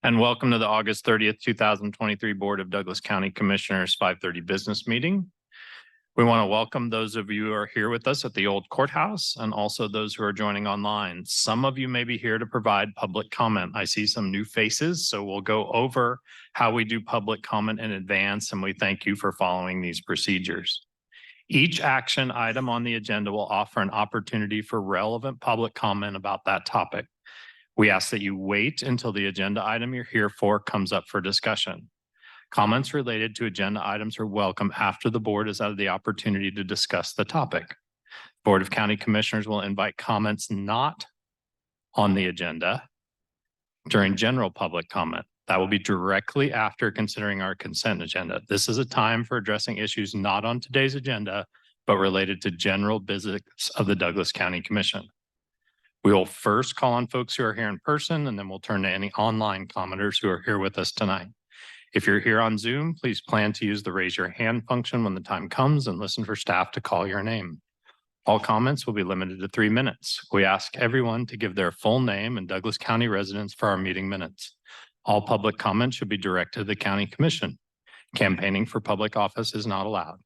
And welcome to the August 30th, 2023 Board of Douglas County Commissioners 5:30 business meeting. We want to welcome those of you who are here with us at the old courthouse and also those who are joining online. Some of you may be here to provide public comment. I see some new faces, so we'll go over how we do public comment in advance, and we thank you for following these procedures. Each action item on the agenda will offer an opportunity for relevant public comment about that topic. We ask that you wait until the agenda item you're here for comes up for discussion. Comments related to agenda items are welcome after the board has had the opportunity to discuss the topic. Board of County Commissioners will invite comments not on the agenda during general public comment. That will be directly after considering our consent agenda. This is a time for addressing issues not on today's agenda, but related to general business of the Douglas County Commission. We will first call on folks who are here in person, and then we'll turn to any online commenters who are here with us tonight. If you're here on Zoom, please plan to use the raise your hand function when the time comes and listen for staff to call your name. All comments will be limited to 3 minutes. We ask everyone to give their full name and Douglas County residence for our meeting minutes. All public comments should be directed to the County Commission. Campaigning for public office is not allowed.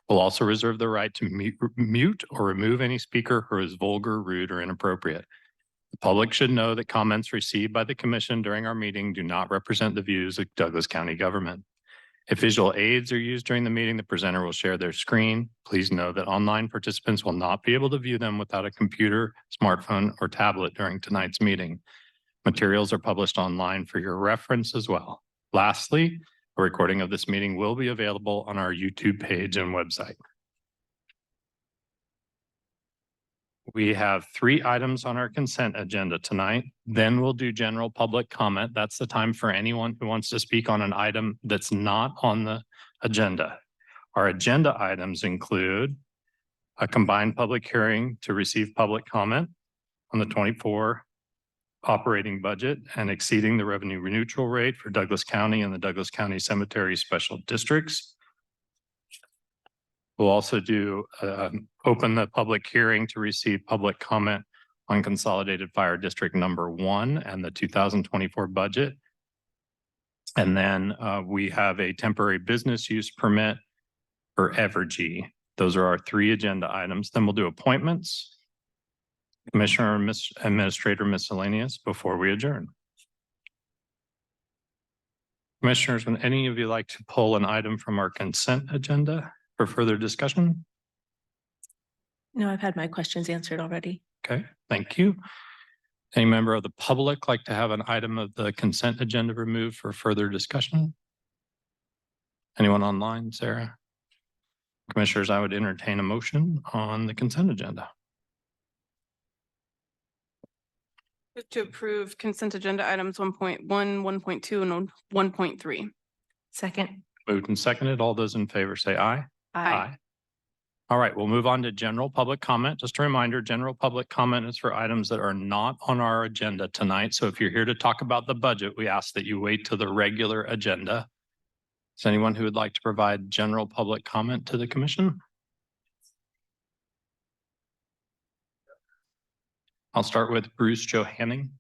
We'll also reserve the right to mute or remove any speaker who is vulgar, rude, or inappropriate. The public should know that comments received by the commission during our meeting do not represent the views of Douglas County government. If visual aids are used during the meeting, the presenter will share their screen. Please know that online participants will not be able to view them without a computer, smartphone, or tablet during tonight's meeting. Materials are published online for your reference as well. Lastly, a recording of this meeting will be available on our YouTube page and website. We have 3 items on our consent agenda tonight. Then we'll do general public comment. That's the time for anyone who wants to speak on an item that's not on the agenda. Our agenda items include a combined public hearing to receive public comment on the 24 operating budget and exceeding the revenue neutral rate for Douglas County and the Douglas County Cemetery Special Districts. We'll also do open the public hearing to receive public comment on Consolidated Fire District number 1 and the 2024 budget. And then we have a temporary business use permit for Evergy. Those are our 3 agenda items. Then we'll do appointments, Commissioner and Administrator miscellaneous before we adjourn. Commissioners, would any of you like to pull an item from our consent agenda for further discussion? No, I've had my questions answered already. Okay, thank you. Any member of the public like to have an item of the consent agenda removed for further discussion? Anyone online, Sarah? Commissioners, I would entertain a motion on the consent agenda. To approve consent agenda items 1.1, 1.2, and 1.3. Second. Moved and seconded. All those in favor say aye. Aye. All right, we'll move on to general public comment. Just a reminder, general public comment is for items that are not on our agenda tonight. So if you're here to talk about the budget, we ask that you wait till the regular agenda. Is anyone who would like to provide general public comment to the commission? I'll start with Bruce Johanning.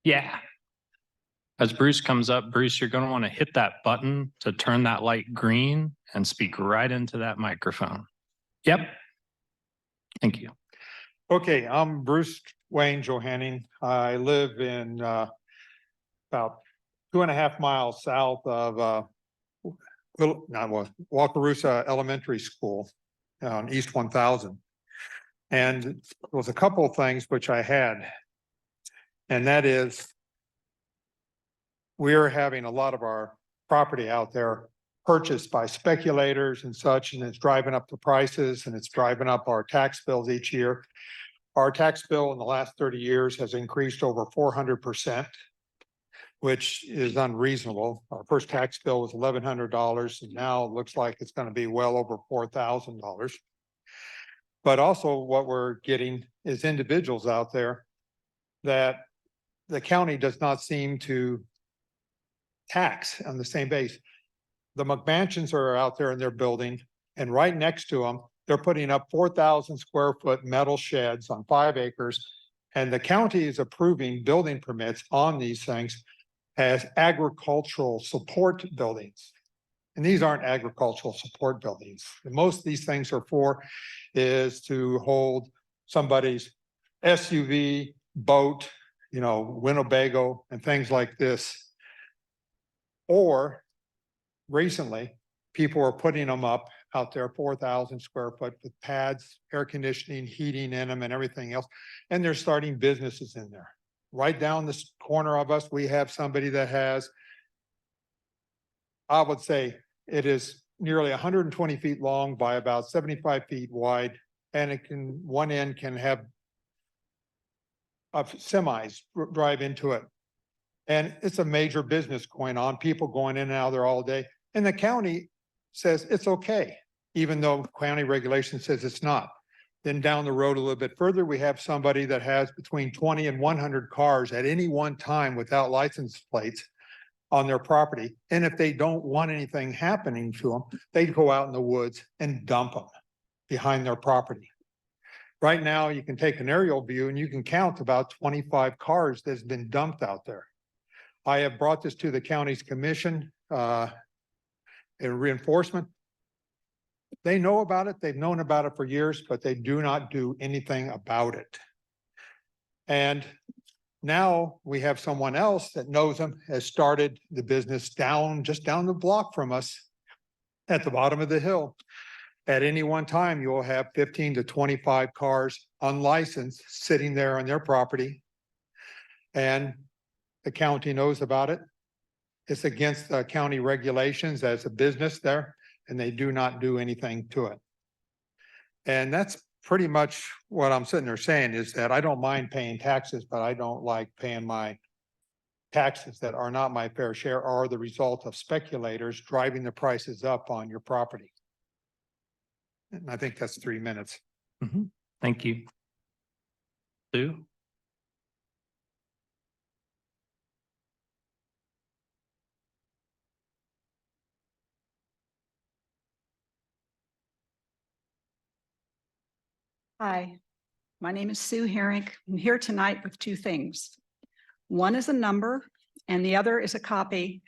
Yeah. As Bruce comes up, Bruce, you're going to want to hit that button to turn that light green and speak right into that microphone. Yep. Thank you. Okay, I'm Bruce Wayne Johanning. I live in about 2.5 miles south of Wakarusa Elementary School on East 1000. And there was a couple of things which I had, and that is we're having a lot of our property out there purchased by speculators and such, and it's driving up the prices and it's driving up our tax bills each year. Our tax bill in the last 30 years has increased over 400%, which is unreasonable. Our first tax bill was $1,100, and now it looks like it's going to be well over $4,000. But also what we're getting is individuals out there that the county does not seem to tax on the same base. The McMansions are out there in their building, and right next to them, they're putting up 4,000 square foot metal sheds on 5 acres And the county is approving building permits on these things as agricultural support buildings. And these aren't agricultural support buildings. Most of these things are for is to hold somebody's SUV, boat, Winnebago and things like this. Or recently, people are putting them up out there, 4,000 square foot with pads, air conditioning, heating in them and everything else. And they're starting businesses in there. Right down this corner of us, we have somebody that has, I would say it is nearly 120 feet long by about 75 feet wide. And it can, one end can have semis drive into it. And it's a major business going on, people going in and out there all day. And the county says it's okay, even though county regulation says it's not. Then down the road a little bit further, we have somebody that has between 20 and 100 cars at any one time without license plates on their property. And if they don't want anything happening to them, they go out in the woods and dump them behind their property. Right now, you can take an aerial view and you can count about 25 cars that's been dumped out there. I have brought this to the county's commission, and reinforcement. They know about it. They've known about it for years, but they do not do anything about it. And now we have someone else that knows them, has started the business just down the block from us at the bottom of the hill. At any one time, you will have 15 to 25 cars unlicensed sitting there on their property. And the county knows about it. It's against the county regulations as a business there, and they do not do anything to it. And that's pretty much what I'm sitting there saying is that I don't mind paying taxes, but I don't like paying my taxes that are not my fair share or the result of speculators driving the prices up on your property. And I think that's 3 minutes. Thank you. Sue? Hi, my name is Sue Herrick. I'm here tonight with two things. One is a number and the other is a copy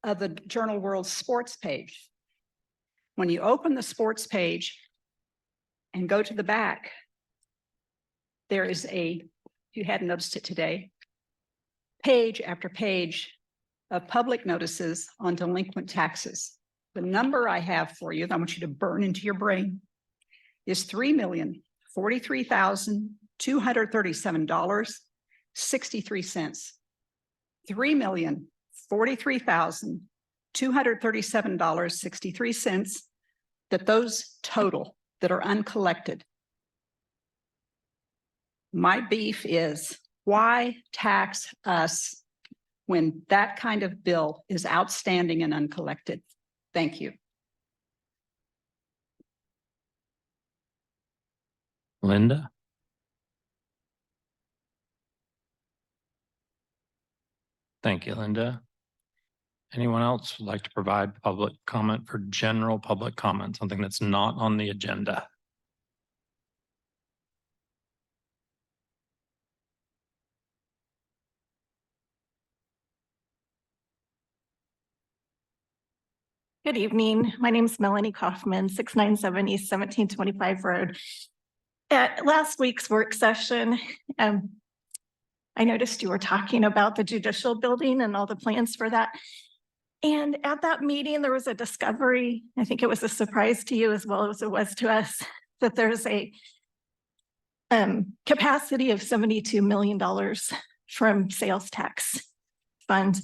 of the Journal World Sports page. When you open the sports page and go to the back, there is if you hadn't noticed it today, page after page of public notices on delinquent taxes. The number I have for you that I want you to burn into your brain is $3,043,237.63. $3,043,237.63 that those total that are uncollected. My beef is why tax us when that kind of bill is outstanding and uncollected? Thank you. Linda? Thank you, Linda. Anyone else would like to provide public comment for general public comment, something that's not on the agenda? Good evening. My name is Melanie Kaufman, 697 East 1725 Road. At last week's work session, I noticed you were talking about the judicial building and all the plans for that. And at that meeting, there was a discovery, I think it was a surprise to you as well as it was to us, that there's a capacity of $72 million from sales tax fund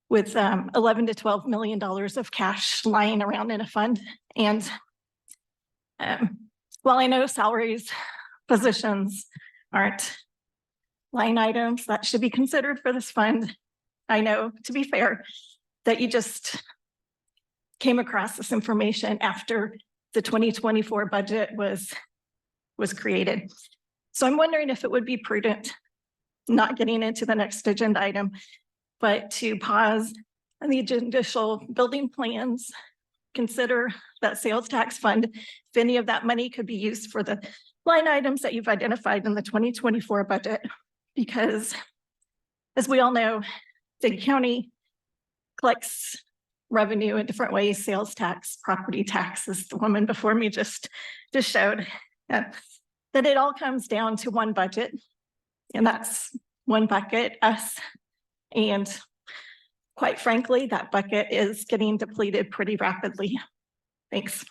with $11 to $12 million of cash lying around in a fund. And while I know salaries, positions aren't line items that should be considered for this fund, I know, to be fair, that you just came across this information after the 2024 budget was created. So I'm wondering if it would be prudent, not getting into the next agenda item, but to pause on the judicial building plans, consider that sales tax fund, if any of that money could be used for the line items that you've identified in the 2024 budget. Because as we all know, the county collects revenue in different ways, sales tax, property taxes. The woman before me just showed that it all comes down to one budget. And that's one bucket, us. And quite frankly, that bucket is getting depleted pretty rapidly. Thanks.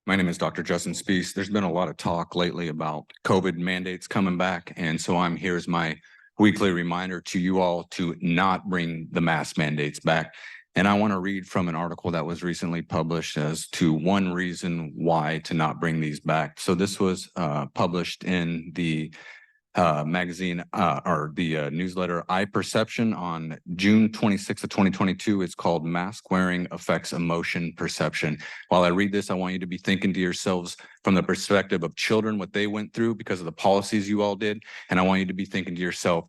My name is Dr. Justin Spees. There's been a lot of talk lately about COVID mandates coming back. And so I'm here as my weekly reminder to you all to not bring the mask mandates back. And I want to read from an article that was recently published as to one reason why to not bring these back. So this was published in the magazine or the newsletter iPerception on June 26th of 2022. It's called Mask Wearing Affects Emotion Perception. While I read this, I want you to be thinking to yourselves from the perspective of children, what they went through because of the policies you all did. And I want you to be thinking to yourself,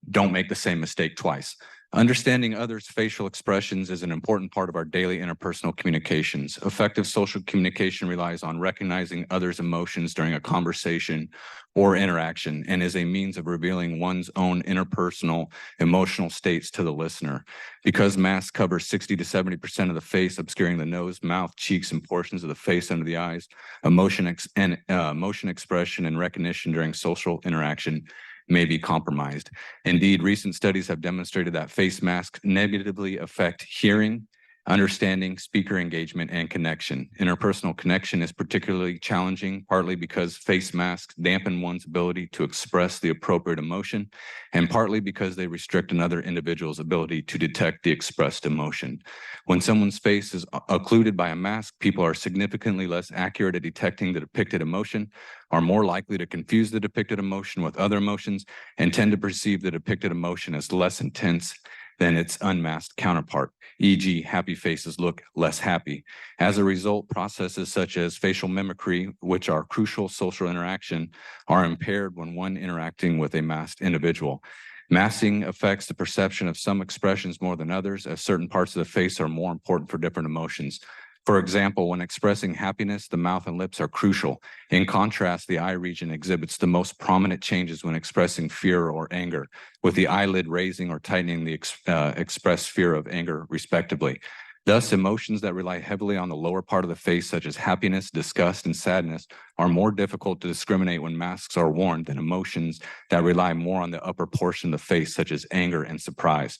don't make the same mistake twice. Understanding others' facial expressions is an important part of our daily interpersonal communications. Effective social communication relies on recognizing others' emotions during a conversation or interaction and is a means of revealing one's own interpersonal emotional states to the listener. Because masks cover 60 to 70% of the face, obscuring the nose, mouth, cheeks, and portions of the face under the eyes, emotion expression and recognition during social interaction may be compromised. Indeed, recent studies have demonstrated that face masks negatively affect hearing, understanding, speaker engagement, and connection. Interpersonal connection is particularly challenging, partly because face masks dampen one's ability to express the appropriate emotion, and partly because they restrict another individual's ability to detect the expressed emotion. When someone's face is occluded by a mask, people are significantly less accurate at detecting the depicted emotion, are more likely to confuse the depicted emotion with other emotions, and tend to perceive the depicted emotion as less intense than its unmasked counterpart, e.g. happy faces look less happy. As a result, processes such as facial mimicry, which are crucial social interaction, are impaired when one interacting with a masked individual. Masking affects the perception of some expressions more than others, as certain parts of the face are more important for different emotions. For example, when expressing happiness, the mouth and lips are crucial. In contrast, the eye region exhibits the most prominent changes when expressing fear or anger, with the eyelid raising or tightening the expressed fear of anger, respectively. Thus, emotions that rely heavily on the lower part of the face, such as happiness, disgust, and sadness, are more difficult to discriminate when masks are worn than emotions that rely more on the upper portion of the face, such as anger and surprise.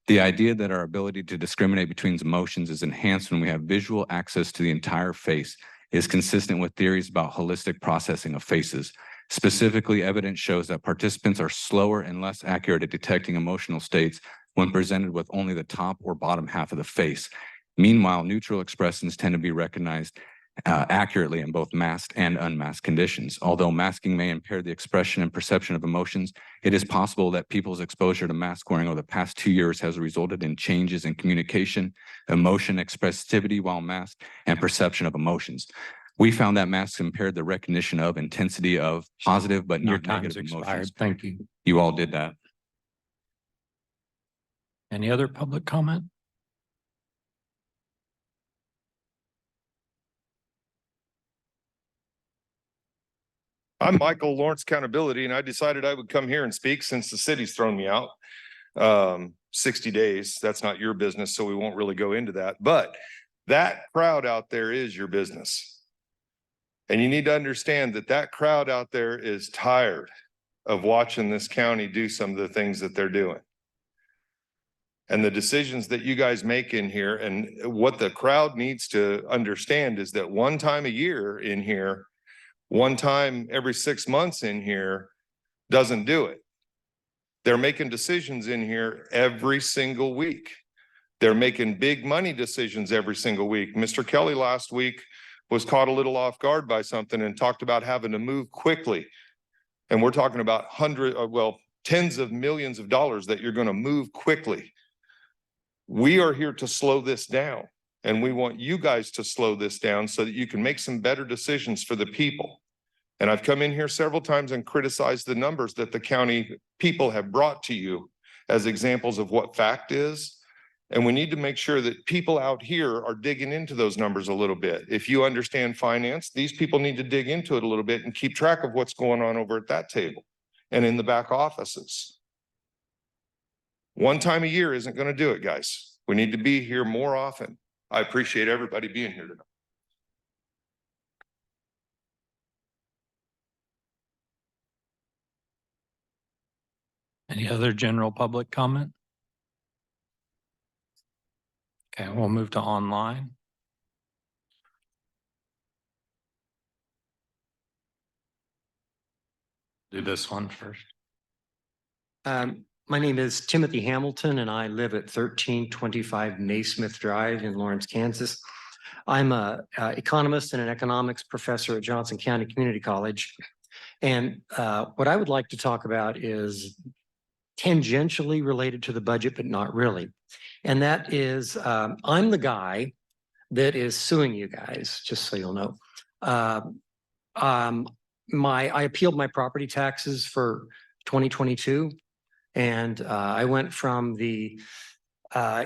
The idea that our ability to discriminate between emotions is enhanced when we have visual access to the entire face is consistent with theories about holistic processing of faces. Specifically, evidence shows that participants are slower and less accurate at detecting emotional states when presented with only the top or bottom half of the face. Meanwhile, neutral expressions tend to be recognized accurately in both masked and unmasked conditions. Although masking may impair the expression and perception of emotions, it is possible that people's exposure to mask wearing over the past 2 years has resulted in changes in communication, emotion, expressivity while masked, and perception of emotions. We found that masks impaired the recognition of intensity of positive but Your not time's negative expired. emotions. Thank you. You all did that. Any other public comment? I'm Michael Lawrence Accountability, and I decided I would come here and speak since the city's thrown me out. 60 days, that's not your business, so we won't really go into that. But that crowd out there is your business. And you need to understand that that crowd out there is tired of watching this county do some of the things that they're doing. And the decisions that you guys make in here, and what the crowd needs to understand is that one time a year in here, one time every 6 months in here doesn't do it. They're making decisions in here every single week. They're making big money decisions every single week. Mr. Kelly last week was caught a little off guard by something and talked about having to move quickly. And we're talking about tens of millions of dollars that you're going to move quickly. We are here to slow this down, and we want you guys to slow this down so that you can make some better decisions for the people. And I've come in here several times and criticized the numbers that the county people have brought to you as examples of what fact is. And we need to make sure that people out here are digging into those numbers a little bit. If you understand finance, these people need to dig into it a little bit and keep track of what's going on over at that table and in the back offices. One time a year isn't going to do it, guys. We need to be here more often. I appreciate everybody being here tonight. Any other general public comment? Okay, we'll move to online. Do this one first. My name is Timothy Hamilton and I live at 1325 Naismith Drive in Lawrence, Kansas. I'm a economist and an economics professor at Johnson County Community College. And what I would like to talk about is tangentially related to the budget, but not really. And that is, I'm the guy that is suing you guys, just so you'll know. I appealed my property taxes for 2022. And I went from the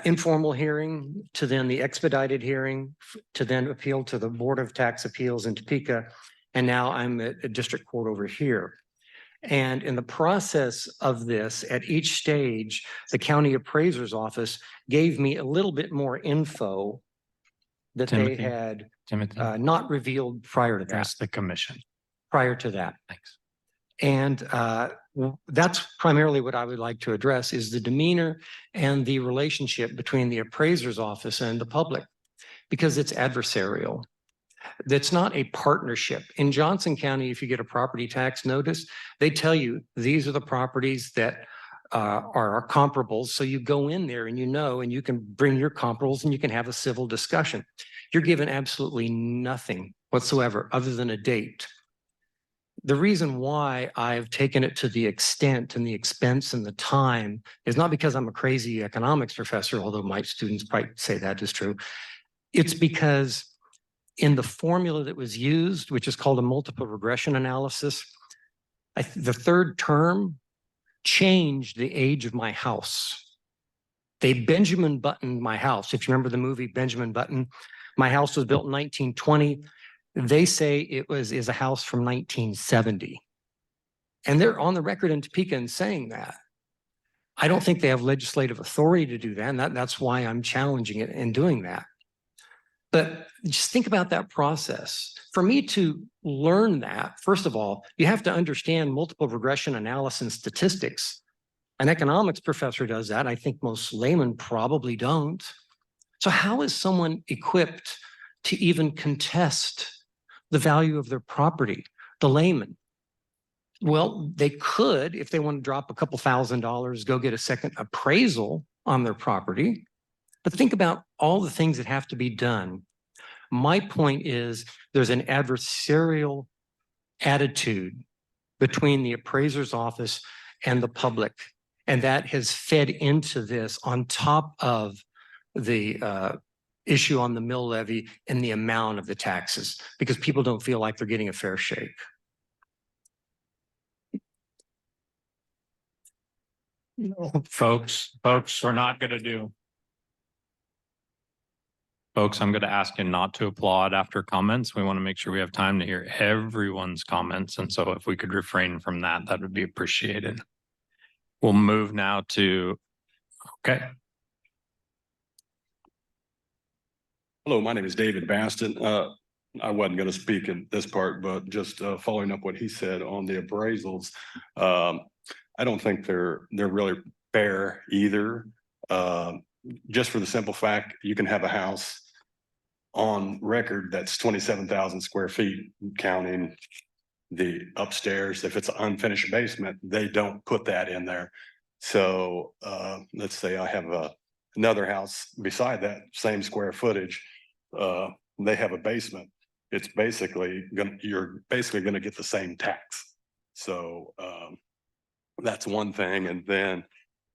informal hearing to then the expedited hearing to then appeal to the Board of Tax Appeals in Topeka. And now I'm at a district court over here. And in the process of this, at each stage, the county appraiser's office gave me a little bit more info that Timothy. they had Timothy, not revealed prior to that. address the commission. Prior to that. Thanks. And that's primarily what I would like to address is the demeanor and the relationship between the appraiser's office and the public, because it's adversarial. That's not a partnership. In Johnson County, if you get a property tax notice, they tell you these are the properties that are comparables. So you go in there and you know, and you can bring your comparables and you can have a civil discussion. You're given absolutely nothing whatsoever other than a date. The reason why I've taken it to the extent and the expense and the time is not because I'm a crazy economics professor, although my students might say that is true. It's because in the formula that was used, which is called a multiple regression analysis, the third term changed the age of my house. They Benjamin Buttoned my house. If you remember the movie Benjamin Button, my house was built in 1920. They say it is a house from 1970. And they're on the record in Topeka and saying that. I don't think they have legislative authority to do that. And that's why I'm challenging it and doing that. But just think about that process. For me to learn that, first of all, you have to understand multiple regression analysis and statistics. An economics professor does that. I think most laymen probably don't. So how is someone equipped to even contest the value of their property, the layman? Well, they could, if they want to drop a couple $1,000s, go get a second appraisal on their property. But think about all the things that have to be done. My point is there's an adversarial attitude between the appraiser's office and the public. And that has fed into this on top of the issue on the mill levy and the amount of the taxes, because people don't feel like they're getting a fair shake. Folks, we're not going to do. Folks, I'm going to ask you not to applaud after comments. We want to make sure we have time to hear everyone's comments. And so if we could refrain from that, that would be appreciated. We'll move now to, okay. Hello, my name is David Baston. I wasn't going to speak in this part, but just following up what he said on the appraisals. I don't think they're really fair either. Just for the simple fact, you can have a house on record that's 27,000 square feet, counting the upstairs. If it's an unfinished basement, they don't put that in there. So let's say I have another house beside that same square footage. They have a basement. It's basically you're basically gonna get the same tax. So that's one thing. And then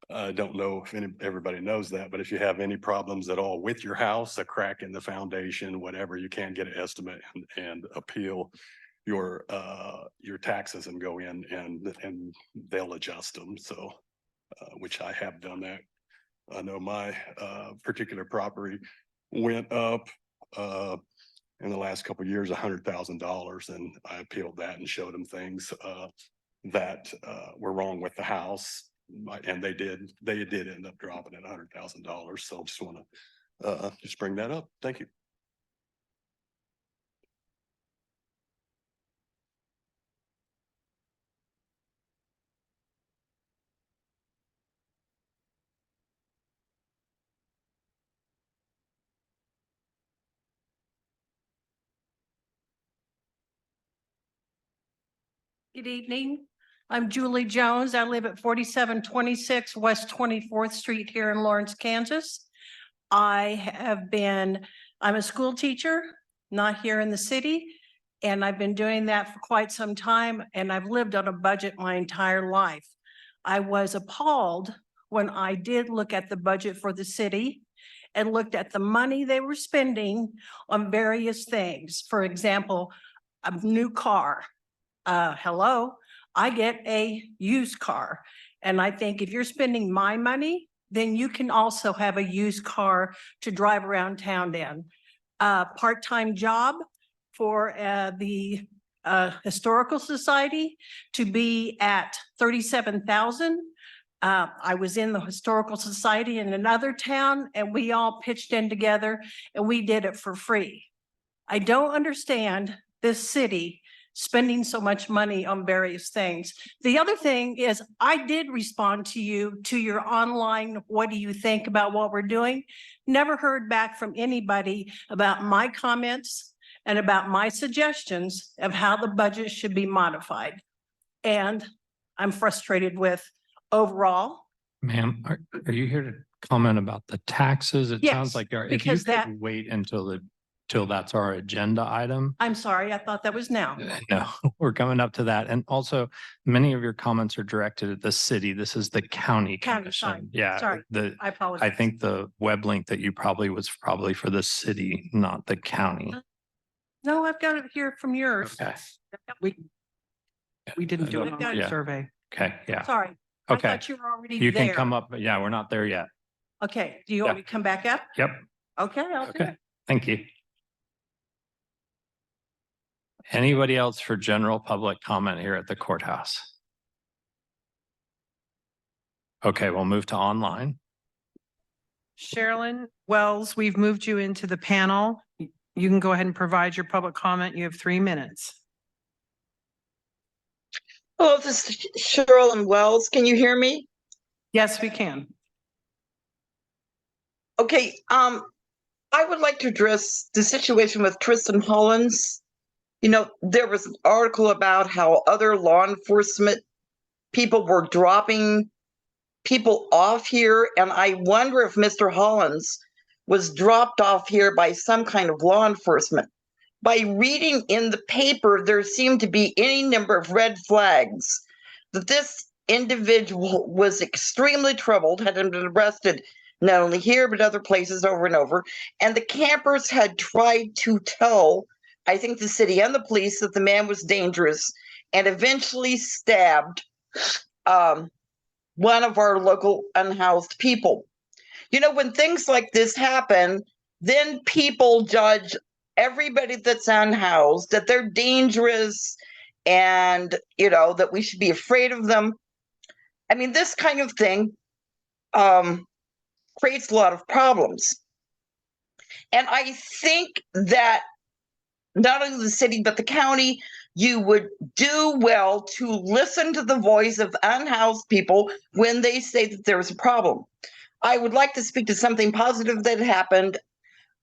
I don't know if everybody knows that, but if you have any problems at all with your house, a crack in the foundation, whatever, you can get an estimate and appeal. your taxes and go in and they'll adjust them. So, which I have done that. I know my particular property went up in the last couple of years, $100,000, and I appealed that and showed them things that were wrong with the house. And they did end up dropping it $100,000. So just want to just bring that up. Thank you. Good evening. I'm Julie Jones. I live at 4726 West 24th Street here in Lawrence, Kansas. I'm a school teacher, not here in the city, and I've been doing that for quite some time, and I've lived on a budget my entire life. I was appalled when I did look at the budget for the city and looked at the money they were spending on various things. For example, a new car. Hello, I get a used car. And I think if you're spending my money, then you can also have a used car to drive around town in. Part-time job for the Historical Society to be at 37,000. I was in the Historical Society in another town and we all pitched in together and we did it for free. I don't understand this city spending so much money on various things. The other thing is I did respond to you, to your online, what do you think about what we're doing? Never heard back from anybody about my comments and about my suggestions of how the budget should be modified. And I'm frustrated with overall. Ma'am, are you here to comment about the taxes? It Yes, sounds like if you because that- could wait until that's our agenda item. I'm sorry, I thought that was now. No, we're coming up to that. And also, many of your comments are directed at the city. This is the county County, sorry, commission. Yeah, sorry. I I apologize. think the web link that you was probably for the city, not the county. No, I've got it here from yours. Okay. We didn't do We've an got it. online survey. Okay, yeah. Sorry. I Okay. thought you were already You can there. come up, but yeah, we're not there yet. Okay, do you want me to come back up? Yep. Okay, I'll do Okay. it. Thank you. Anybody else for general public comment here at the courthouse? Okay, we'll move to online. Sherilyn Wells, we've moved you into the panel. You can go ahead and provide your public comment. You have 3 minutes. Hello, this is Sherilyn Wells. Can you hear me? Yes, we can. Okay, I would like to address the situation with Tristan Hollins. You know, there was an article about how other law enforcement people were dropping people off here, and I wonder if Mr. Hollins was dropped off here by some kind of law enforcement. By reading in the paper, there seemed to be any number of red flags that this individual was extremely troubled, had been arrested not only here, but other places over and over. And the campers had tried to tell, I think, the city and the police that the man was dangerous, and eventually stabbed one of our local unhoused people. You know, when things like this happen, then people judge everybody that's unhoused, that they're dangerous, and, you know, that we should be afraid of them. I mean, this kind of thing creates a lot of problems. And I think that not only the city, but the county, you would do well to listen to the voice of unhoused people when they say that there's a problem. I would like to speak to something positive that happened.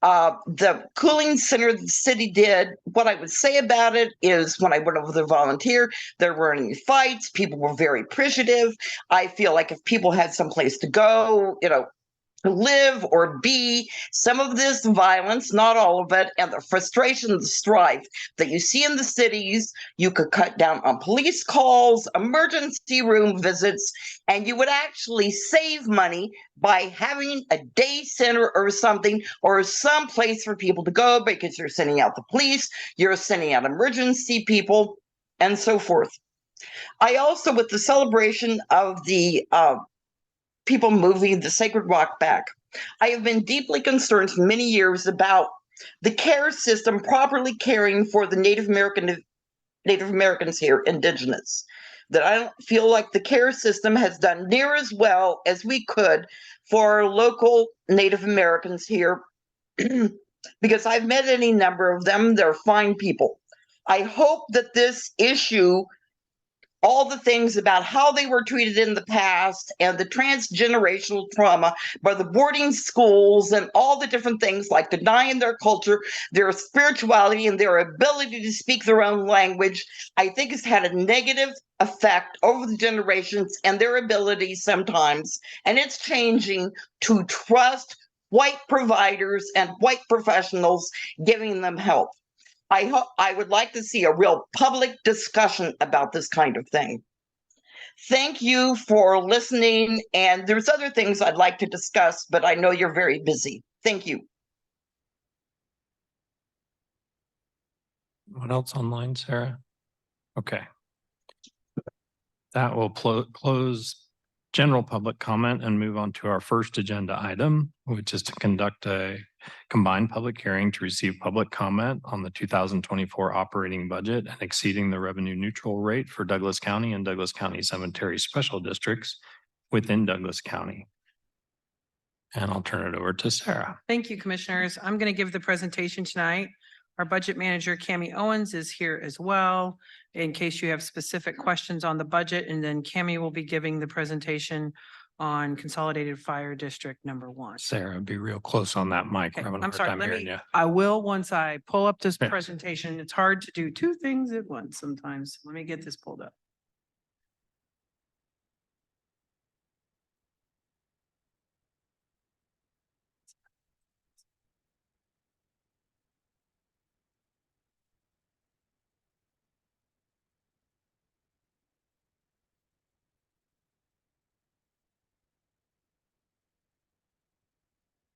The cooling center the city did, what I would say about it is when I went over to volunteer, there weren't any fights. People were very appreciative. I feel like if people had someplace to go, you know, to live or be. Some of this violence, not all of it, and the frustration, the strife that you see in the cities, you could cut down on police calls, emergency room visits, and you would actually save money by having a day center or something, or some place for people to go, because you're sending out the police, you're sending out emergency people, and so forth. I also, with the celebration of the people moving the Sacred Walk back, I have been deeply concerned for many years about the care system properly caring for the Native Americans here, indigenous. That I don't feel like the care system has done near as well as we could for local Native Americans here, because I've met any number of them. They're fine people. I hope that this issue, all the things about how they were treated in the past and the transgenerational trauma by the boarding schools and all the different things like denying their culture, their spirituality, and their ability to speak their own language, I think has had a negative effect over the generations and their ability sometimes. And it's changing to trust white providers and white professionals giving them help. I would like to see a real public discussion about this kind of thing. Thank you for listening. And there's other things I'd like to discuss, but I know you're very busy. Thank you. What else online, Sarah? Okay. That will close general public comment and move on to our first agenda item, which is to conduct a combined public hearing to receive public comment on the 2024 operating budget and exceeding the revenue neutral rate for Douglas County and Douglas County Cemetery Special Districts within Douglas County. And I'll turn it over to Sarah. Thank you, commissioners. I'm going to give the presentation tonight. Our budget manager, Cammie Owens, is here as well in case you have specific questions on the budget. And then Cammie will be giving the presentation on Consolidated Fire District number 1. Sarah, be real close on that mic. Okay, We're having a I'm hard sorry, time hearing you. I will once I pull up this Yes. presentation. It's hard to do two things at once sometimes. Let me get this pulled up.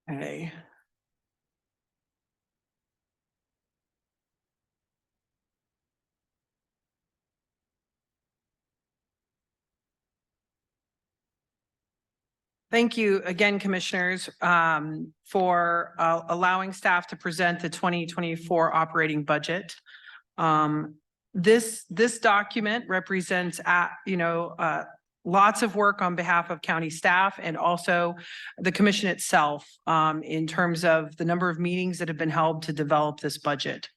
Okay. Thank you again, commissioners, for allowing staff to present the 2024 operating budget. This document represents, lots of work on behalf of county staff and also the commission itself in terms of the number of meetings that have been held to develop this budget.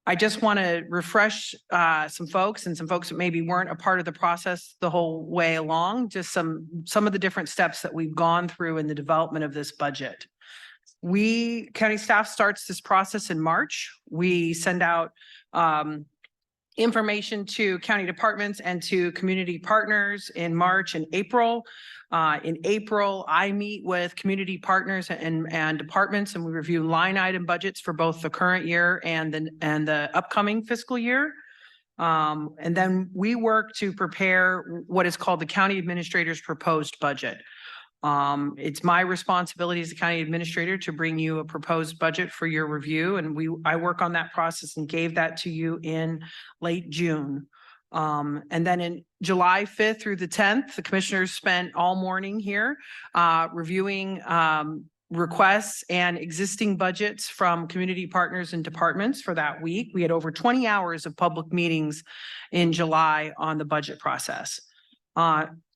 I just want to refresh some folks that maybe weren't a part of the process the whole way along, just some of the different steps that we've gone through in the development of this budget. County staff starts this process in March. We send out information to county departments and to community partners in March and April. In April, I meet with community partners and departments, and we review line item budgets for both the current year and the upcoming fiscal year. And then we work to prepare what is called the county administrator's proposed budget. It's my responsibility as the county administrator to bring you a proposed budget for your review. And I work on that process and gave that to you in late June. And then in July 5th through the 10th, the commissioners spent all morning here, reviewing, requests and existing budgets from community partners and departments for that week. We had over 20 hours of public meetings in July on the budget process.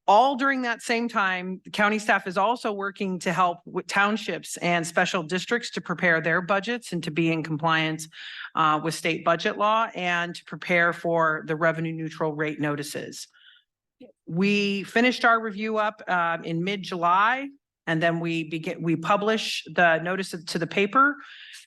All during that same time, the county staff is also working to help with townships and special districts to prepare their budgets and to be in compliance with state budget law and to prepare for the revenue neutral rate notices. We finished our review up in mid-July, and then we publish the notice to the paper.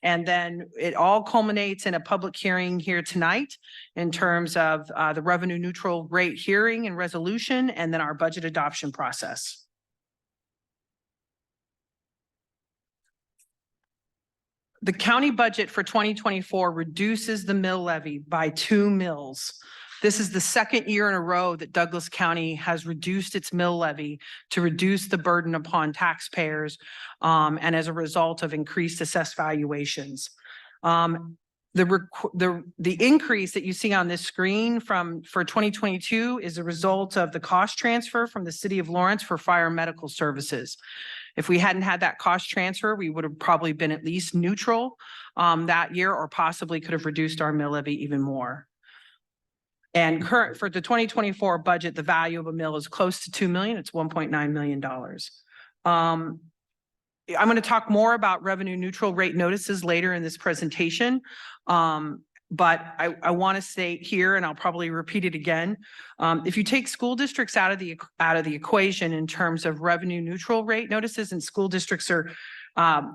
And then it all culminates in a public hearing here tonight in terms of the revenue neutral rate hearing and resolution, and then our budget adoption process. the county budget for 2024 reduces the mill levy by 2 mills. This is the second year in a row that Douglas County has reduced its mill levy to reduce the burden upon taxpayers, and as a result of increased assessed valuations. The increase that you see on this screen for 2022 is a result of the cost transfer from the city of Lawrence for fire and medical services. If we hadn't had that cost transfer, we would have probably been at least neutral that year, or possibly could have reduced our mill levy even more. And current for the 2024 budget, the value of a mill is close to 2 million. It's $1.9 million. I'm going to talk more about revenue neutral rate notices later in this presentation. But I want to state here, and I'll probably repeat it again. If you take school districts out of the equation in terms of revenue neutral rate notices, and school districts are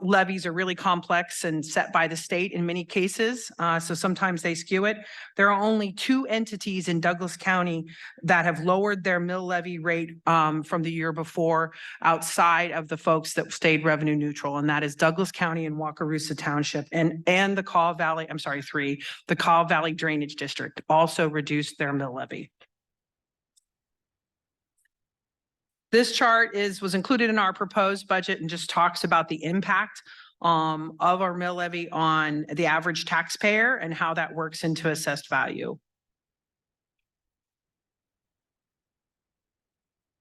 levies are really complex and set by the state in many cases. So sometimes they skew it. There are only 2 entities in Douglas County that have lowered their mill levy rate from the year before, outside of the folks that stayed revenue neutral. And that is Douglas County and Wakarusa Township, and the Kaw Valley, I'm sorry, 3, the Kaw Valley Drainage District also reduced their mill levy. This chart was included in our proposed budget and just talks about the impact of our mill levy on the average taxpayer and how that works into assessed value.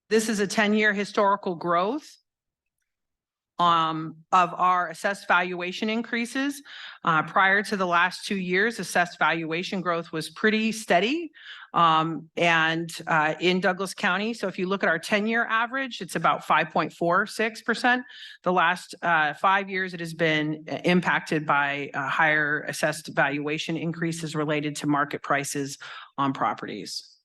This is a 10-year historical growth of our assessed valuation increases. Prior to the last 2 years, assessed valuation growth was pretty steady. In Douglas County, so if you look at our 10-year average, it's about 5.46%. The last 5 years, it has been impacted by higher assessed valuation increases related to market prices on properties.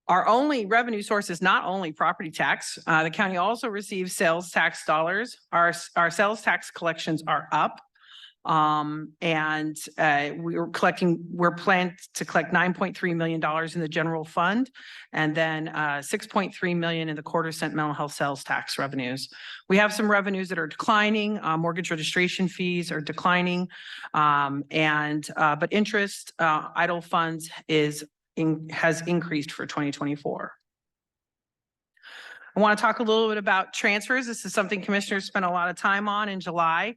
Our only revenue source is not only property tax. The county also receives sales tax dollars. Our sales tax collections are up. We're planning to collect $9.3 million in the general fund, and then $6.3 million in the quarter cent mental health sales tax revenues. We have some revenues that are declining. Mortgage registration fees are declining, but interest, idle funds has increased for 2024. I want to talk a little bit about transfers. This is something commissioners spent a lot of time on in July.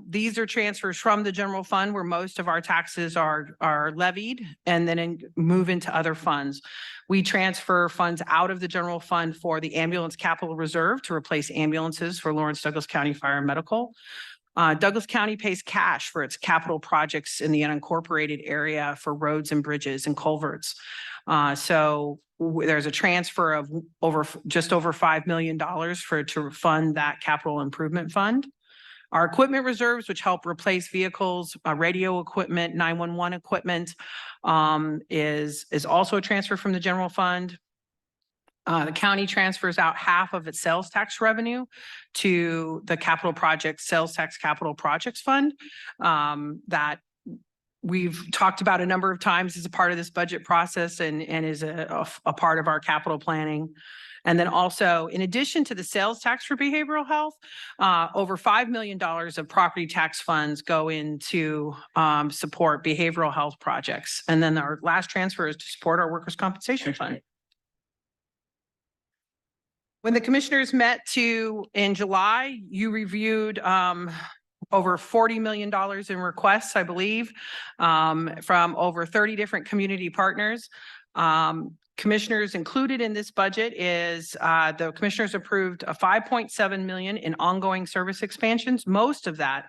These are transfers from the general fund where most of our taxes are levied, and then move into other funds. We transfer funds out of the general fund for the ambulance capital reserve to replace ambulances for Lawrence Douglas County Fire and Medical. Douglas County pays cash for its capital projects in the unincorporated area for roads and bridges and culverts. So there's a transfer of just over $5 million to fund that capital improvement fund. Our equipment reserves, which help replace vehicles, radio equipment, 911 equipment, is also a transfer from the general fund. The county transfers out half of its sales tax revenue to the capital project sales tax capital projects fund that we've talked about a number of times as a part of this budget process, and is a part of our capital planning. And then also, in addition to the sales tax for behavioral health, over $5 million of property tax funds go into support behavioral health projects. And then our last transfer is to support our workers' compensation fund. When the commissioners met in July, you reviewed over $40 million in requests, I believe, from over 30 different community partners. Commissioners included in this budget is the commissioners approved a $5.7 million in ongoing service expansions. Most of that,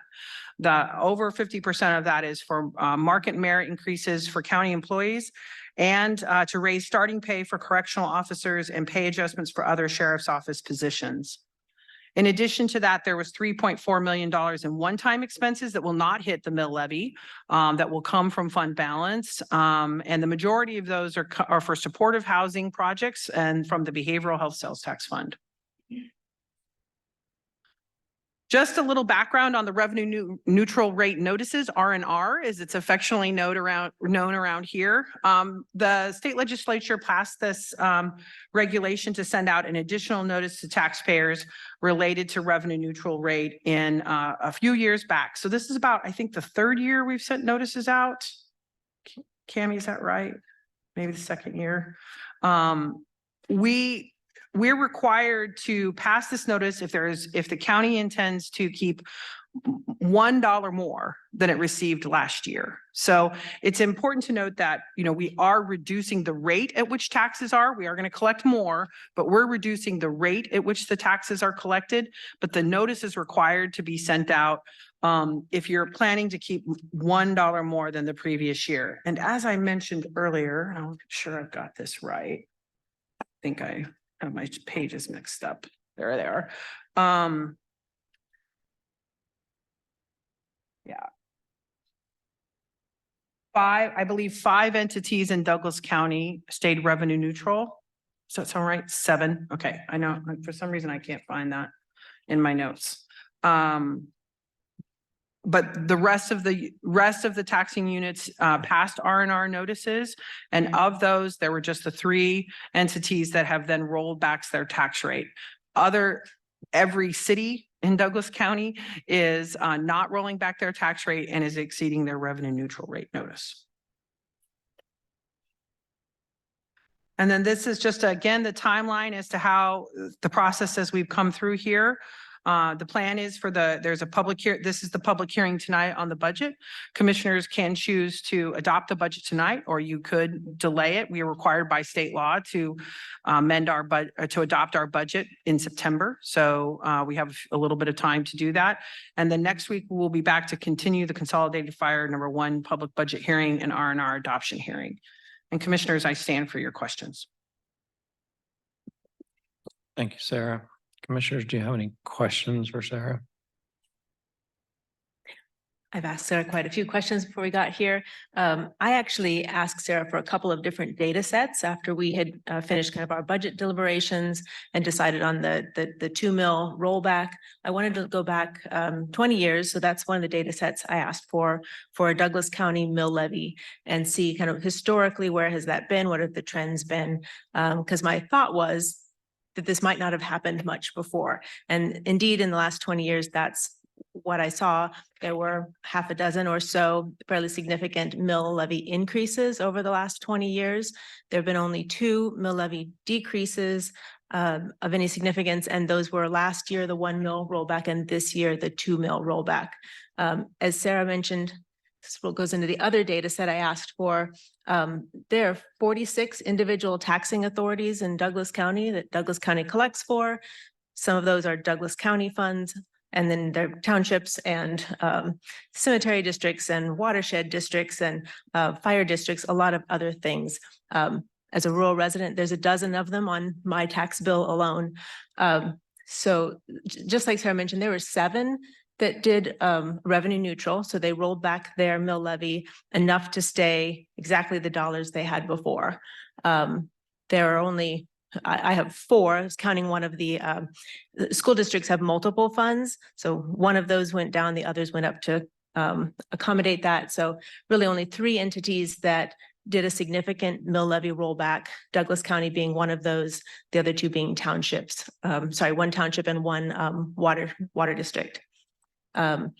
over 50% of that, is for market merit increases for county employees, and to raise starting pay for correctional officers and pay adjustments for other sheriff's office positions. In addition to that, there was $3.4 million in one-time expenses that will not hit the mill levy, that will come from fund balance. And the majority of those are for supportive housing projects and from the behavioral health sales tax fund. Just a little background on the revenue neutral rate notices, R&R, as it's affectionately known around here. The state legislature passed this regulation to send out an additional notice to taxpayers related to revenue neutral rate in a few years back. So this is about, I think, the third year we've sent notices out. Cammie, is that right? Maybe the second year. We're required to pass this notice if the county intends to keep $1 more than it received last year. So it's important to note that, we are reducing the rate at which taxes are. We are going to collect more, but we're reducing the rate at which the taxes are collected. But the notice is required to be sent out if you're planning to keep $1 more than the previous year. And as I mentioned earlier, I'm not sure I've got this right. I think I have my pages mixed up. There they are. Yeah. I believe 5 entities in Douglas County stayed revenue neutral. Does that sound right? 7. Okay, I know for some reason I can't find that in my notes. But the rest of the taxing units passed R&R notices. And of those, there were just the 3 entities that have then rolled back their tax rate. Every city in Douglas County is not rolling back their tax rate and is exceeding their revenue neutral rate notice. And then this is just, again, the timeline as to how the process as we've come through here. The plan is there's a public hearing. This is the public hearing tonight on the budget. Commissioners can choose to adopt the budget tonight, or you could delay it. We are required by state law to to adopt our budget in September. So we have a little bit of time to do that. And then next week, we'll be back to continue the consolidated fire number 1 public budget hearing and R&R adoption hearing. And commissioners, I stand for your questions. Thank you, Sarah. Commissioners, do you have any questions for Sarah? I've asked Sarah quite a few questions before we got here. I actually asked Sarah for a couple of different data sets after we had finished kind of our budget deliberations and decided on the 2 mil rollback. I wanted to go back 20 years. So that's one of the data sets I asked for a Douglas County mill levy and see kind of historically, where has that been? What have the trends been? Because my thought was that this might not have happened much before. And indeed, in the last 20 years, that's what I saw. There were half a dozen or so fairly significant mill levy increases over the last 20 years. There have been only 2 mill levy decreases of any significance. And those were last year, the 1 mil rollback, and this year, the 2 mil rollback. As Sarah mentioned, this goes into the other data set I asked for. There are 46 individual taxing authorities in Douglas County that Douglas County collects for. Some of those are Douglas County funds, and then there are townships and cemetery districts and watershed districts and fire districts, a lot of other things. As a rural resident, there's a dozen of them on my tax bill alone. So just like Sarah mentioned, there were 7 that did revenue neutral. So they rolled back their mill levy enough to stay exactly the dollars they had before. There are only, I have 4, I was counting one of the school districts have multiple funds. So one of those went down, the others went up to accommodate that. So really only 3 entities that did a significant mill levy rollback, Douglas County being one of those, the other 2 being townships. 1 township and 1 water district. Then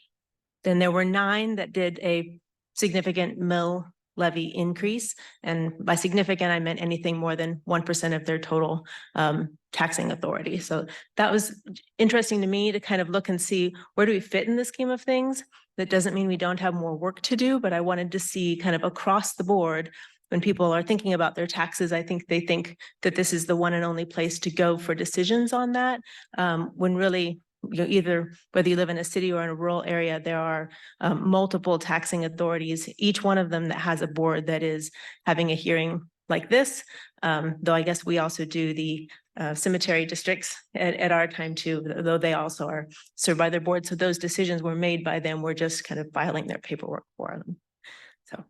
there were 9 that did a significant mill levy increase. And by significant, I meant anything more than 1% of their total taxing authority. So that was interesting to me to kind of look and see, where do we fit in the scheme of things? That doesn't mean we don't have more work to do, but I wanted to see kind of across the board, when people are thinking about their taxes, I think they think that this is the one and only place to go for decisions on that, when really, either whether you live in a city or in a rural area, there are multiple taxing authorities, each one of them that has a board that is having a hearing like this. Though I guess we also do the cemetery districts at our time too, though they also are served by their board. So those decisions were made by them. We're just kind of filing their paperwork for them. So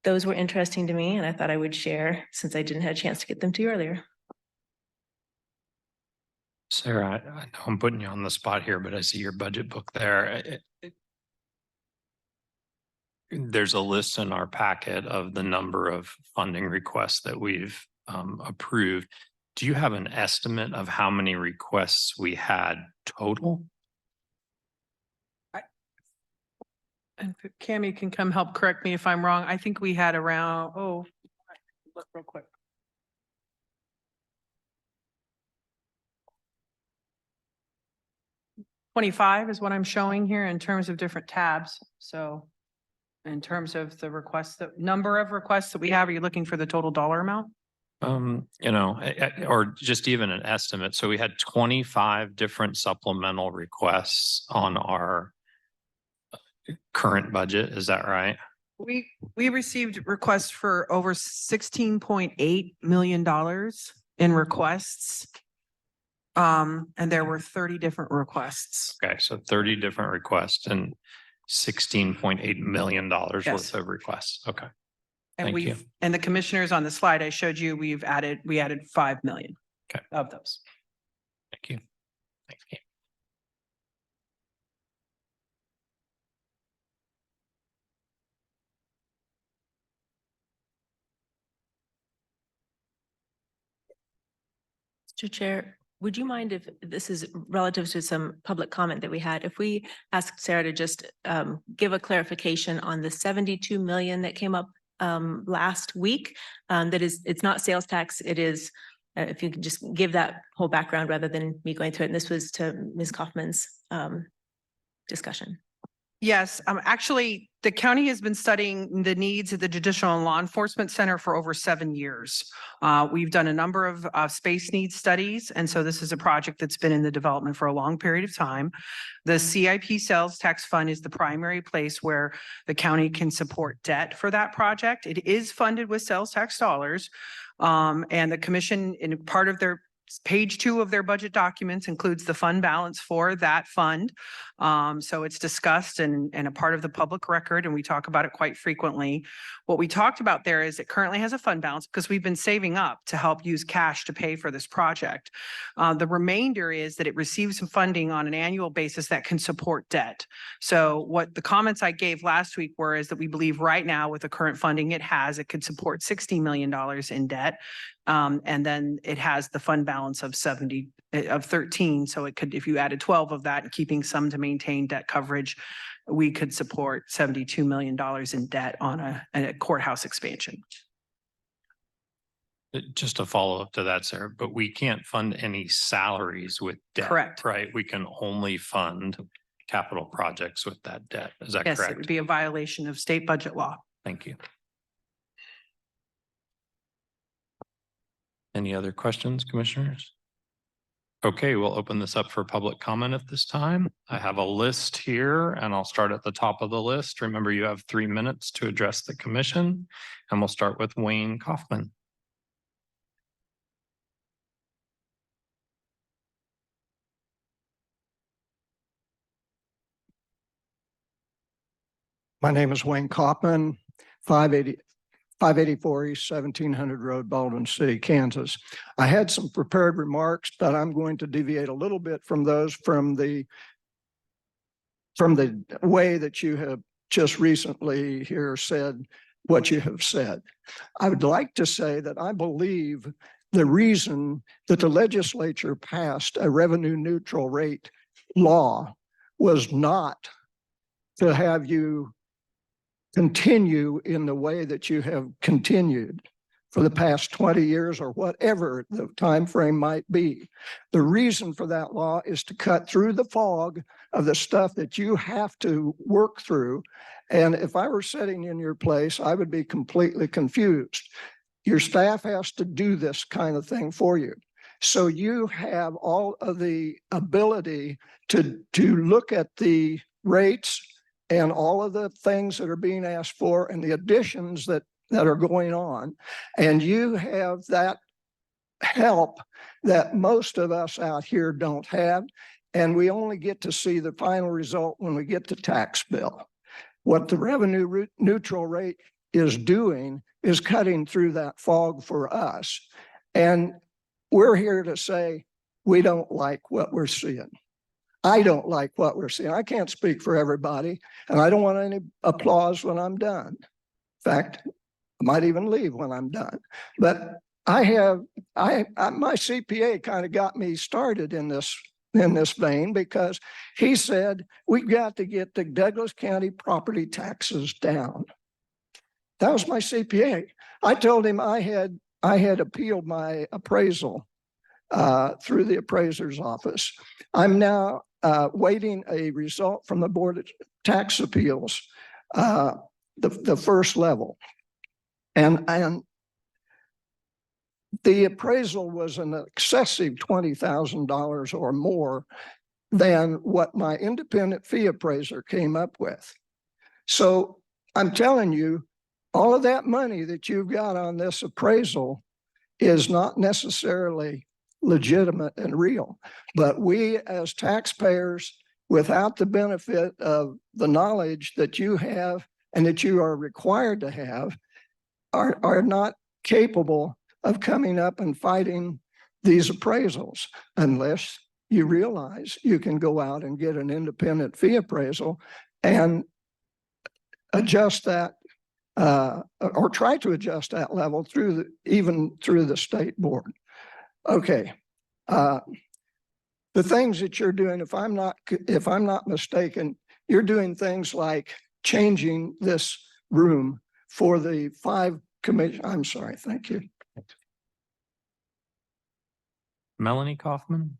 those were interesting to me, and I thought I would share since I didn't have a chance to get them to you earlier. Sarah, I know I'm putting you on the spot here, but I see your budget book there. There's a list in our packet of the number of funding requests that we've approved. Do you have an estimate of how many requests we had total? And Cammie can come help correct me if I'm wrong. I think we had around, look real quick. $25 is what I'm showing here in terms of different tabs. So in terms of the requests, the number of requests that we have, are you looking for the total dollar amount? Or just even an estimate. So we had 25 different supplemental requests on our current budget. Is that right? We received requests for over $16.8 million in requests. And there were 30 different requests. Okay, so 30 different requests and $16.8 million Yes. worth of requests. Okay. And Thank you. and the commissioners on the slide I showed you, we added 5 million. Okay. Of those. Thank you. Thanks, Kate. Mr. Chair, would you mind if this is relative to some public comment that we had, if we asked Sarah to just give a clarification on the 72 million that came up last week? That is, it's not sales tax. It is, if you could just give that whole background rather than me going through it. And this was to Ms. Kaufman's discussion. Yes, actually, the county has been studying the needs of the Judicial and Law Enforcement Center for over 7 years. We've done a number of space needs studies, and so this is a project that's been in the development for a long period of time. The CIP Sales Tax Fund is the primary place where the county can support debt for that project. It is funded with sales tax dollars, and the commission, in part of their page 2 of their budget documents, includes the fund balance for that fund. So it's discussed and a part of the public record, and we talk about it quite frequently. What we talked about there is it currently has a fund balance because we've been saving up to help use cash to pay for this project. The remainder is that it receives some funding on an annual basis that can support debt. So what the comments I gave last week were is that we believe right now with the current funding it could support $60 million in debt. And then it has the fund balance of 13. So it could, if you added 12 of that, keeping some to maintain debt coverage, we could support $72 million in debt on a courthouse expansion. Just a follow up to that, Sarah, but we can't fund any salaries with debt. Correct. Right? We can only fund capital projects with that debt. Is that Yes, it correct? would be a violation of state budget law. Thank you. Any other questions, commissioners? Okay, we'll open this up for public comment at this time. I have a list here and I'll start at the top of the list. Remember, you have 3 minutes to address the commission, and we'll start with Wayne Kaufman. My name is Wayne Kaufman, 584 East 1700 Road, Baldwin City, Kansas. I had some prepared remarks, but I'm going to deviate a little bit from those from the way that you have just recently here said what you have said. I would like to say that I believe the reason that the legislature passed a revenue neutral rate law was not to have you continue in the way that you have continued for the past 20 years or whatever the time frame might be. The reason for that law is to cut through the fog of the stuff that you have to work through. And if I were sitting in your place, I would be completely confused. Your staff has to do this kind of thing for you. So you have all of the ability to look at the rates and all of the things that are being asked for and the additions that are going on. And you have that help that most of us out here don't have. And we only get to see the final result when we get the tax bill. What the revenue neutral rate is doing is cutting through that fog for us. And we're here to say, we don't like what we're seeing. I don't like what we're seeing. I can't speak for everybody, and I don't want any applause when I'm done. In fact, I might even leave when I'm done. But my CPA kind of got me started in this vein, because he said, we've got to get the Douglas County property taxes down. That was my CPA. I told him I had appealed my appraisal through the appraiser's office. I'm now waiting a result from the Board of Tax Appeals, the first level. And the appraisal was an excessive $20,000 or more than what my independent fee appraiser came up with. So I'm telling you, all of that money that you've got on this appraisal is not necessarily legitimate and real. But we as taxpayers, without the benefit of the knowledge that you have and that you are required to have, are not capable of coming up and fighting these appraisals unless you realize you can go out and get an independent fee appraisal and adjust that or try to adjust that level even through the state board. Okay. The things that you're doing, if I'm not mistaken, you're doing things like changing this room for the 5 commission. I'm sorry. Thank you. Melanie Kaufman.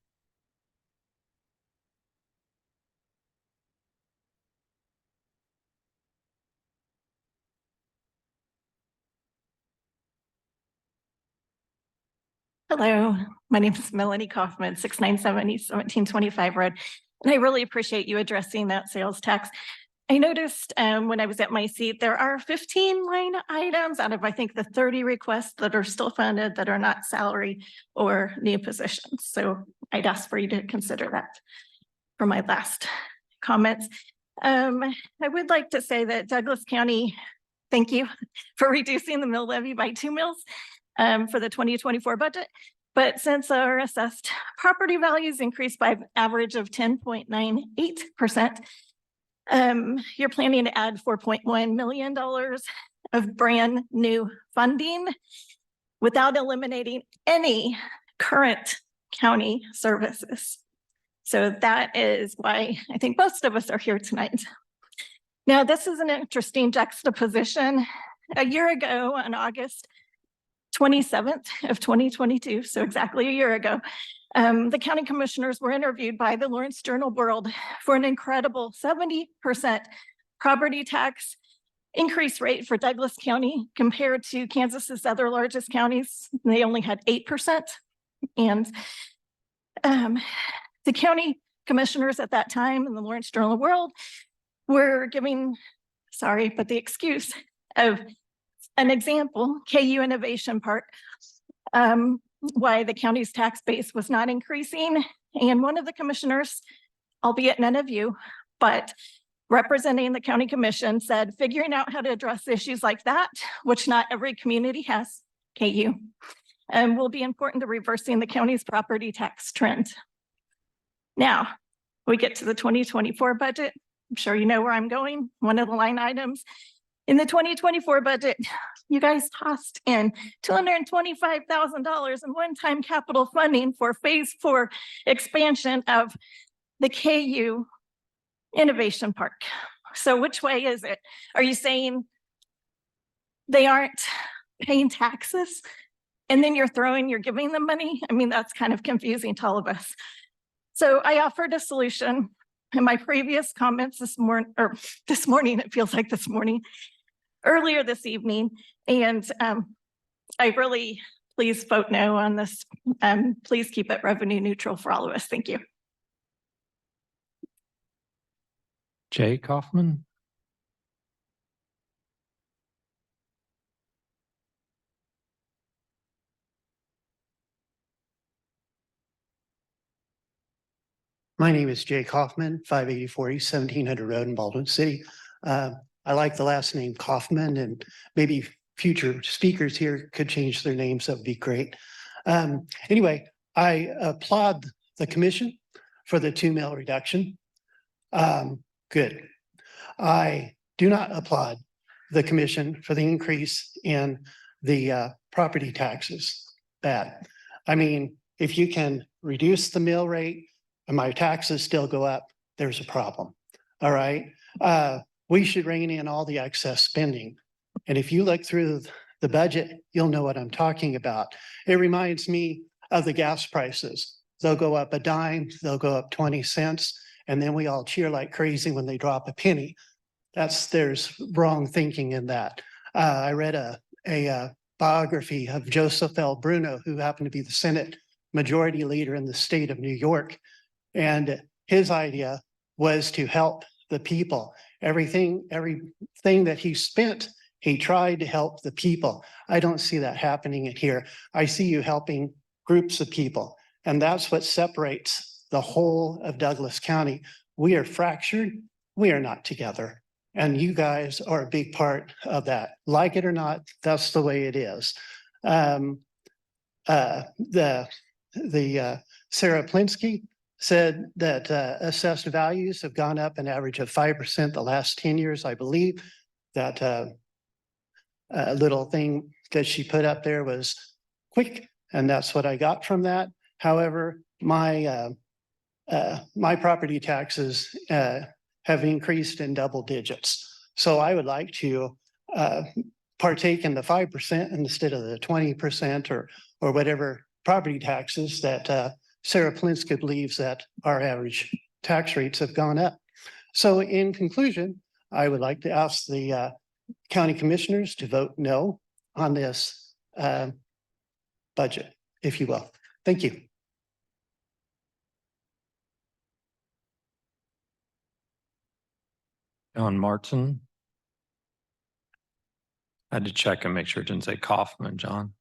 Hello, my name is Melanie Kaufman, 697 East 1725 Road. And I really appreciate you addressing that sales tax. I noticed when I was at my seat, there are 15 line items out of, I think, the 30 requests that are still funded that are not salary or new positions. So I'd ask for you to consider that for my last comments. I would like to say that Douglas County, thank you for reducing the mill levy by 2 mills for the 2024 budget. But since our assessed property values increased by an average of 10.98%, you're planning to add $4.1 million of brand new funding without eliminating any current county services. So that is why I think most of us are here tonight. Now, this is an interesting juxtaposition. A year ago, on August 27th of 2022, so exactly a year ago, the county commissioners were interviewed by the Lawrence Journal World for an incredible 70% property tax increase rate for Douglas County compared to Kansas's other largest counties. They only had 8%. And the county commissioners at that time in the Lawrence Journal World were giving, sorry, but the excuse of an example, KU Innovation Park, why the county's tax base was not increasing. And one of the commissioners, albeit none of you, but representing the county commission, said, figuring out how to address issues like that, which not every community has, KU, will be important to reversing the county's property tax trend. Now, we get to the 2024 budget. I'm sure you know where I'm going. One of the line items in the 2024 budget, you guys tossed in $225,000 in one-time capital funding for phase 4 expansion of the KU Innovation Park. So which way is it? Are you saying they aren't paying taxes and then you're giving them money? I mean, that's kind of confusing to all of us. So I offered a solution in my previous comments this morning, it feels like this morning, earlier this evening. And I really, please vote no on this. Please keep it revenue neutral for all of us. Thank you. Jay Kaufman. My name is Jay Kaufman, 584 East 1700 Road in Baldwin City. I like the last name Kaufman, and maybe future speakers here could change their names. That would be great. Anyway, I applaud the commission for the 2 mil reduction. Good. I do not applaud the commission for the increase in the property taxes. Bad. I mean, if you can reduce the mill rate and my taxes still go up, there's a problem. All right. We should rein in all the excess spending. And if you look through the budget, you'll know what I'm talking about. It reminds me of the gas prices. They'll go up a dime, they'll go up 20 cents, and then we all cheer like crazy when they drop a penny. There's wrong thinking in that. I read a biography of Joseph L. Bruno, who happened to be the Senate Majority Leader in the state of New York. And his idea was to help the people. Everything that he spent, he tried to help the people. I don't see that happening in here. I see you helping groups of people. And that's what separates the whole of Douglas County. We are fractured. We are not together. And you guys are a big part of that. Like it or not, that's the way it is. Sarah Plinsky said that assessed values have gone up an average of 5% the last 10 years, I believe. That little thing that she put up there was quick, and that's what I got from that. However, my property taxes have increased in double digits. So I would like to partake in the 5% instead of the 20% or whatever property taxes that Sarah Plinsky believes that our average tax rates have gone up. So in conclusion, I would like to ask the county commissioners to vote no on this budget, if you will. Thank you. John Martin. I had to check and make sure it didn't say Kaufman, John.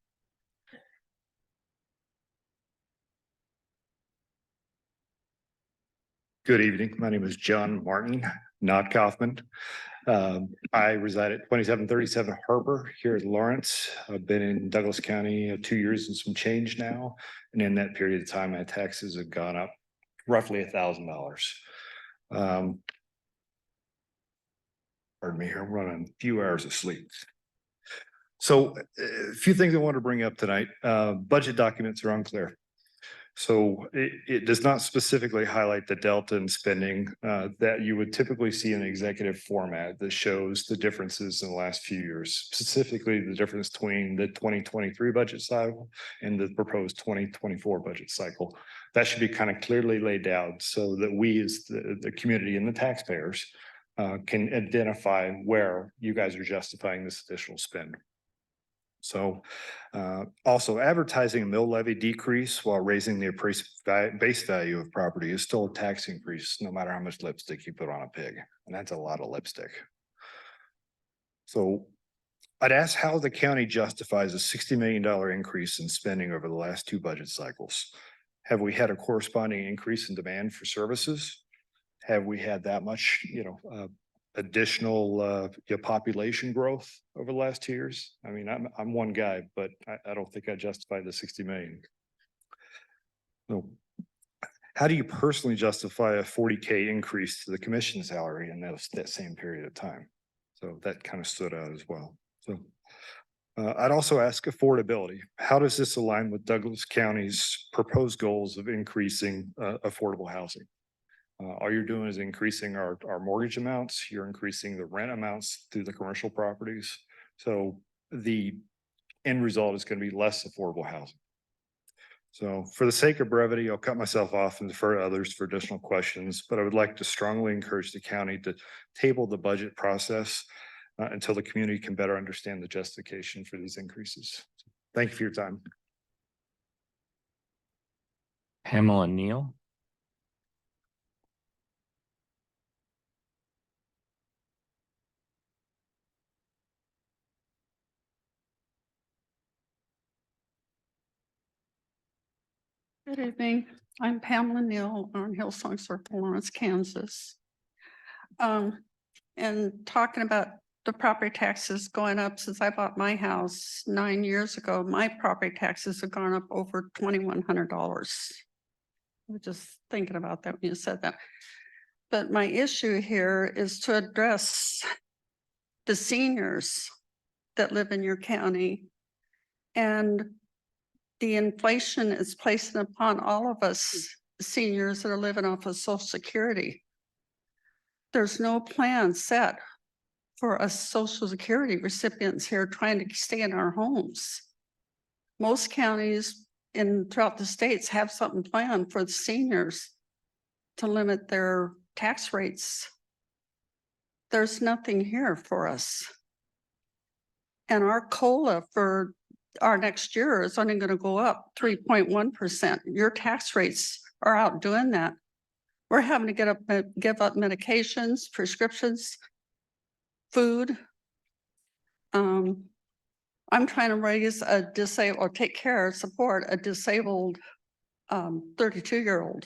Good evening. My name is John Martin, not Kaufman. I reside at 2737 Harbor here in Lawrence. I've been in Douglas County 2 years and some change now. And in that period of time, my taxes have gone up roughly $1,000. Pardon me, I'm running a few hours of sleep. So a few things I want to bring up tonight. Budget documents are unclear. So it does not specifically highlight the delta in spending that you would typically see in an executive format that shows the differences in the last few years, specifically the difference between the 2023 budget cycle and the proposed 2024 budget cycle. That should be kind of clearly laid out so that we as the community and the taxpayers can identify where you guys are justifying this additional spend. So also advertising a mill levy decrease while raising the appraised base value of property is still a tax increase, no matter how much lipstick you put on a pig. And that's a lot of lipstick. So I'd ask how the county justifies a $60 million increase in spending over the last 2 budget cycles. Have we had a corresponding increase in demand for services? Have we had that much, additional population growth over the last 2 years? I mean, I'm one guy, but I don't think I justify the 60 million. So how do you personally justify a 40K increase to the commission salary in that same period of time? So that kind of stood out as well. So I'd also ask affordability. How does this align with Douglas County's proposed goals of increasing affordable housing? All you're doing is increasing our mortgage amounts. You're increasing the rent amounts through the commercial properties. So the end result is going to be less affordable housing. So for the sake of brevity, I'll cut myself off and defer to others for additional questions, but I would like to strongly encourage the county to table the budget process until the community can better understand the justification for these increases. Thank you for your time. Pamela Neal. Good evening. I'm Pamela Neal on Hillsong Circle, Lawrence, Kansas. And talking about the property taxes going up since I bought my house 9 years ago, my property taxes have gone up over $2,100. was just thinking about that when you said that. But my issue here is to address the seniors that live in your county. And the inflation is placing upon all of us seniors that are living off of Social Security. There's no plan set for us Social Security recipients here trying to stay in our homes. Most counties throughout the states have something planned for the seniors to limit their tax rates. There's nothing here for us. And our COLA for our next year is only going to go up 3.1%. Your tax rates are outdoing that. We're having to give up medications, prescriptions, food. I'm trying to raise a disabled or take care, support a disabled 32-year-old.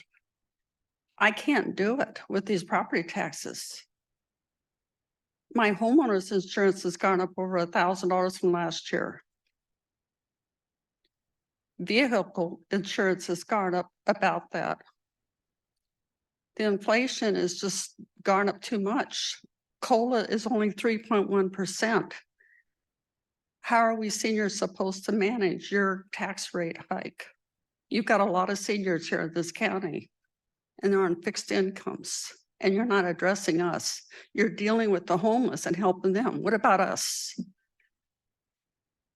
I can't do it with these property taxes. My homeowner's insurance has gone up over $1,000 from last year. Vehicle insurance has gone up about that. The inflation is just gone up too much. COLA is only 3.1%. How are we seniors supposed to manage your tax rate hike? You've got a lot of seniors here in this county, and they're on fixed incomes, and you're not addressing us. You're dealing with the homeless and helping them. What about us?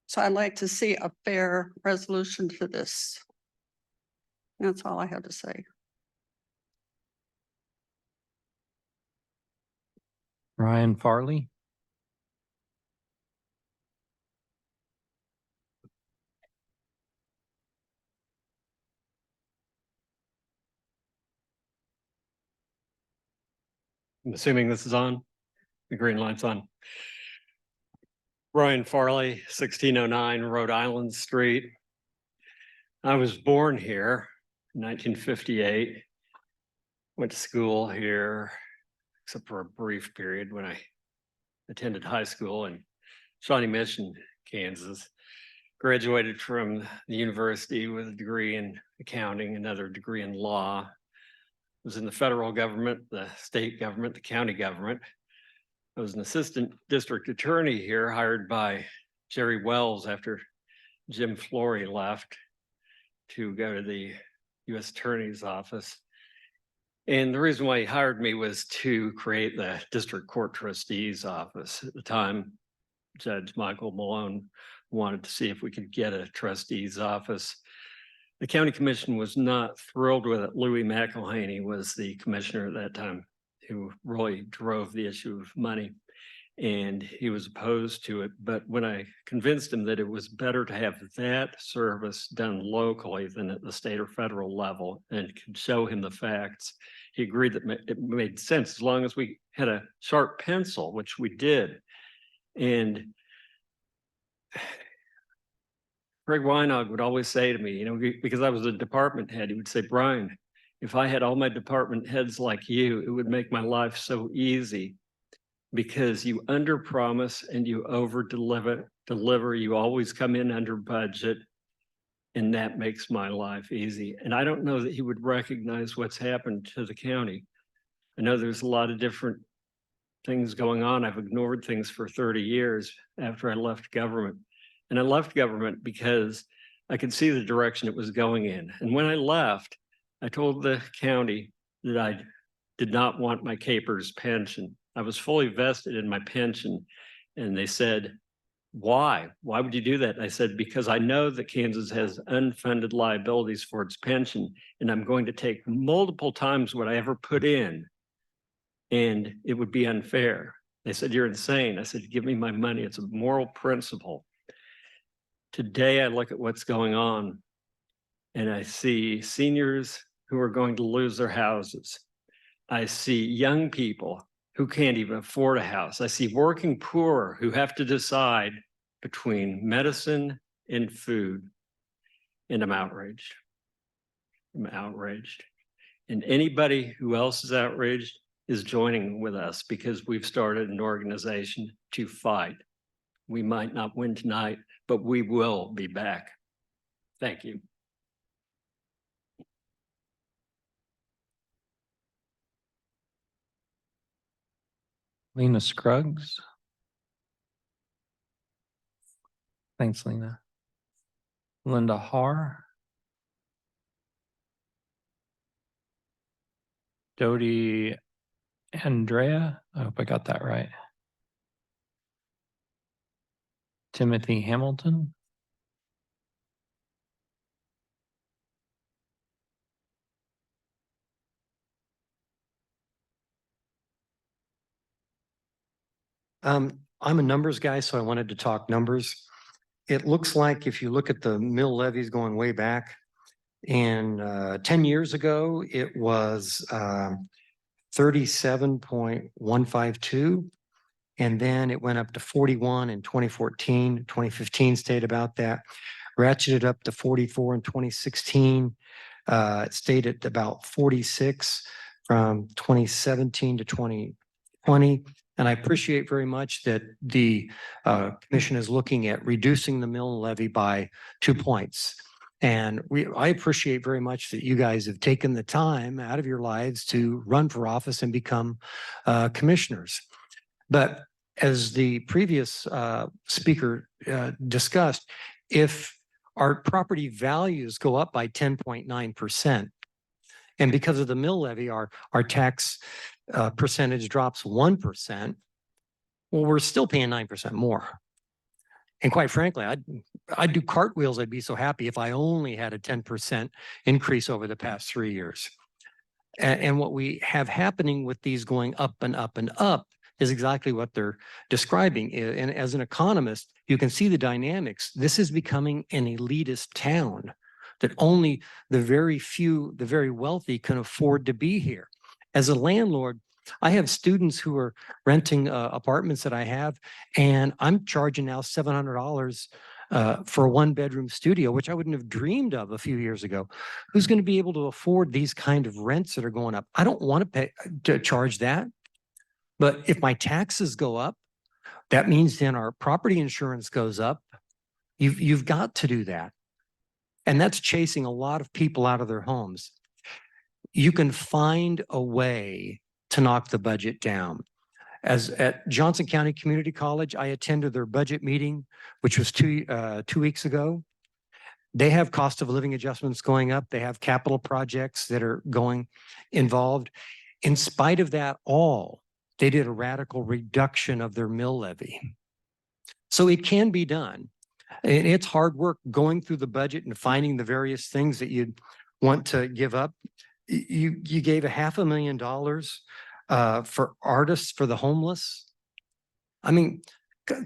So I'd like to see a fair resolution to this. That's all I have to say. Ryan Farley. I'm assuming this is on, the green light's on. Ryan Farley, 1609 Rhode Island Street. I was born here in 1958. Went to school here, except for a brief period when I attended high school in Shawnee Mission, Kansas. Graduated from the university with a degree in accounting, another degree in law. Was in the federal government, the state government, the county government. I was an assistant district attorney here, hired by Jerry Wells after Jim Flory left to go to the U.S. Attorney's office. And the reason why he hired me was to create the District Court Trustee's office. At the time, Judge Michael Malone wanted to see if we could get a trustee's office. The county commission was not thrilled with it. Louis McElhaney was the commissioner at that time who really drove the issue of money, and he was opposed to it. But when I convinced him that it was better to have that service done locally than at the state or federal level and could show him the facts, he agreed that it made sense as long as we had a sharp pencil, which we did. And Greg Weinog would always say to me, you know, because I was a department head, he would say, Brian, if I had all my department heads like you, it would make my life so easy because you underpromise and you over-deliver. You always come in under budget, and that makes my life easy. And I don't know that he would recognize what's happened to the county. I know there's a lot of different things going on. I've ignored things for 30 years after I left government. And I left government because I could see the direction it was going in. And when I left, I told the county that I did not want my Capers pension. I was fully vested in my pension. And they said, why? Why would you do that? And I said, because I know that Kansas has unfunded liabilities for its pension, and I'm going to take multiple times what I ever put in, and it would be unfair. They said, you're insane. I said, give me my money. It's a moral principle. Today, I look at what's going on and I see seniors who are going to lose their houses. I see young people who can't even afford a house. I see working poor who have to decide between medicine and food. And I'm outraged. I'm outraged. And anybody who else is outraged is joining with us because we've started an organization to fight. We might not win tonight, but we will be back. Thank you. Lena Scruggs. Thanks, Lena. Linda Har. Dodie Andrea. I hope I got that right. Timothy Hamilton. I'm a numbers guy, so I wanted to talk numbers. It looks like if you look at the mill levies going way back, and 10 years ago, it was 37.152. And then it went up to 41 in 2014, 2015 stayed about that. Ratcheted up to 44 in 2016. It stayed at about 46 from 2017 to 2020. And I appreciate very much that the commission is looking at reducing the mill levy by 2 points. And I appreciate very much that you guys have taken the time out of your lives to run for office and become commissioners. But as the previous speaker discussed, if our property values go up by 10.9%, and because of the mill levy, our tax percentage drops 1%, well, we're still paying 9% more. And quite frankly, I'd do cartwheels. I'd be so happy if I only had a 10% increase over the past 3 years. And what we have happening with these going up and up and up is exactly what they're describing. And as an economist, you can see the dynamics. This is becoming an elitist town that only the very few, the very wealthy can afford to be here. As a landlord, I have students who are renting apartments that I have, and I'm charging now $700 for a 1-bedroom studio, which I wouldn't have dreamed of a few years ago. Who's going to be able to afford these kind of rents that are going up? I don't want to charge that. But if my taxes go up, that means then our property insurance goes up. You've got to do that. And that's chasing a lot of people out of their homes. You can find a way to knock the budget down. As at Johnson County Community College, I attended their budget meeting, which was 2 weeks ago. They have cost of living adjustments going up. They have capital projects that are going involved. In spite of that all, they did a radical reduction of their mill levy. So it can be done. And it's hard work going through the budget and finding the various things that you'd want to give up. You gave $500,000 for artists for the homeless. I mean,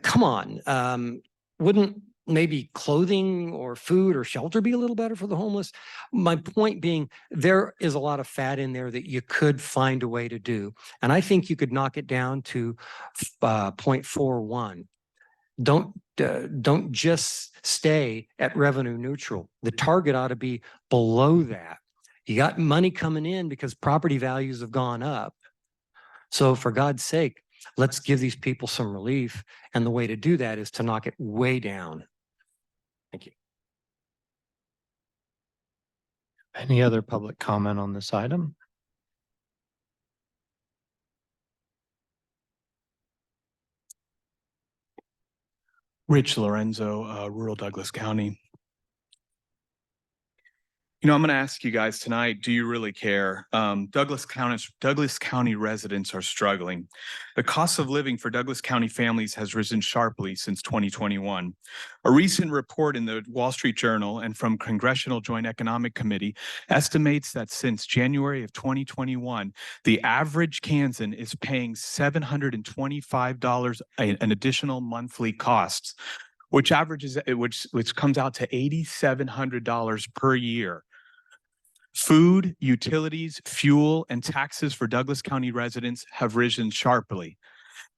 come on. Wouldn't maybe clothing or food or shelter be a little better for the homeless? My point being, there is a lot of fat in there that you could find a way to do. And I think you could knock it down to 0.41. Don't just stay at revenue neutral. The target ought to be below that. You got money coming in because property values have gone up. So for God's sake, let's give these people some relief. And the way to do that is to knock it way down. Thank you. Any other public comment on this item? Rich Lorenzo, rural Douglas County. You know, I'm going to ask you guys tonight, do you really care? Douglas County residents are struggling. The cost of living for Douglas County families has risen sharply since 2021. A recent report in the Wall Street Journal and from Congressional Joint Economic Committee estimates that since January of 2021, the average Kansan is paying $725 an additional monthly costs, which comes out to $8,700 per year. Food, utilities, fuel, and taxes for Douglas County residents have risen sharply.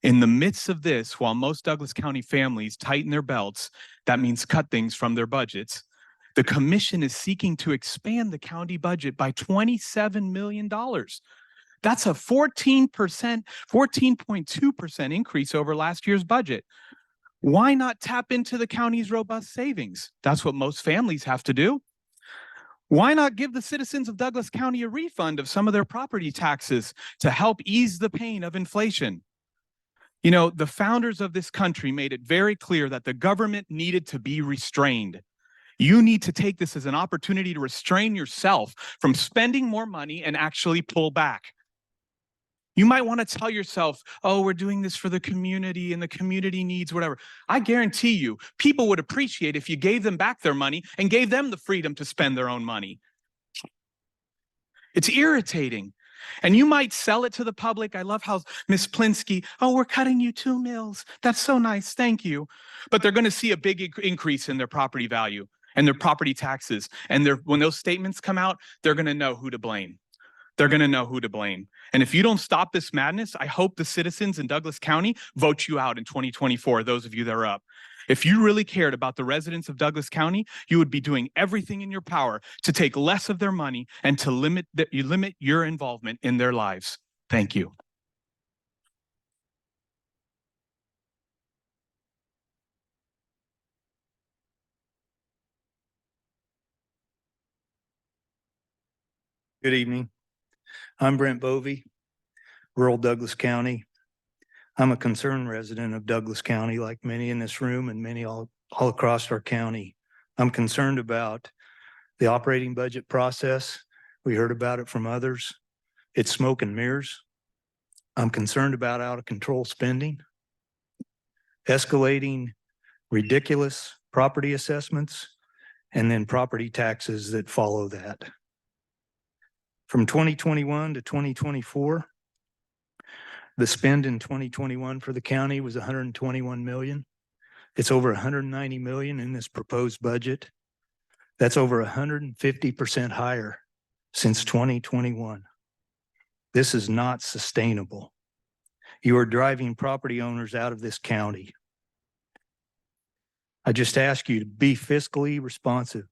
In the midst of this, while most Douglas County families tighten their belts, that means cut things from their budgets, the commission is seeking to expand the county budget by $27 million. That's a 14.2% increase over last year's budget. Why not tap into the county's robust savings? That's what most families have to do. Why not give the citizens of Douglas County a refund of some of their property taxes to help ease the pain of inflation? You know, the founders of this country made it very clear that the government needed to be restrained. You need to take this as an opportunity to restrain yourself from spending more money and actually pull back. You might want to tell yourself, oh, we're doing this for the community and the community needs whatever. I guarantee you, people would appreciate if you gave them back their money and gave them the freedom to spend their own money. It's irritating. And you might sell it to the public. I love how Ms. Plinsky, oh, we're cutting you 2 mills. That's so nice. Thank you. But they're going to see a big increase in their property value and their property taxes. And when those statements come out, they're going to know who to blame. They're going to know who to blame. And if you don't stop this madness, I hope the citizens in Douglas County vote you out in 2024, those of you that are up. If you really cared about the residents of Douglas County, you would be doing everything in your power to take less of their money and to limit your involvement in their lives. Thank you. Good evening. I'm Brent Bovee, rural Douglas County. I'm a concerned resident of Douglas County, like many in this room and many all across our county. I'm concerned about the operating budget process. We heard about it from others. It's smoke and mirrors. I'm concerned about out of control spending, escalating ridiculous property assessments, and then property taxes that follow that. From 2021 to 2024, the spend in 2021 for the county was 121 million. It's over 190 million in this proposed budget. That's over 150% higher since 2021. This is not sustainable. You are driving property owners out of this county. I just ask you to be fiscally responsive,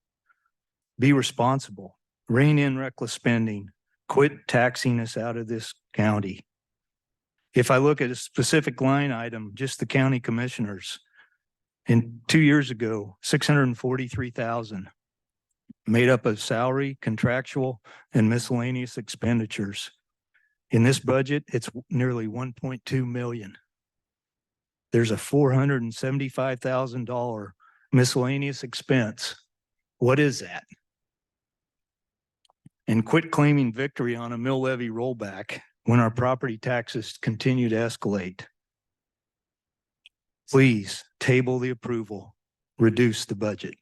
be responsible. Rein in reckless spending, quit taxing us out of this county. If I look at a specific line item, just the county commissioners, in 2 years ago, 643,000 made up of salary, contractual, and miscellaneous expenditures. In this budget, it's nearly 1.2 million. There's a $475,000 miscellaneous expense. What is that? And quit claiming victory on a mill levy rollback when our property taxes continue to escalate. Please table the approval, reduce the budget.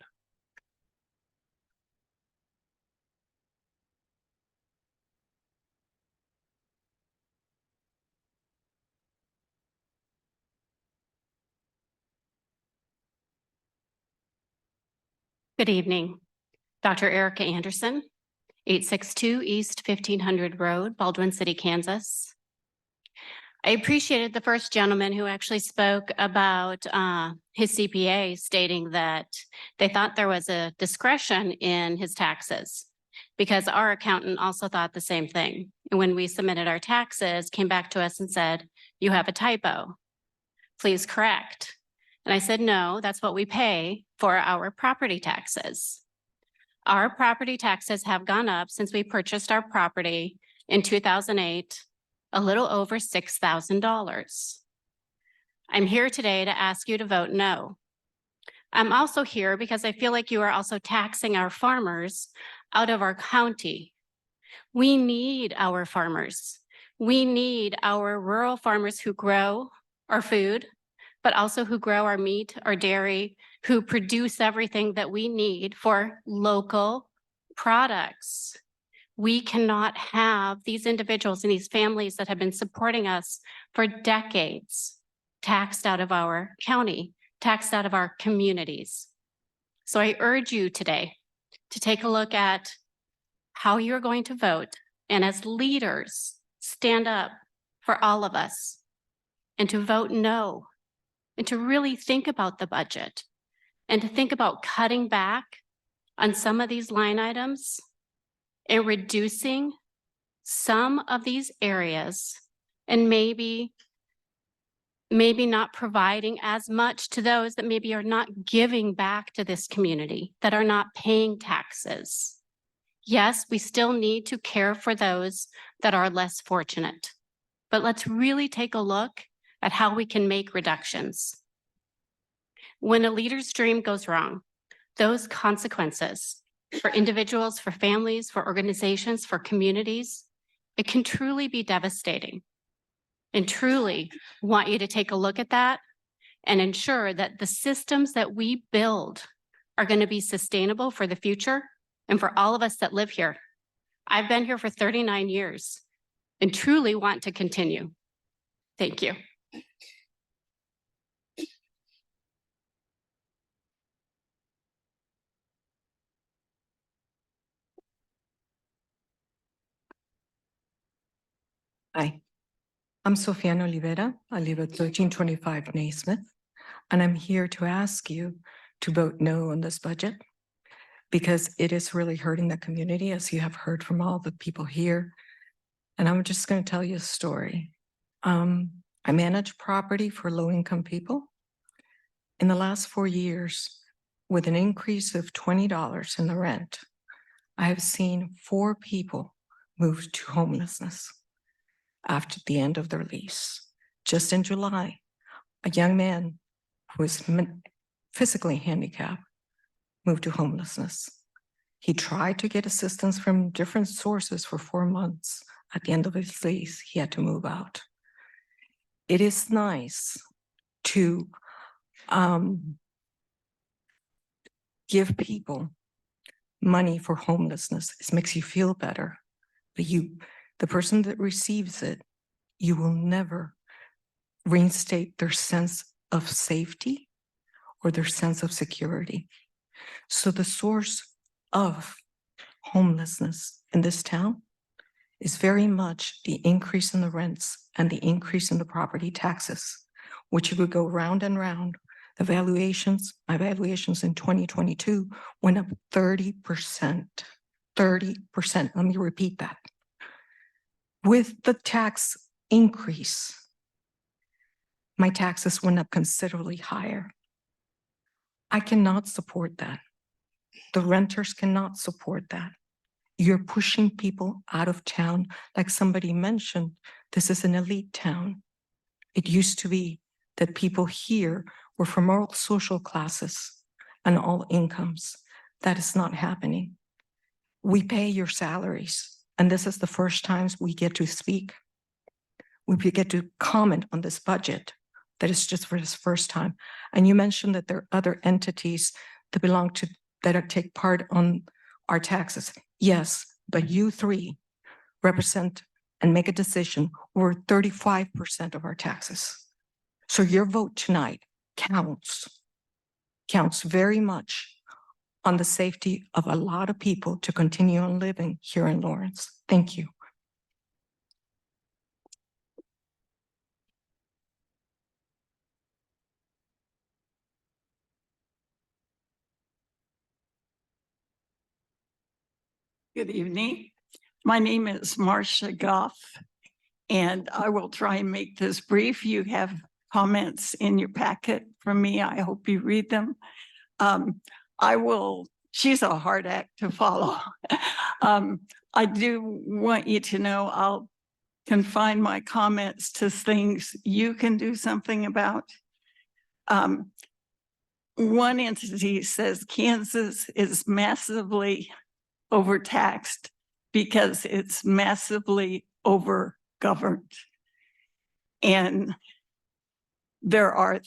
Good evening. Dr. Erica Anderson, 862 East 1500 Road, Baldwin City, Kansas. I appreciated the first gentleman who actually spoke about his CPA stating that they thought there was a discretion in his taxes because our accountant also thought the same thing. And when we submitted our taxes, came back to us and said, you have a typo, please correct. And I said, no, that's what we pay for our property taxes. Our property taxes have gone up since we purchased our property in 2008, a little over $6,000. I'm here today to ask you to vote no. I'm also here because I feel like you are also taxing our farmers out of our county. We need our farmers. We need our rural farmers who grow our food, but also who grow our meat, our dairy, who produce everything that we need for local products. We cannot have these individuals and these families that have been supporting us for decades taxed out of our county, taxed out of our communities. So I urge you today to take a look at how you're going to vote, and as leaders, stand up for all of us and to vote no, and to really think about the budget and to think about cutting back on some of these line items and reducing some of these areas and maybe not providing as much to those that maybe are not giving back to this community, that are not paying taxes. Yes, we still need to care for those that are less fortunate, but let's really take a look at how we can make reductions. When a leader's dream goes wrong, those consequences for individuals, for families, for organizations, for communities, it can truly be devastating. And truly want you to take a look at that and ensure that the systems that we build are going to be sustainable for the future and for all of us that live here. I've been here for 39 years and truly want to continue. Thank you. Hi, I'm Sofiana Olivera. I live at 1325 Naismith, and I'm here to ask you to vote no on this budget because it is really hurting the community, as you have heard from all the people here. And I'm just going to tell you a story. I manage property for low-income people. In the last 4 years, with an increase of $20 in the rent, I have seen 4 people move to homelessness after the end of their lease. Just in July, a young man who is physically handicapped moved to homelessness. He tried to get assistance from different sources for 4 months. At the end of his lease, he had to move out. It is nice to give people money for homelessness. It makes you feel better. But the person that receives it, you will never reinstate their sense of safety or their sense of security. So the source of homelessness in this town is very much the increase in the rents and the increase in the property taxes, which would go round and round. My valuations in 2022 went up 30%. 30%. Let me repeat that. With the tax increase, my taxes went up considerably higher. I cannot support that. The renters cannot support that. You're pushing people out of town. Like somebody mentioned, this is an elite town. It used to be that people here were from all social classes and all incomes. That is not happening. We pay your salaries, and this is the first time we get to speak. We get to comment on this budget. That is just for this first time. And you mentioned that there are other entities that belong to, that take part on our taxes. Yes, but you 3 represent and make a decision over 35% of our taxes. So your vote tonight counts very much on the safety of a lot of people to continue on living here in Lawrence. Thank you. Good evening. My name is Marcia Goff, and I will try and make this brief. You have comments in your packet from me. I hope you read them. She's a hard act to follow. I do want you to know I'll confine my comments to things you can do something about. One entity says Kansas is massively overtaxed because it's massively overgoverned. And there are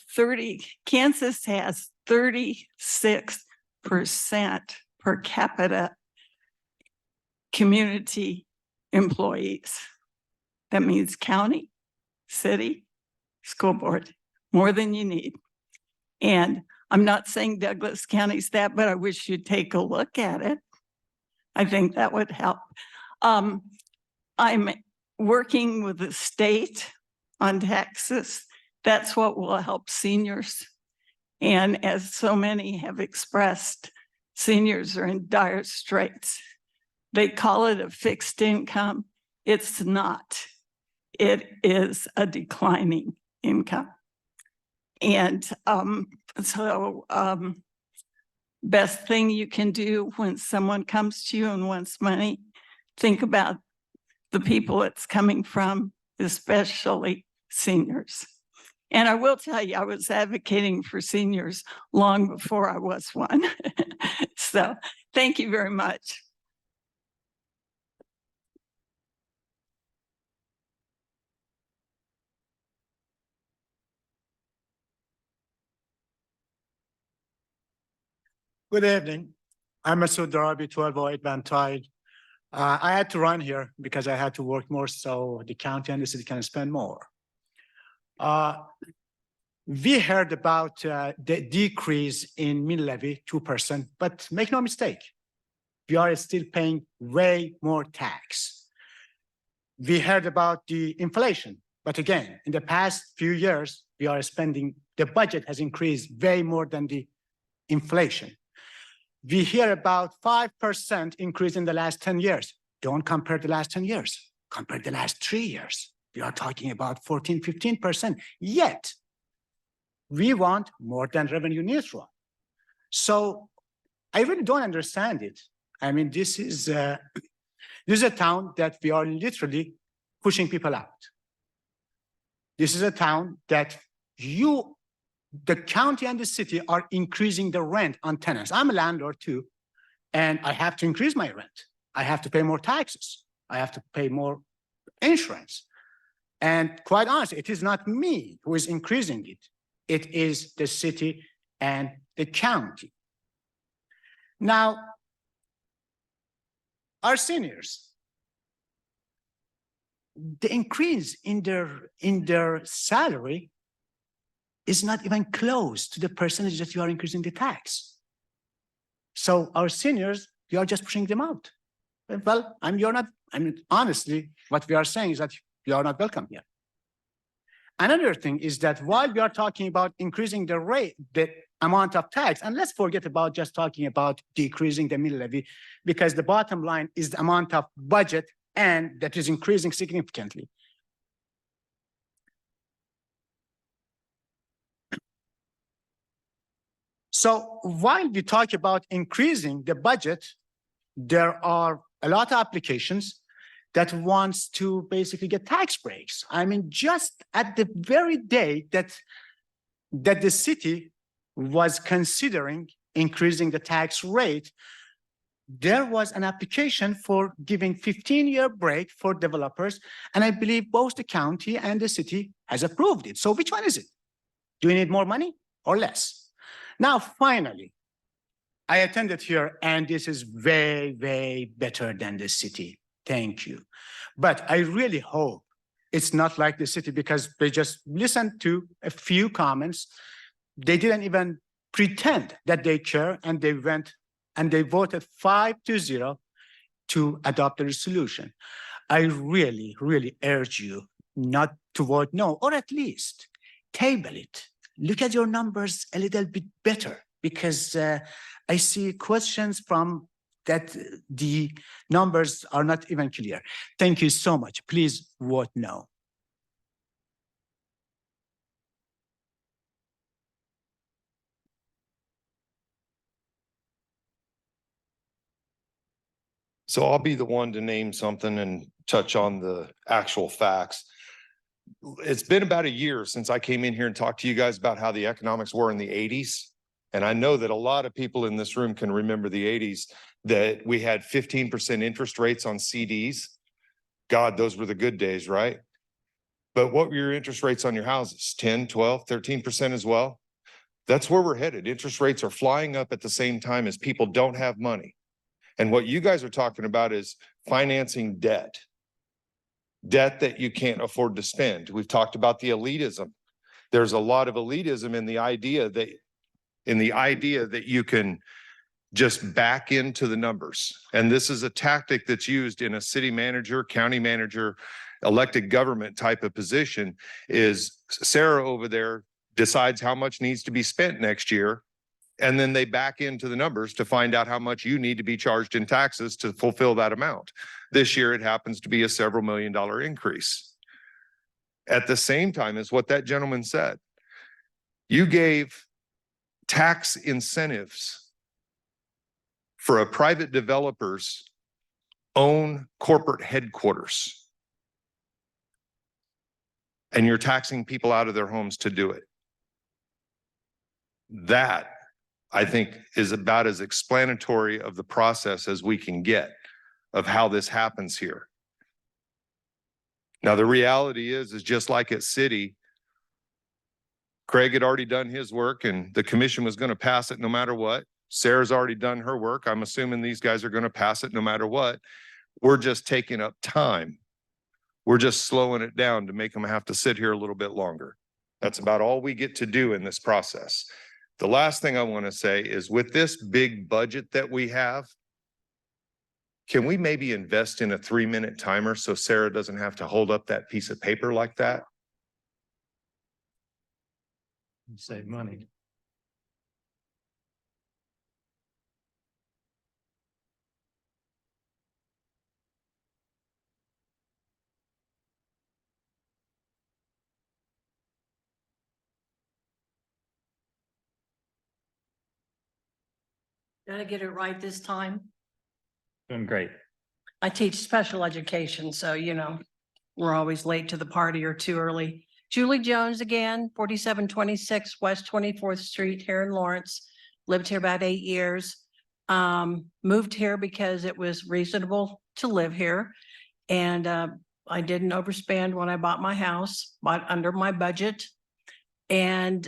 Kansas has 36% per capita community employees. That means county, city, school board, more than you need. And I'm not saying Douglas County's that, but I wish you'd take a look at it. I think that would help. I'm working with the state on taxes. That's what will help seniors. And as so many have expressed, seniors are in dire straits. They call it a fixed income. It's not. It is a declining income. And best thing you can do when someone comes to you and wants money, think about the people it's coming from, especially seniors. And I will tell you, I was advocating for seniors long before I was one. So thank you very much. Good evening. I'm Masood Darabi, 1208 Van Tide. I had to run here because I had to work more so the county and the city can spend more. We heard about the decrease in mill levy, 2%, but make no mistake, we are still paying way more tax. We heard about the inflation, but again, in the past few years, we are spending, the budget has increased way more than the inflation. We hear about 5% increase in the last 10 years. Don't compare the last 10 years. Compare the last 3 years. We are talking about 14, 15%. Yet, we want more than revenue neutral. So I really don't understand it. I mean, this is a town that we are literally pushing people out. This is a town that the county and the city are increasing the rent on tenants. I'm a landlord too, and I have to increase my rent. I have to pay more taxes. I have to pay more insurance. And quite honestly, it is not me who is increasing it. It is the city and the county. Now, our seniors, the increase in their salary is not even close to the percentage that you are increasing the tax. So our seniors, you are just pushing them out. Well, honestly, what we are saying is that you are not welcome here. Another thing is that while we are talking about increasing the rate, the amount of tax, and let's forget about just talking about decreasing the mill levy, because the bottom line is the amount of budget and that is increasing significantly. So while we talk about increasing the budget, there are a lot of applications that wants to basically get tax breaks. I mean, just at the very day that the city was considering increasing the tax rate, there was an application for giving 15-year break for developers. And I believe both the county and the city has approved it. So which one is it? Do we need more money or less? Now, finally, I attended here, and this is way, way better than the city. Thank you. But I really hope it's not like the city, because they just listened to a few comments. They didn't even pretend that they care, and they went and they voted 5-0 to adopt the resolution. I really, really urge you not to vote no, or at least table it. Look at your numbers a little bit better, because I see questions from that the numbers are not even clear. Thank you so much. Please vote no. So I'll be the one to name something and touch on the actual facts. It's been about a year since I came in here and talked to you guys about how the economics were in the 80s. And I know that a lot of people in this room can remember the 80s, that we had 15% interest rates on CDs. God, those were the good days, right? But what were your interest rates on your houses? 10, 12, 13% as well? That's where we're headed. Interest rates are flying up at the same time as people don't have money. And what you guys are talking about is financing debt that you can't afford to spend. We've talked about the elitism. There's a lot of elitism in the idea that you can just back into the numbers. And this is a tactic that's used in a city manager, county manager, elected government type of position. Is Sarah over there decides how much needs to be spent next year, and then they back into the numbers to find out how much you need to be charged in taxes to fulfill that amount. This year, it happens to be a several $million increase. At the same time as what that gentleman said, you gave tax incentives for a private developer's own corporate headquarters. and you're taxing people out of their homes to do it. That, I think, is about as explanatory of the process as we can get of how this happens here. Now, the reality is just like at city, Craig had already done his work and the commission was going to pass it no matter what. Sarah's already done her work. I'm assuming these guys are going to pass it no matter what. We're just taking up time. We're just slowing it down to make them have to sit here a little bit longer. That's about all we get to do in this process. The last thing I want to say is with this big budget that we have, can we maybe invest in a 3-minute timer so Sarah doesn't have to hold up that piece of paper like that? Save money. Did I get it right this time? Doing great. I teach special education, so we're always late to the party or too early. Julie Jones again, 4726 West 24th Street here in Lawrence. Lived here about 8 years. Moved here because it was reasonable to live here. And I didn't overspend when I bought my house, bought under my budget. And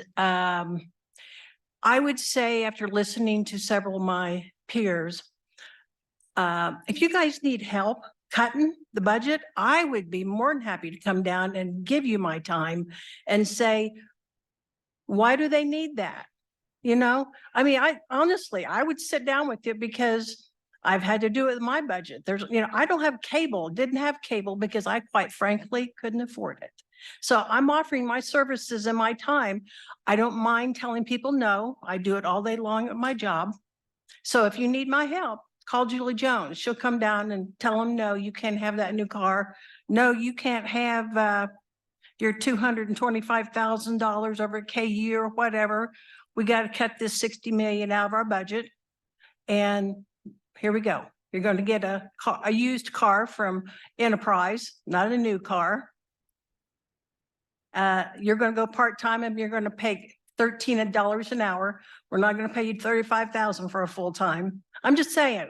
I would say after listening to several of my peers, if you guys need help cutting the budget, I would be more than happy to come down and give you my time and say, why do they need that? I honestly, I would sit down with you because I've had to do it with my budget. I don't have cable, didn't have cable because I quite frankly couldn't afford it. So I'm offering my services and my time. I don't mind telling people no. I do it all day long at my job. So if you need my help, call Julie Jones. She'll come down and tell them, no, you can't have that new car. No, you can't have your $225,000 over at KU or whatever. We got to cut this 60 million out of our budget. And here we go. You're going to get a used car from Enterprise, not a new car. You're going to go part-time and you're going to pay $13 an hour. We're not going to pay you $35,000 for a full-time. I'm just saying,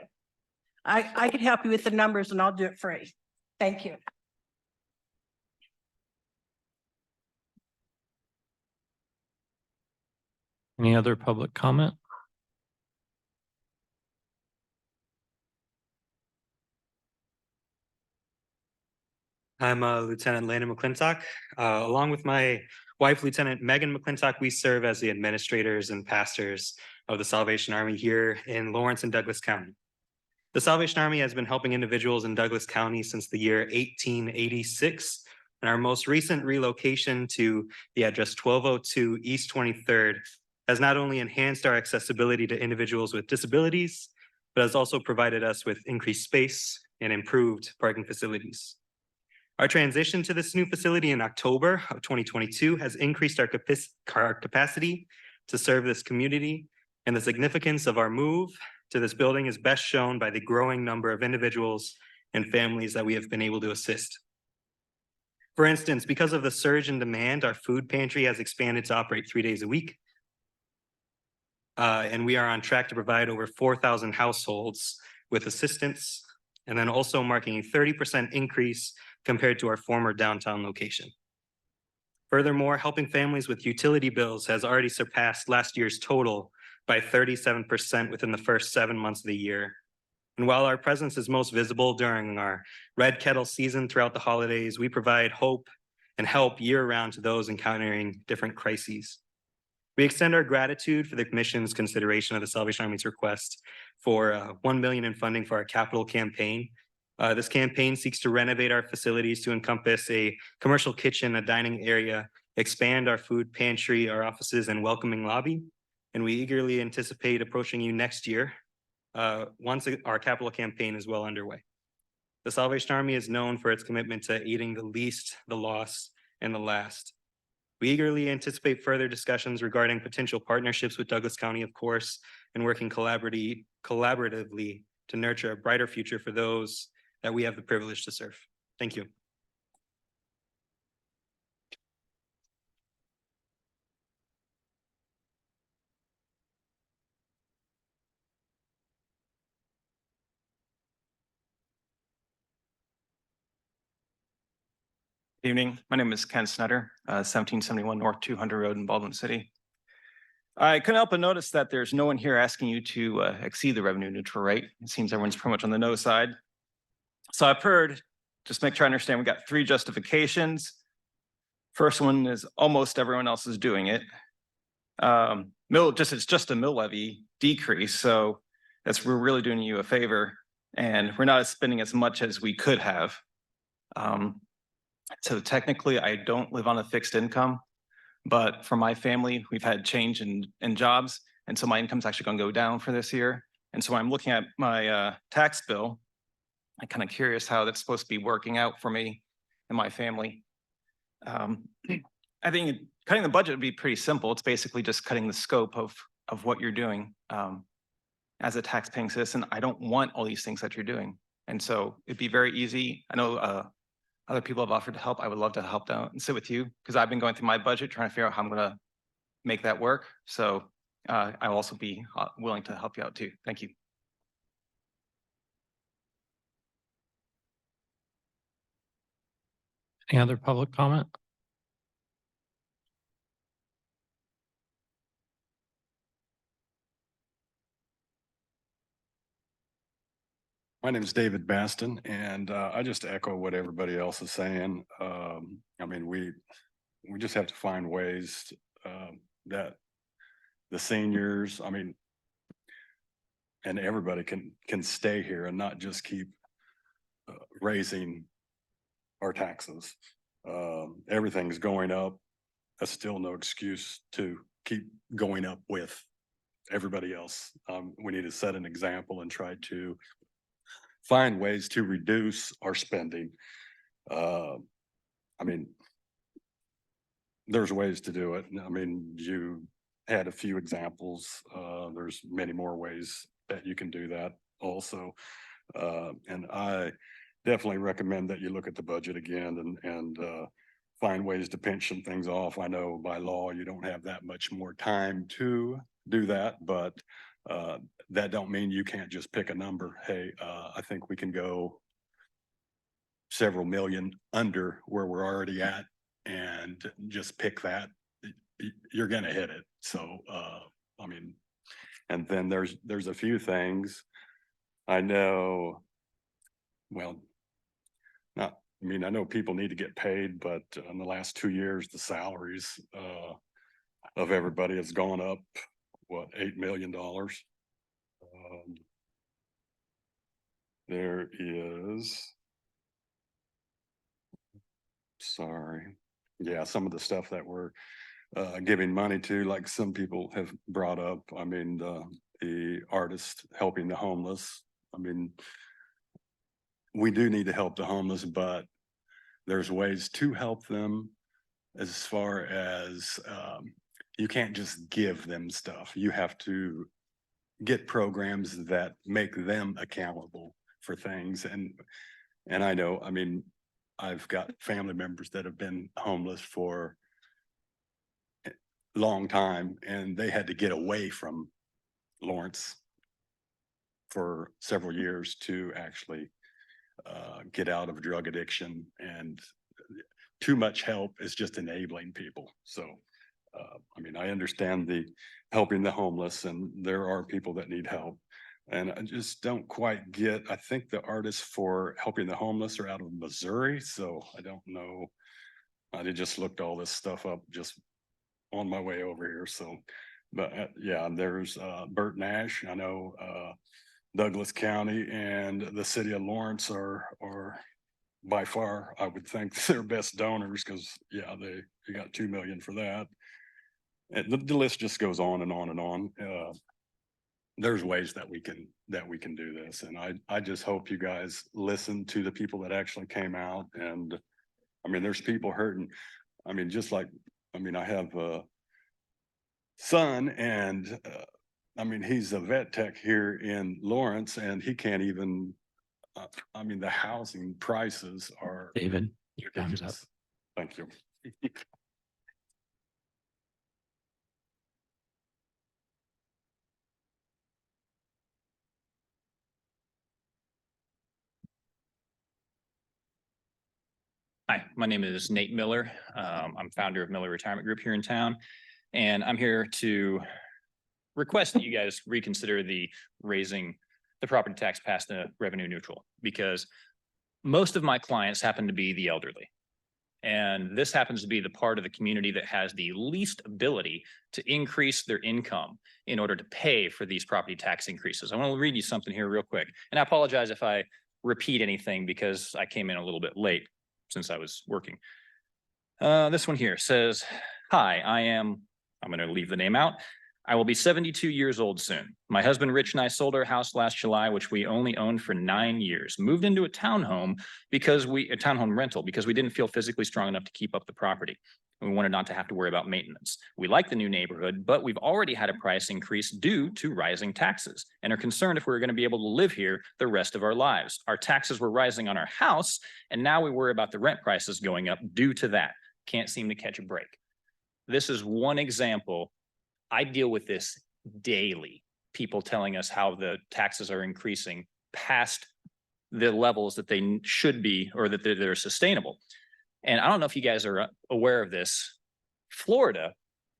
I could help you with the numbers and I'll do it free. Thank you. Any other public comment? I'm Lieutenant Landon McClintock. Along with my wife, Lieutenant Megan McClintock, we serve as the administrators and pastors of the Salvation Army here in Lawrence and Douglas County. The Salvation Army has been helping individuals in Douglas County since the year 1886, and our most recent relocation to the address 1202 East 23rd has not only enhanced our accessibility to individuals with disabilities, but has also provided us with increased space and improved parking facilities. Our transition to this new facility in October of 2022 has increased our capacity to serve this community, and the significance of our move to this building is best shown by the growing number of individuals and families that we have been able to assist. For instance, because of the surge in demand, our food pantry has expanded to operate 3 days a week. And we are on track to provide over 4,000 households with assistance, and then also marking a 30% increase compared to our former downtown location. Furthermore, helping families with utility bills has already surpassed last year's total by 37% within the first 7 months of the year. And while our presence is most visible during our red kettle season throughout the holidays, we provide hope and help year-round to those encountering different crises. We extend our gratitude for the Commission's consideration of the Salvation Army's request for $1 million in funding for our capital campaign. This campaign seeks to renovate our facilities to encompass a commercial kitchen, a dining area, expand our food pantry, our offices, and welcoming lobby. And we eagerly anticipate approaching you next year once our capital campaign is well underway. The Salvation Army is known for its commitment to aiding the least, the lost, and the last. We eagerly anticipate further discussions regarding potential partnerships with Douglas County, of course, and working collaboratively to nurture a brighter future for those that we have the privilege to serve. Thank you. Good evening. My name is Ken Snutter, 1771 North 200 Road in Baldwin City. I couldn't help but notice that there's no one here asking you to exceed the revenue neutral rate. It seems everyone's pretty much on the no side. So I've heard, just make sure I understand, we got 3 justifications. First one is almost everyone else is doing it. It's just a mill levy decrease, so we're really doing you a favor, and we're not spending as much as we could have. So technically, I don't live on a fixed income, but for my family, we've had change in jobs, and so my income's actually going to go down for this year. And so when I'm looking at my tax bill, I'm kind of curious how that's supposed to be working out for me and my family. I think cutting the budget would be pretty simple. It's basically just cutting the scope of what you're doing. As a tax-paying citizen, I don't want all these things that you're doing. And so it'd be very easy. I know other people have offered to help. I would love to help out and sit with you because I've been going through my budget trying to figure out how I'm going to make that work. So I'll also be willing to help you out too. Thank you. Any other public comment? My name is David Baston, and I just echo what everybody else is saying. I mean, we just have to find ways that the seniors, I mean, and everybody can stay here and not just keep raising our taxes. Everything's going up. That's still no excuse to keep going up with everybody else. We need to set an example and try to find ways to reduce our spending. I mean, there's ways to do it. I mean, you had a few examples. There's many more ways that you can do that also. And I definitely recommend that you look at the budget again and find ways to pinch some things off. I know by law, you don't have that much more time to do that, but that don't mean you can't just pick a number. Hey, I think we can go several million under where we're already at and just pick that. You're gonna hit it. So I mean, and then there's a few things I know, well, I know people need to get paid, but in the last 2 years, the salaries of everybody has gone up, what, $8 million? There is, sorry. Yeah, some of the stuff that we're giving money to, like some people have brought up, I mean, the artist helping the homeless. I mean, we do need to help the homeless, but there's ways to help them as far as you can't just give them stuff. You have to get programs that make them accountable for things. And I know, I mean, I've got family members that have been homeless for a long time, and they had to get away from Lawrence for several years to actually get out of drug addiction, and too much help is just enabling people. So, I mean, I understand the helping the homeless, and there are people that need help. And I just don't quite get, I think the artists for helping the homeless are out of Missouri. So I don't know. I just looked all this stuff up just on my way over here. So, but yeah, there's Bert Nash. I know Douglas County and the city of Lawrence are by far, I would think, their best donors, because yeah, you got 2 million for that. And the list just goes on and on and on. There's ways that we can do this, and I just hope you guys listen to the people that actually came out. And I mean, there's people hurting. I mean, just like, I mean, I have a son, and I mean, he's a vet tech here in Lawrence, and he can't even, I mean, the housing prices are. David, your time's up. Thank you. Hi, my name is Nate Miller. I'm founder of Miller Retirement Group here in town. And I'm here to request that you guys reconsider the raising the property tax past the revenue neutral, because most of my clients happen to be the elderly. And this happens to be the part of the community that has the least ability to increase their income in order to pay for these property tax increases. I want to read you something here real quick. And I apologize if I repeat anything because I came in a little bit late since I was working. This one here says, hi, I'm going to leave the name out. I will be 72 years old soon. My husband Rich and I sold our house last July, which we only owned for 9 years, moved into a townhome townhome rental because we didn't feel physically strong enough to keep up the property. We wanted not to have to worry about maintenance. We like the new neighborhood, but we've already had a price increase due to rising taxes and are concerned if we're going to be able to live here the rest of our lives. Our taxes were rising on our house, and now we worry about the rent prices going up due to that. Can't seem to catch a break. This is one example. I deal with this daily. People telling us how the taxes are increasing past the levels that they should be or that they're sustainable. And I don't know if you guys are aware of this. Florida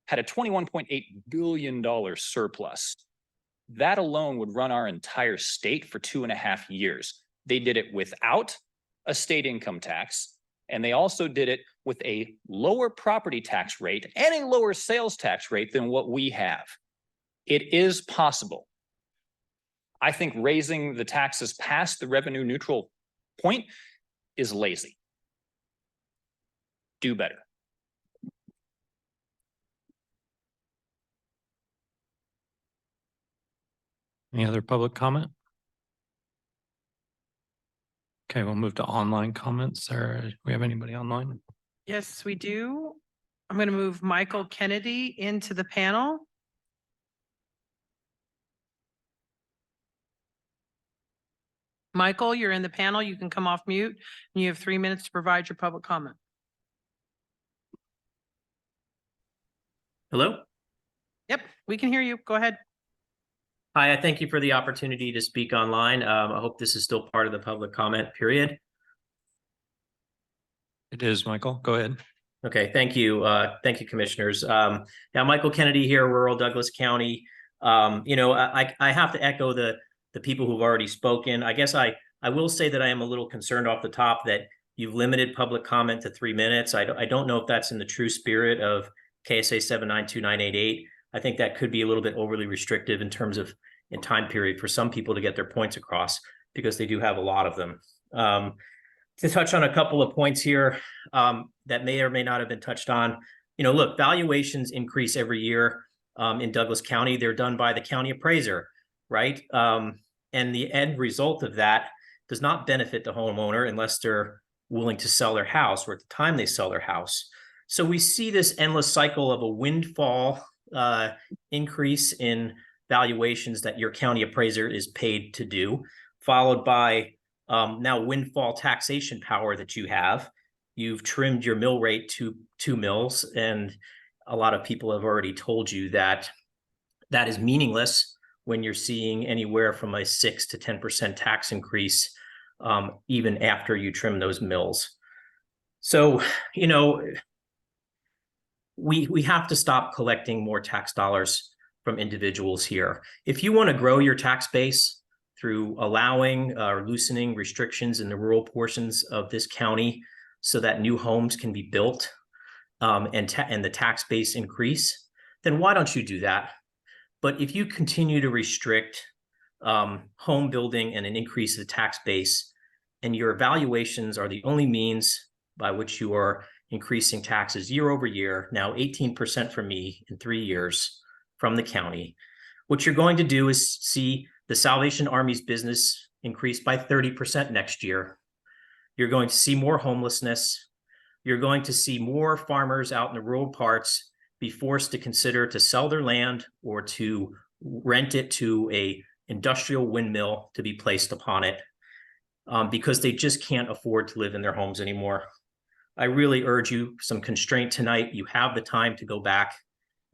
had a $21.8 billion surplus. That alone would run our entire state for 2.5 years. They did it without a state income tax. And they also did it with a lower property tax rate and a lower sales tax rate than what we have. It is possible. I think raising the taxes past the revenue neutral point is lazy. Do better. Any other public comment? Okay, we'll move to online comments. Sarah, do we have anybody online? Yes, we do. I'm going to move Michael Kennedy into the panel. Michael, you're in the panel. You can come off mute and you have 3 minutes to provide your public comment. Hello? Yep, we can hear you. Go ahead. Hi, I thank you for the opportunity to speak online. I hope this is still part of the public comment period. It is, Michael. Go ahead. Okay, thank you. Thank you, commissioners. Yeah, Michael Kennedy here, rural Douglas County. I have to echo the people who've already spoken. I guess I will say that I am a little concerned off the top that you've limited public comment to 3 minutes. I don't know if that's in the true spirit of KSA 792988. I think that could be a little bit overly restrictive in terms of time period for some people to get their points across because they do have a lot of them. To touch on a couple of points here that may or may not have been touched on, look, valuations increase every year in Douglas County. They're done by the county appraiser, right? And the end result of that does not benefit the homeowner unless they're willing to sell their house or at the time they sell their house. So we see this endless cycle of a windfall increase in valuations that your county appraiser is paid to do, followed by now windfall taxation power that you have. You've trimmed your mill rate to 2 mills, and a lot of people have already told you that that is meaningless when you're seeing anywhere from a 6 to 10% tax increase, even after you trim those mills. So, we have to stop collecting more tax dollars from individuals here. If you want to grow your tax base through allowing or loosening restrictions in the rural portions of this county so that new homes can be built and the tax base increase, then why don't you do that? But if you continue to restrict home building and an increase of the tax base, and your evaluations are the only means by which you are increasing taxes year over year, now 18% for me in 3 years from the county, what you're going to do is see the Salvation Army's business increase by 30% next year. You're going to see more homelessness. You're going to see more farmers out in the rural parts be forced to consider to sell their land or to rent it to a industrial windmill to be placed upon it because they just can't afford to live in their homes anymore. I really urge you some constraint tonight. You have the time to go back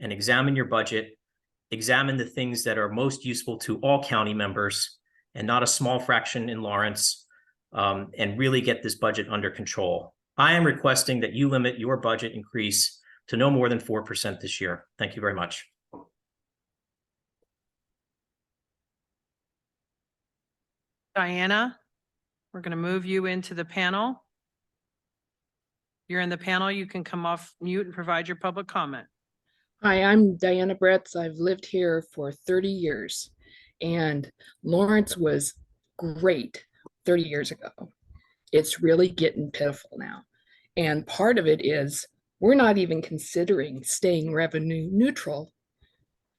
and examine your budget, examine the things that are most useful to all county members and not a small fraction in Lawrence, and really get this budget under control. I am requesting that you limit your budget increase to no more than 4% this year. Thank you very much. Diana, we're going to move you into the panel. You're in the panel. You can come off mute and provide your public comment. Hi, I'm Diana Bretz. I've lived here for 30 years, and Lawrence was great 30 years ago. It's really getting pitiful now. And part of it is we're not even considering staying revenue neutral,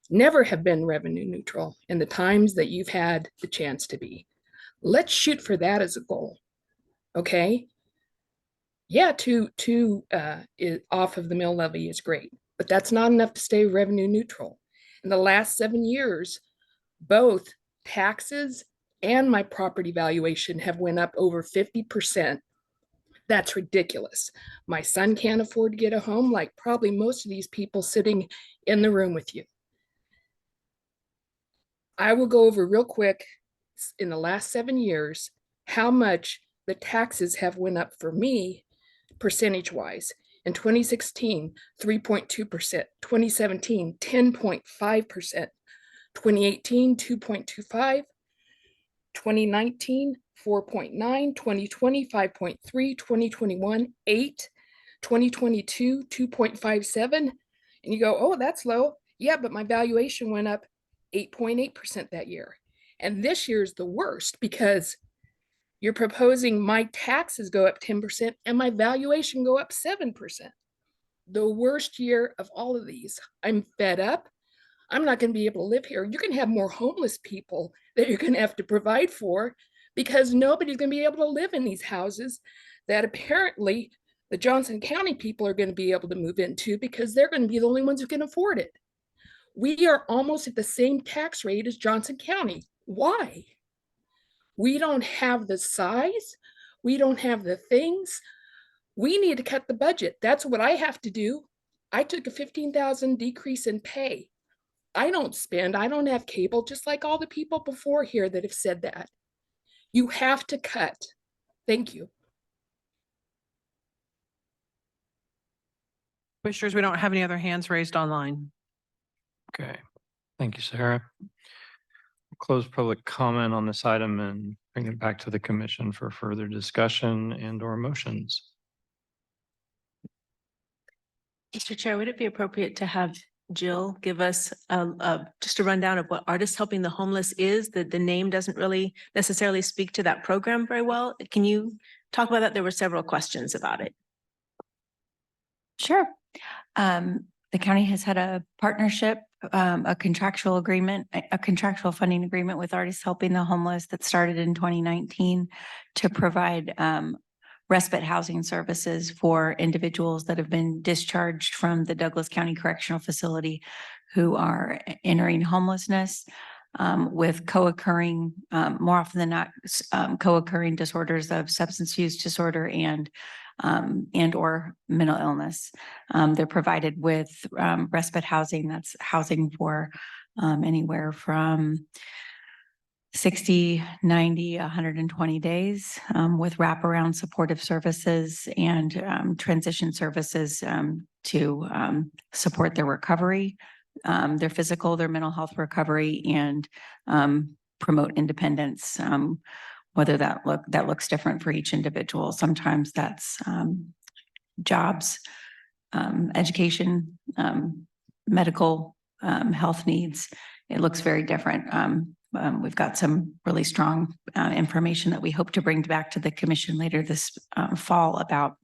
never have been revenue neutral in the times that you've had the chance to be. Let's shoot for that as a goal, okay? Yeah, off of the mill levy is great, but that's not enough to stay revenue neutral. In the last 7 years, both taxes and my property valuation have went up over 50%. That's ridiculous. My son can't afford to get a home like probably most of these people sitting in the room with you. I will go over real quick in the last 7 years how much the taxes have went up for me percentage-wise. In 2016, 3.2%, 2017, 10.5%, 2018, 2.25%, 2019, 4.9%, 2020, 5.3%, 2021, 8%, 2022, 2.57%. And you go, oh, that's low. Yeah, but my valuation went up 8.8% that year. And this year's the worst because you're proposing my taxes go up 10% and my valuation go up 7%. The worst year of all of these. I'm fed up. I'm not going to be able to live here. You're going to have more homeless people that you're going to have to provide for because nobody's going to be able to live in these houses that apparently the Johnson County people are going to be able to move into because they're going to be the only ones who can afford it. We are almost at the same tax rate as Johnson County. Why? We don't have the size. We don't have the things. We need to cut the budget. That's what I have to do. I took a $15,000 decrease in pay. I don't spend, I don't have cable, just like all the people before here that have said that. You have to cut. Thank you. Commissioners, we don't have any other hands raised online. Okay, thank you, Sarah. Close public comment on this item and bring it back to the commission for further discussion and or motions. Mr. Chair, would it be appropriate to have Jill give us just a rundown of what Artists Helping the Homeless is? The name doesn't really necessarily speak to that program very well. Can you talk about that? There were several questions about it. Sure. The county has had a partnership, a contractual agreement, a contractual funding agreement with Artists Helping the Homeless that started in 2019 to provide respite housing services for individuals that have been discharged from the Douglas County Correctional Facility who are entering homelessness with co-occurring, more often than not, co-occurring disorders of substance use disorder and or mental illness. They're provided with respite housing. That's housing for anywhere from 60, 90, 120 days with wraparound supportive services and transition services to support their recovery, their physical, their mental health recovery, and promote independence. Whether that looks different for each individual. Sometimes that's jobs, education, medical, health needs. It looks very different. We've got some really strong information that we hope to bring back to the commission later this fall about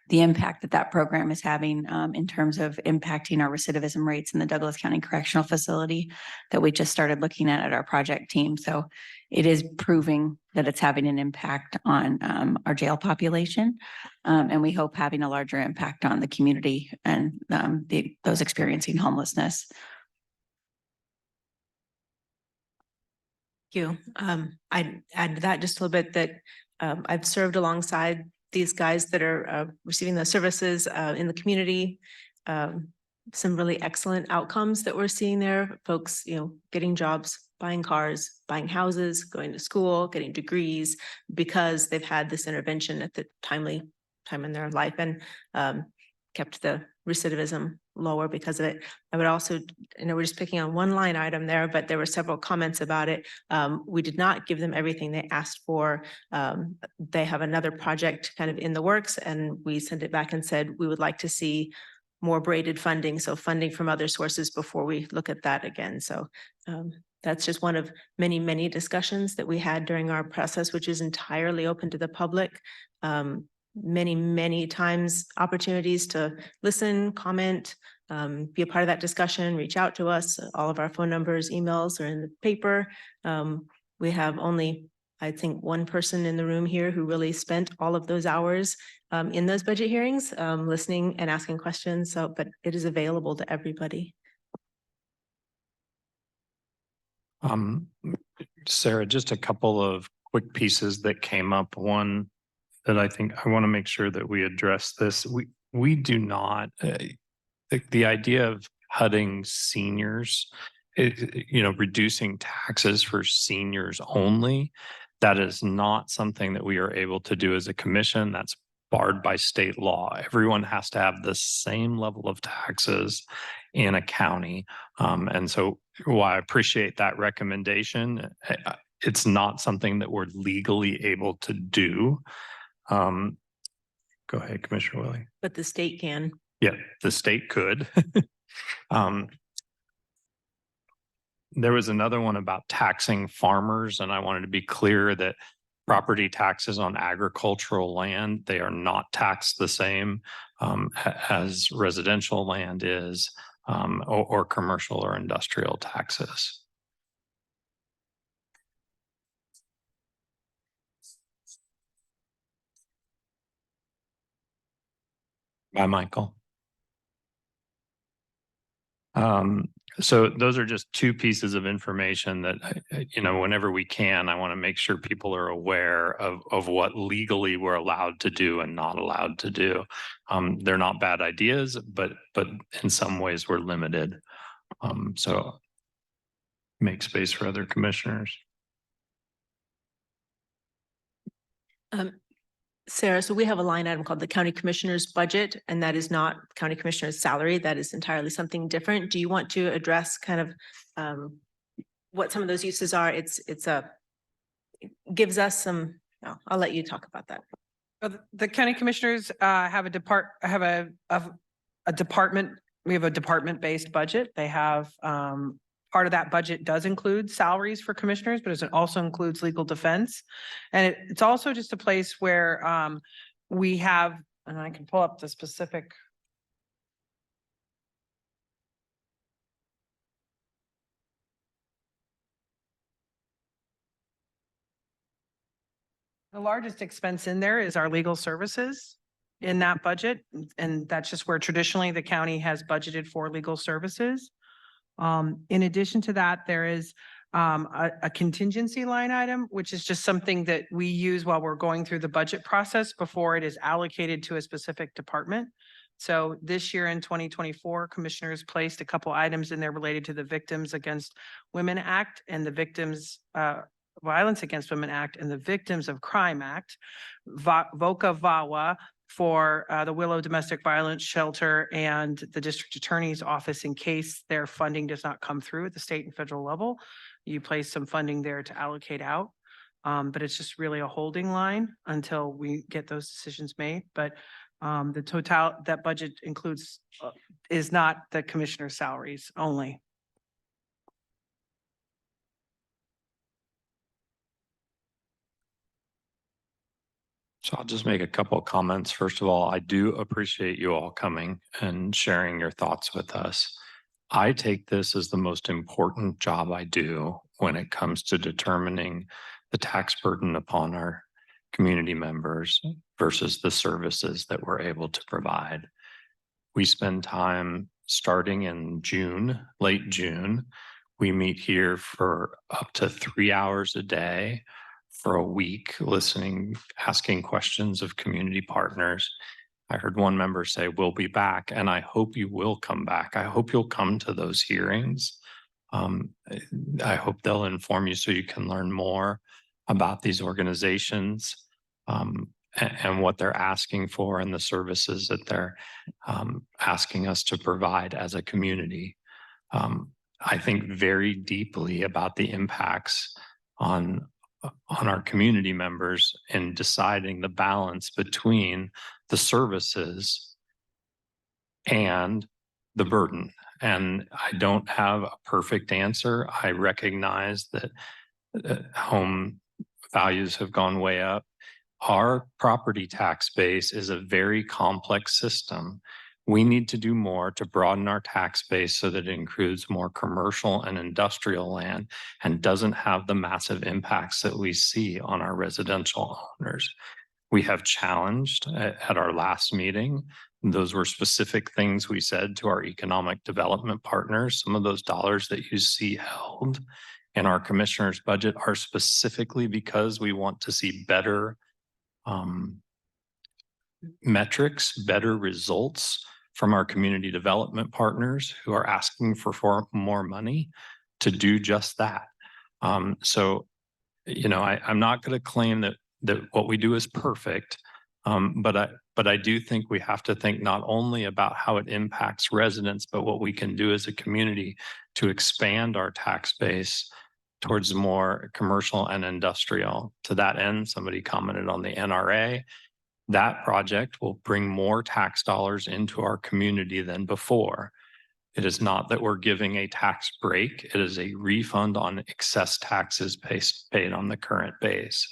the impact that that program is having in terms of impacting our recidivism rates in the Douglas County Correctional Facility that we just started looking at our project team. So it is proving that it's having an impact on our jail population, and we hope having a larger impact on the community and those experiencing homelessness. Thank you. I'd add to that just a little bit that I've served alongside these guys that are receiving the services in the community. Some really excellent outcomes that we're seeing there. Folks, getting jobs, buying cars, buying houses, going to school, getting degrees because they've had this intervention at the timely time in their life and kept the recidivism lower because of it. I would also, I know we're just picking on one line item there, but there were several comments about it. We did not give them everything they asked for. They have another project kind of in the works, and we sent it back and said, we would like to see more braided funding, so funding from other sources before we look at that again. So that's just one of many, many discussions that we had during our process, which is entirely open to the public. Many, many times opportunities to listen, comment, be a part of that discussion, reach out to us. All of our phone numbers, emails are in the paper. We have only, I think, one person in the room here who really spent all of those hours in those budget hearings, listening and asking questions. So, but it is available to everybody. Sarah, just a couple of quick pieces that came up. One that I think I want to make sure that we address this. We do not, the idea of cutting seniors, reducing taxes for seniors only, that is not something that we are able to do as a commission. That's barred by state law. Everyone has to have the same level of taxes in a county. And so while I appreciate that recommendation, it's not something that we're legally able to do. Go ahead, Commissioner Willie. But the state can. Yeah, the state could. There was another one about taxing farmers, and I wanted to be clear that property taxes on agricultural land, they are not taxed the same as residential land is, or commercial or industrial taxes. Bye, Michael. So those are just two pieces of information that, whenever we can, I want to make sure people are aware of what legally we're allowed to do and not allowed to do. They're not bad ideas, but in some ways we're limited. So make space for other commissioners. Sarah, so we have a line item called the county commissioner's budget, and that is not county commissioner's salary. That is entirely something different. Do you want to address kind of what some of those uses are? It gives us some, I'll let you talk about that. The county commissioners have a department. We have a department-based budget. They have part of that budget does include salaries for commissioners, but it also includes legal defense. And it's also just a place where we have, and I can pull up the specific. The largest expense in there is our legal services in that budget. And that's just where traditionally the county has budgeted for legal services. In addition to that, there is a contingency line item, which is just something that we use while we're going through the budget process before it is allocated to a specific department. So this year in 2024, commissioners placed a couple items in there related to the Victims Against Women Act and the Victims Violence Against Women Act and the Victims of Crime Act, VOCA VAWA, for the Willow Domestic Violence Shelter and the District Attorney's Office in case their funding does not come through at the state and federal level. You place some funding there to allocate out, but it's just really a holding line until we get those decisions made. But the total, that budget includes, is not the commissioner's salaries only. So I'll just make a couple of comments. First of all, I do appreciate you all coming and sharing your thoughts with us. I take this as the most important job I do when it comes to determining the tax burden upon our community members versus the services that we're able to provide. We spend time starting in June, late June. We meet here for up to 3 hours a day for a week, listening, asking questions of community partners. I heard one member say, we'll be back, and I hope you will come back. I hope you'll come to those hearings. I hope they'll inform you so you can learn more about these organizations. and what they're asking for and the services that they're asking us to provide as a community. I think very deeply about the impacts on our community members in deciding the balance between the services and the burden. And I don't have a perfect answer. I recognize that home values have gone way up. Our property tax base is a very complex system. We need to do more to broaden our tax base so that it includes more commercial and industrial land and doesn't have the massive impacts that we see on our residential owners. We have challenged at our last meeting. Those were specific things we said to our economic development partners. Some of those dollars that you see held in our commissioner's budget are specifically because we want to see better metrics, better results from our community development partners who are asking for more money to do just that. So, you know, I'm not going to claim that what we do is perfect, but I do think we have to think not only about how it impacts residents, but what we can do as a community to expand our tax base towards more commercial and industrial. To that end, somebody commented on the NRA. That project will bring more tax dollars into our community than before. It is not that we're giving a tax break. It is a refund on excess taxes paid on the current base.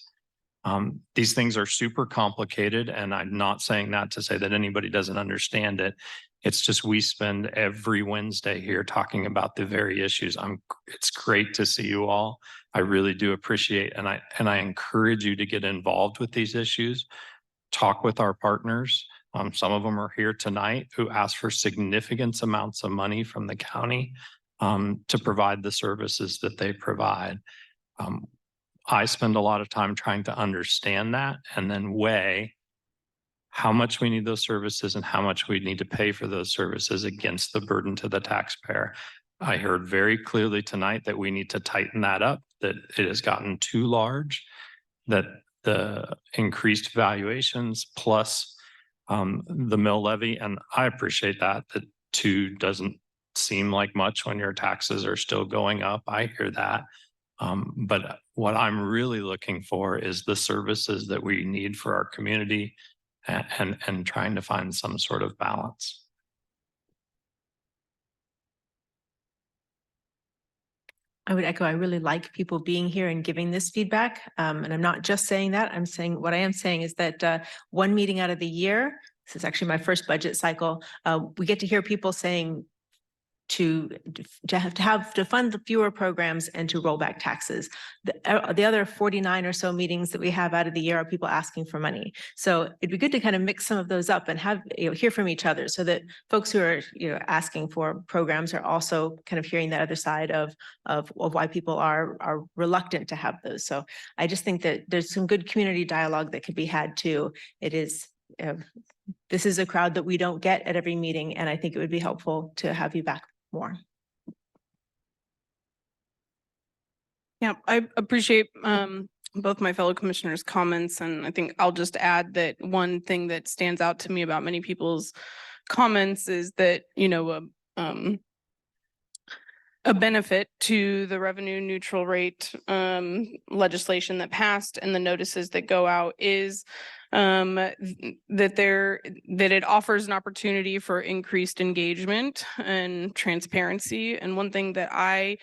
These things are super complicated, and I'm not saying that to say that anybody doesn't understand it. It's just we spend every Wednesday here talking about the very issues. It's great to see you all. I really do appreciate, and I encourage you to get involved with these issues. Talk with our partners. Some of them are here tonight who ask for significant amounts of money from the county to provide the services that they provide. I spend a lot of time trying to understand that and then weigh how much we need those services and how much we need to pay for those services against the burden to the taxpayer. I heard very clearly tonight that we need to tighten that up, that it has gotten too large, that the increased valuations plus the mill levy, and I appreciate that 2 doesn't seem like much when your taxes are still going up. I hear that. But what I'm really looking for is the services that we need for our community and trying to find some sort of balance. I would echo, I really like people being here and giving this feedback. And I'm not just saying that, I'm saying, what I am saying is that one meeting out of the year, this is actually my first budget cycle, we get to hear people saying to fund the fewer programs and to roll back taxes. The other 49 or so meetings that we have out of the year are people asking for money. So it'd be good to kind of mix some of those up and have, hear from each other so that folks who are, asking for programs are also kind of hearing that other side of why people are reluctant to have those. So I just think that there's some good community dialogue that could be had too. It is, this is a crowd that we don't get at every meeting, and I think it would be helpful to have you back more. Yeah, I appreciate both my fellow commissioners' comments, and I think I'll just add that one thing that stands out to me about many people's comments is that, a benefit to the revenue neutral rate legislation that passed and the notices that go out is that it offers an opportunity for increased engagement and transparency. And one thing that I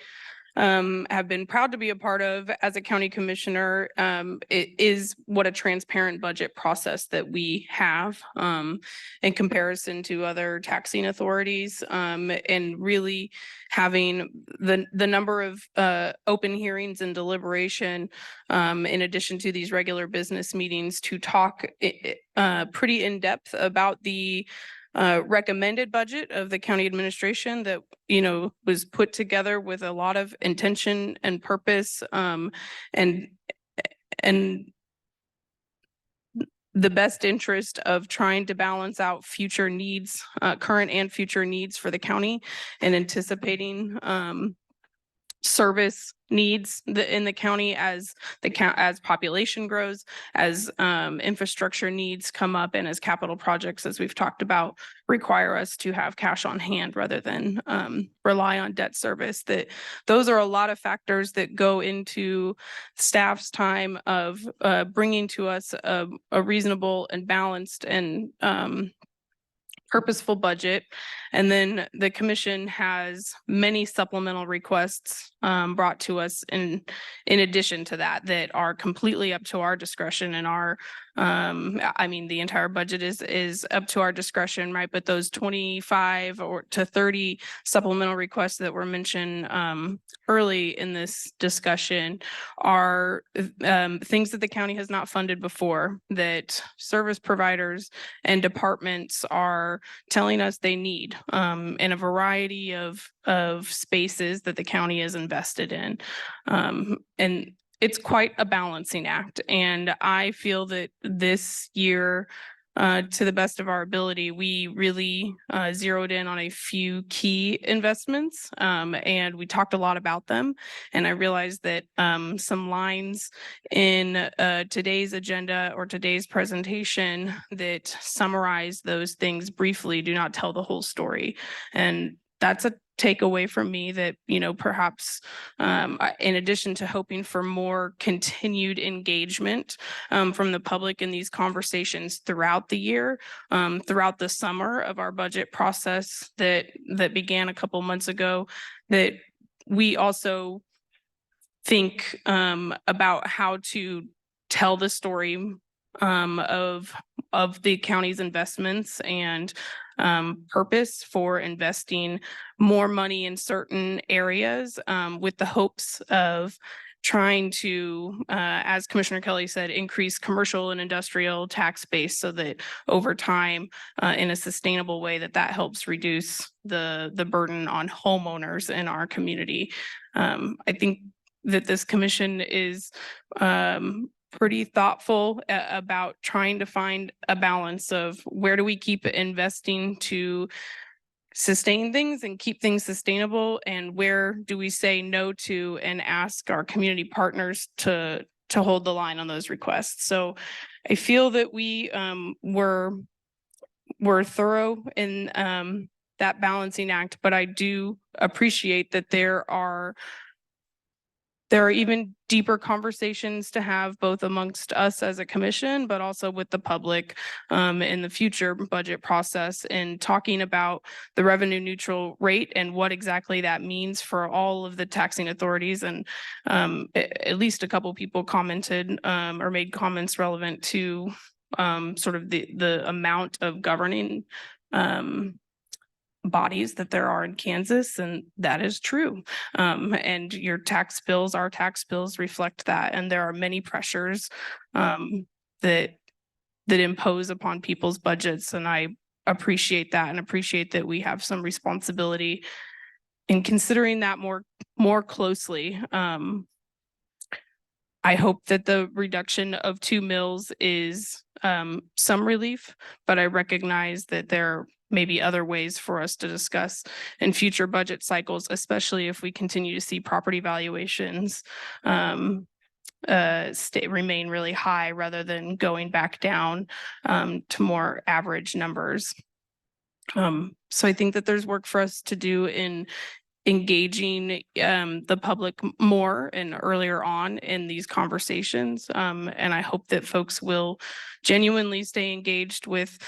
have been proud to be a part of as a county commissioner it is what a transparent budget process that we have in comparison to other taxing authorities, and really having the number of open hearings and deliberation in addition to these regular business meetings to talk pretty in depth about the recommended budget of the county administration that, was put together with a lot of intention and purpose, and the best interest of trying to balance out future needs, current and future needs for the county, and anticipating service needs in the county as as population grows, as infrastructure needs come up, and as capital projects, as we've talked about, require us to have cash on hand rather than rely on debt service. That those are a lot of factors that go into staff's time of bringing to us a reasonable and balanced and purposeful budget. And then the commission has many supplemental requests brought to us in addition to that, that are completely up to our discretion and our I mean, the entire budget is up to our discretion, right? But those 25 or to 30 supplemental requests that were mentioned early in this discussion are things that the county has not funded before, that service providers and departments are telling us they need in a variety of spaces that the county is invested in. And it's quite a balancing act. And I feel that this year, to the best of our ability, we really zeroed in on a few key investments, and we talked a lot about them. And I realized that some lines in today's agenda or today's presentation that summarize those things briefly do not tell the whole story. And that's a takeaway from me that, perhaps in addition to hoping for more continued engagement from the public in these conversations throughout the year, throughout the summer of our budget process that began a couple months ago, that we also think about how to tell the story of the county's investments and purpose for investing more money in certain areas with the hopes of trying to, as Commissioner Kelly said, increase commercial and industrial tax base so that over time, in a sustainable way, that helps reduce the burden on homeowners in our community. I think that this commission is pretty thoughtful about trying to find a balance of where do we keep investing to sustain things and keep things sustainable, and where do we say no to and ask our community partners to hold the line on those requests. So I feel that we were thorough in that balancing act, but I do appreciate that there are even deeper conversations to have both amongst us as a commission, but also with the public in the future budget process, and talking about the revenue neutral rate and what exactly that means for all of the taxing authorities. And at least a couple people commented or made comments relevant to sort of the amount of governing bodies that there are in Kansas, and that is true. And your tax bills, our tax bills reflect that. And there are many pressures that impose upon people's budgets. And I appreciate that, and appreciate that we have some responsibility in considering that more closely. I hope that the reduction of 2 mills is some relief, but I recognize that there may be other ways for us to discuss in future budget cycles, especially if we continue to see property valuations remain really high rather than going back down to more average numbers. So I think that there's work for us to do in engaging the public more and earlier on in these conversations. And I hope that folks will genuinely stay engaged with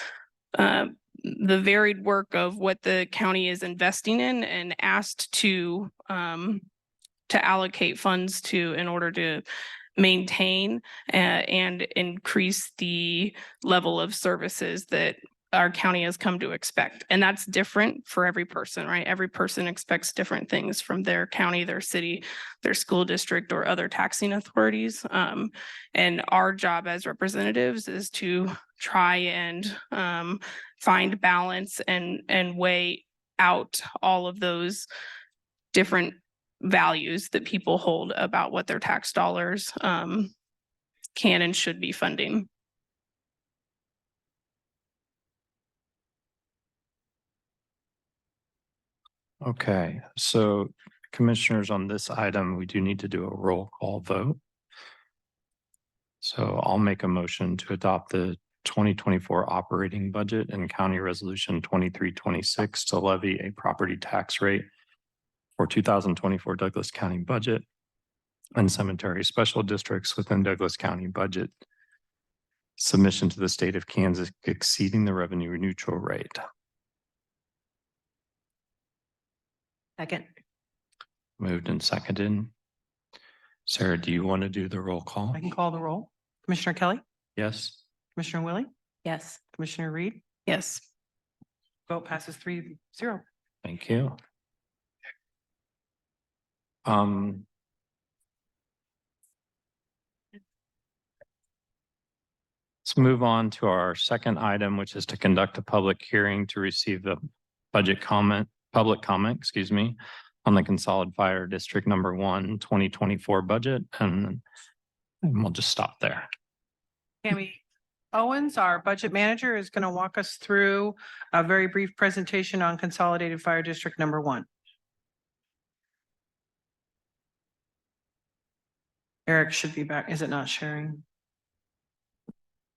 the varied work of what the county is investing in and asked to allocate funds to in order to maintain and increase the level of services that our county has come to expect. And that's different for every person, right? Every person expects different things from their county, their city, their school district, or other taxing authorities. And our job as representatives is to try and find balance and weigh out all of those different values that people hold about what their tax dollars can and should be funding. Okay, so Commissioners, on this item, we do need to do a roll call vote. So I'll make a motion to adopt the 2024 operating budget and County Resolution 2326 to levy a property tax rate for 2024 Douglas County budget and cemetery special districts within Douglas County budget submission to the state of Kansas exceeding the revenue neutral rate. Second. Moved and seconded. Sarah, do you want to do the roll call? I can call the roll. Commissioner Kelly, Yes. Commissioner Willie, Yes. Commissioner Reed, Yes. vote passes 3-0. Thank you. Let's move on to our second item, which is to conduct a public hearing to receive the public comment, on the Consolidated Fire District Number 1 2024 budget, and we'll just stop there. Tammy Owens, our budget manager, is going to walk us through a very brief presentation on Consolidated Fire District Number 1. Eric should be back. Is it not sharing?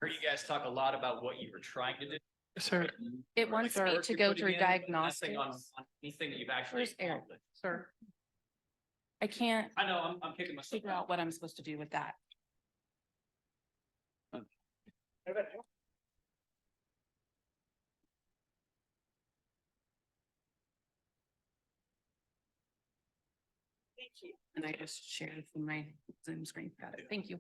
Heard you guys talk a lot about what you were trying to do. Sir. It wants me to go through diagnostics. On anything that you've actually. Where's Eric? accomplished. Sir. I can't I know, I'm kicking myself. figure out what I'm supposed to do with that. Thank you. And I just shared from my Zoom screen. Got it. Thank you.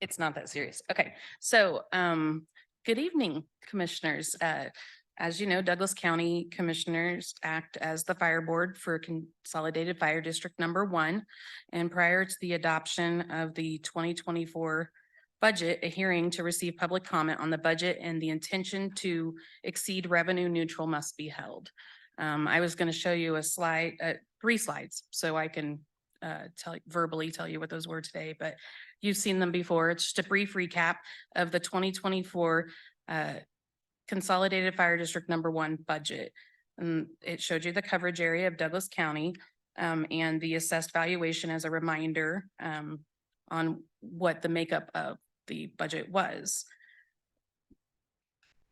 It's not that serious. Okay, so good evening, commissioners. As you know, Douglas County Commissioners act as the fire board for Consolidated Fire District Number 1. And prior to the adoption of the 2024 budget, a hearing to receive public comment on the budget and the intention to exceed revenue neutral must be held. I was going to show you a slide, 3 slides, so I can verbally tell you what those were today, but you've seen them before. It's just a brief recap of the 2024 Consolidated Fire District Number 1 budget. And it showed you the coverage area of Douglas County and the assessed valuation as a reminder on what the makeup of the budget was.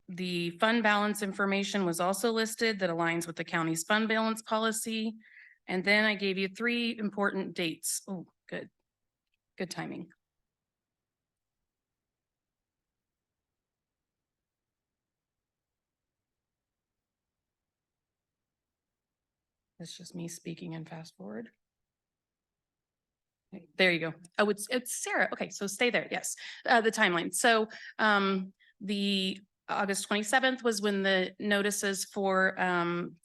The fund balance information was also listed that aligns with the county's fund balance policy. And then I gave you 3 important dates. Oh, good. Good timing. It's just me speaking and fast forward. There you go. Oh, it's Sarah. Okay, so stay there. Yes, the timeline. So the August 27th was when the notices for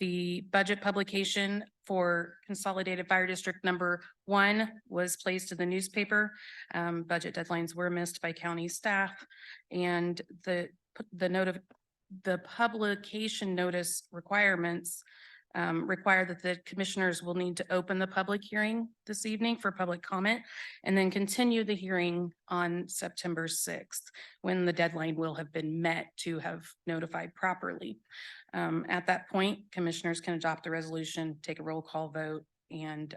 the budget publication for Consolidated Fire District Number 1 was placed in the newspaper. Budget deadlines were missed by county staff, and the publication notice requirements require that the commissioners will need to open the public hearing this evening for public comment and then continue the hearing on September 6th, when the deadline will have been met to have notified properly. At that point, commissioners can adopt the resolution, take a roll call vote, and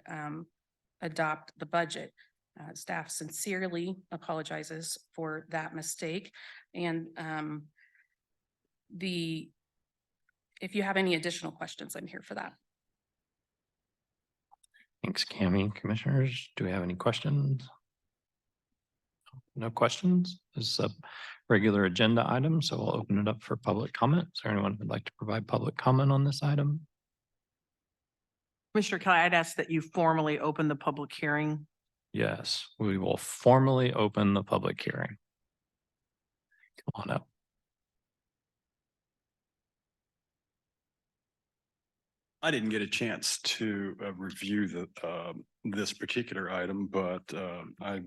adopt the budget. Staff sincerely apologizes for that mistake. And if you have any additional questions, I'm here for that. Thanks, Cami. Commissioners, do we have any questions? No questions? This is a regular agenda item, so we'll open it up for public comment. Is there anyone who'd like to provide public comment on this item? Commissioner Kelly, I'd ask that you formally open the public hearing. Yes, we will formally open the public hearing. Come on up. I didn't get a chance to review this particular item, but I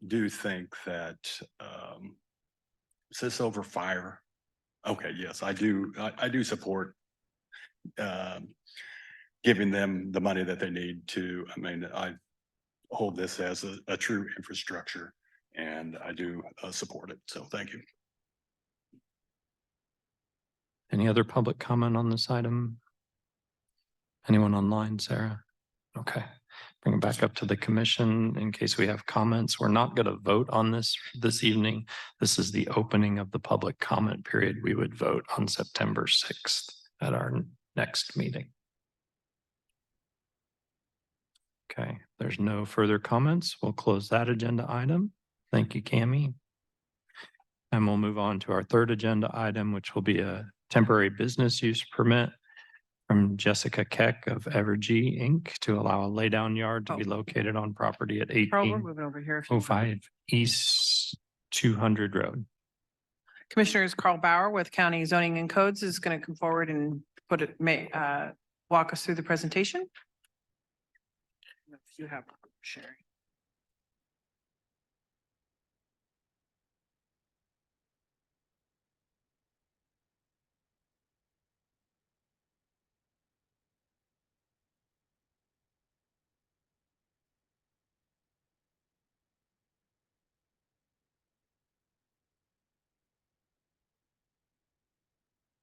do think that is this over fire? Okay, yes, I do. I do support giving them the money that they need to. I mean, I hold this as a true infrastructure, and I do support it. So thank you. Any other public comment on this item? Anyone online, Sarah? Okay, bring it back up to the commission in case we have comments. We're not going to vote on this evening. This is the opening of the public comment period. We would vote on September 6th at our next meeting. Okay, there's no further comments. We'll close that agenda item. Thank you, Cami. And we'll move on to our third agenda item, which will be a temporary business use permit from Jessica Keck of Evergy Inc. to allow a laydown yard to be located on property at Carl, we're moving over here. 1805 East 200 Road. Commissioners, Carl Bauer with County Zoning and Codes is going to come forward and walk us through the presentation. If you have sharing.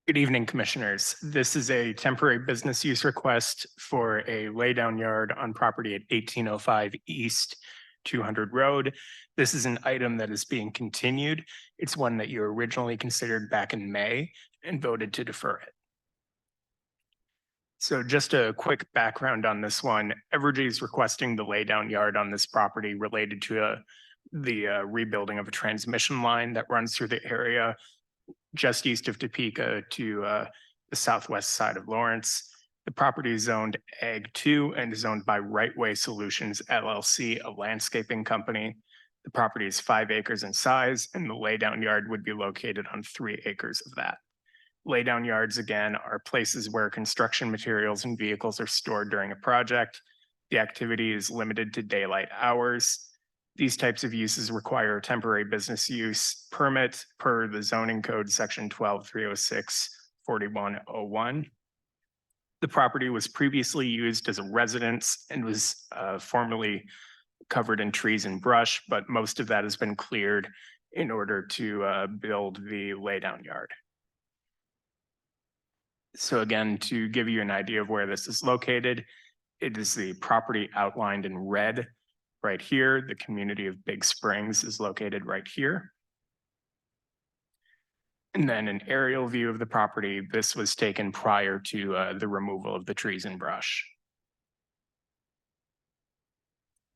Good evening, Commissioners. This is a temporary business use request for a laydown yard on property at 1805 East 200 Road. This is an item that is being continued. It's one that you originally considered back in May and voted to defer it. So just a quick background on this one. Evergy is requesting the laydown yard on this property related to the rebuilding of a transmission line that runs through the area just east of Topeka to the southwest side of Lawrence. The property is zoned Ag 2 and is owned by Right Way Solutions LLC, a landscaping company. The property is 5 acres in size, and the laydown yard would be located on 3 acres of that. Laydown yards, again, are places where construction materials and vehicles are stored during a project. The activity is limited to daylight hours. These types of uses require a temporary business use permit per the zoning code section 12-306-4101. The property was previously used as a residence and was formerly covered in trees and brush, but most of that has been cleared in order to build the laydown yard. So again, to give you an idea of where this is located, it is the property outlined in red right here. The community of Big Springs is located right here. And then an aerial view of the property. This was taken prior to the removal of the trees and brush.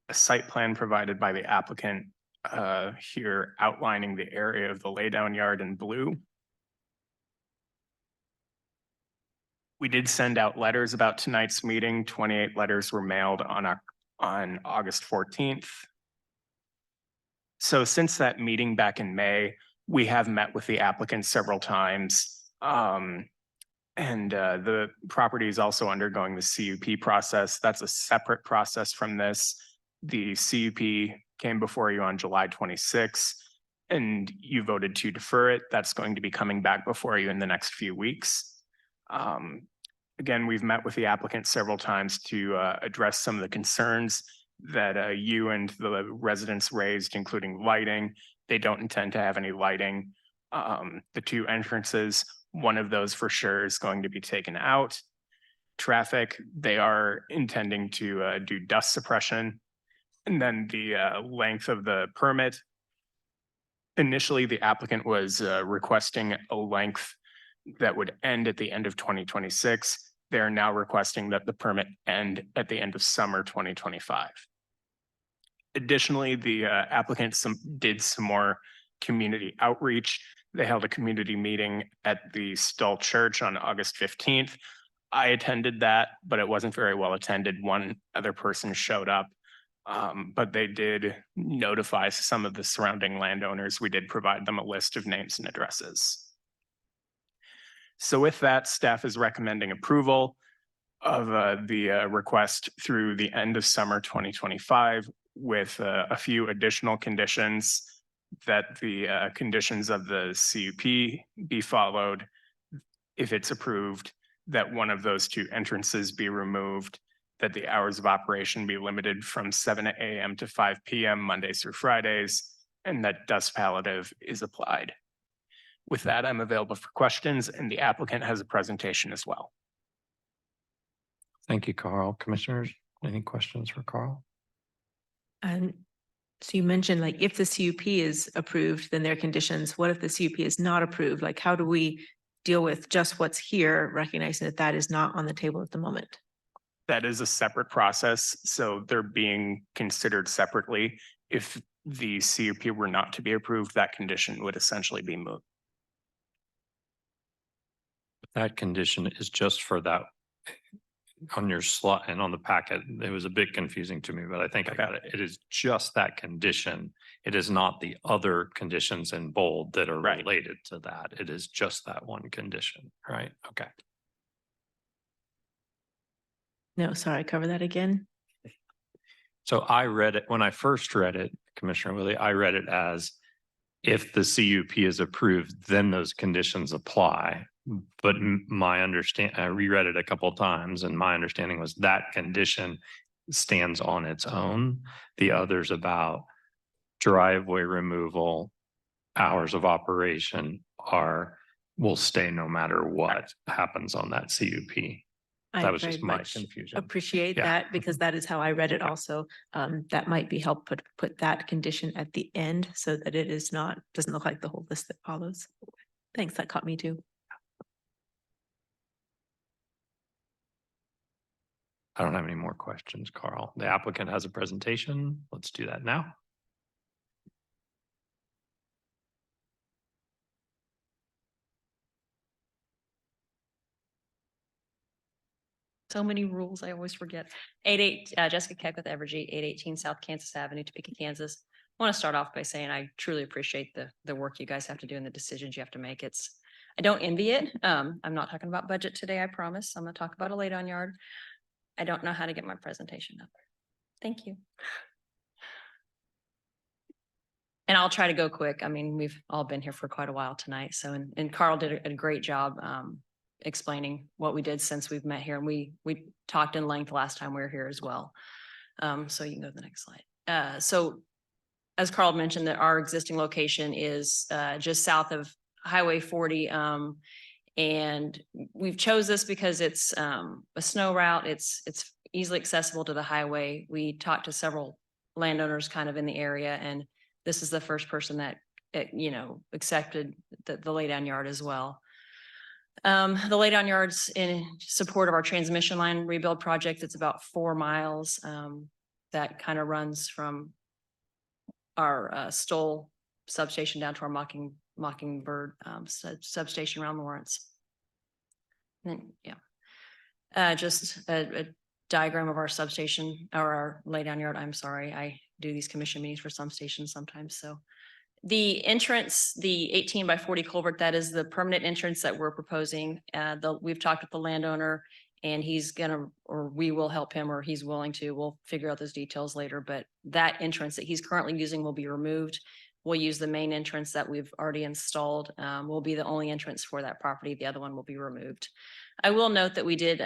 A site plan provided by the applicant here outlining the area of the laydown yard in blue. We did send out letters about tonight's meeting. 28 letters were mailed on August 14th. So since that meeting back in May, we have met with the applicant several times. And the property is also undergoing the CUP process. That's a separate process from this. The CUP came before you on July 26th, and you voted to defer it. That's going to be coming back before you in the next few weeks. Again, we've met with the applicant several times to address some of the concerns that you and the residents raised, including lighting. They don't intend to have any lighting. The two entrances, one of those for sure is going to be taken out. Traffic, they are intending to do dust suppression. And then the length of the permit. Initially, the applicant was requesting a length that would end at the end of 2026. They're now requesting that the permit end at the end of summer 2025. Additionally, the applicant did some more community outreach. They held a community meeting at the Stull Church on August 15th. I attended that, but it wasn't very well attended. One other person showed up, but they did notify some of the surrounding landowners. We did provide them a list of names and addresses. So with that, staff is recommending approval of the request through the end of summer 2025 with a few additional conditions, that the conditions of the CUP be followed. If it's approved, that one of those two entrances be removed, that the hours of operation be limited from 7 a.m. to 5 p.m. Mondays through Fridays, and that dust palliative is applied. With that, I'm available for questions, and the applicant has a presentation as well. Thank you, Carl. Commissioners, any questions for Carl? So you mentioned like if the CUP is approved, then there are conditions. What if the CUP is not approved? Like how do we deal with just what's here, recognizing that that is not on the table at the moment? That is a separate process, so they're being considered separately. If the CUP were not to be approved, that condition would essentially be moot. That condition is just for that on your slot and on the packet. It was a bit confusing to me, but I think I got it. It is just that condition. It is not the other conditions in bold that are related to that. It is just that one condition, right? Okay. No, sorry, cover that again. So I read it, when I first read it, Commissioner Willie, I read it as if the CUP is approved, then those conditions apply. But my I reread it a couple of times, and my understanding was that condition stands on its own. The others about driveway removal, hours of operation will stay no matter what happens on that CUP. That was just my confusion. Appreciate that, because that is how I read it also. That might be help put that condition at the end so that it is not, doesn't look like the whole list that follows. Thanks, that caught me too. I don't have any more questions, Carl. The applicant has a presentation. Let's do that now. So many rules, I always forget. Jessica Keck with Evergy, 818 South Kansas Avenue, Topeka, Kansas. I want to start off by saying I truly appreciate the work you guys have to do and the decisions you have to make. I don't envy it. I'm not talking about budget today, I promise. I'm going to talk about a lay-down yard. I don't know how to get my presentation up. Thank you. And I'll try to go quick. I mean, we've all been here for quite a while tonight. So, and Carl did a great job explaining what we did since we've met here. And we talked in length last time we were here as well. So you can go to the next slide. So as Carl mentioned, that our existing location is just south of Highway 40. And we've chose this because it's a snow route. It's easily accessible to the highway. We talked to several landowners kind of in the area, and this is the first person that, accepted the laydown yard as well. The laydown yard's in support of our transmission line rebuild project. It's about 4 miles that kind of runs from our Stull substation down to our Mockingbird substation around Lawrence. And then, just a diagram of our substation or our laydown yard. I'm sorry, I do these commission meetings for some stations sometimes. So The entrance, the 18 by 40 culvert, that is the permanent entrance that we're proposing. We've talked with the landowner and he's gonna, or we will help him, or he's willing to, we'll figure out those details later, but that entrance that he's currently using will be removed. We'll use the main entrance that we've already installed, will be the only entrance for that property. The other one will be removed. I will note that we did,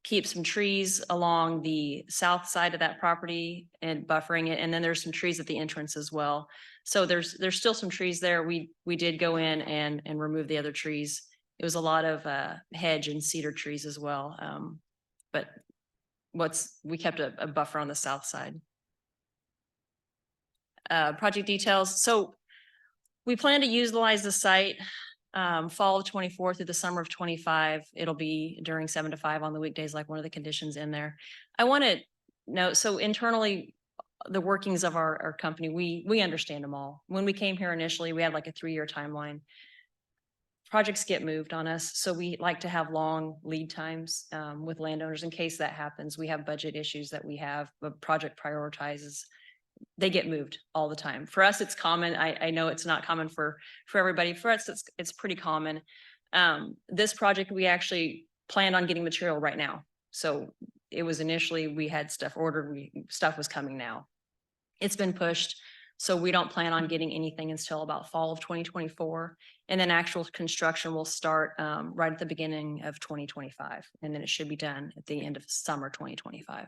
keep some trees along the south side of that property and buffering it. And then there's some trees at the entrance as well. So there's still some trees there. We did go in and remove the other trees. It was a lot of hedge and cedar trees as well. But we kept a buffer on the south side. Project details. So we plan to utilize the site fall of 24 through the summer of 25. It'll be during 7 to 5 on the weekdays, like one of the conditions in there. I want to note, so internally, the workings of our company, we understand them all. When we came here initially, we had like a 3-year timeline. Projects get moved on us, so we like to have long lead times with landowners in case that happens. We have budget issues that we have, a project prioritizes. They get moved all the time. For us, it's common. I know it's not common for everybody. For us, it's pretty common. This project, we actually planned on getting material right now. So it was initially, we had stuff ordered, stuff was coming now. It's been pushed. So we don't plan on getting anything until about fall of 2024. And then actual construction will start right at the beginning of 2025. And then it should be done at the end of summer 2025.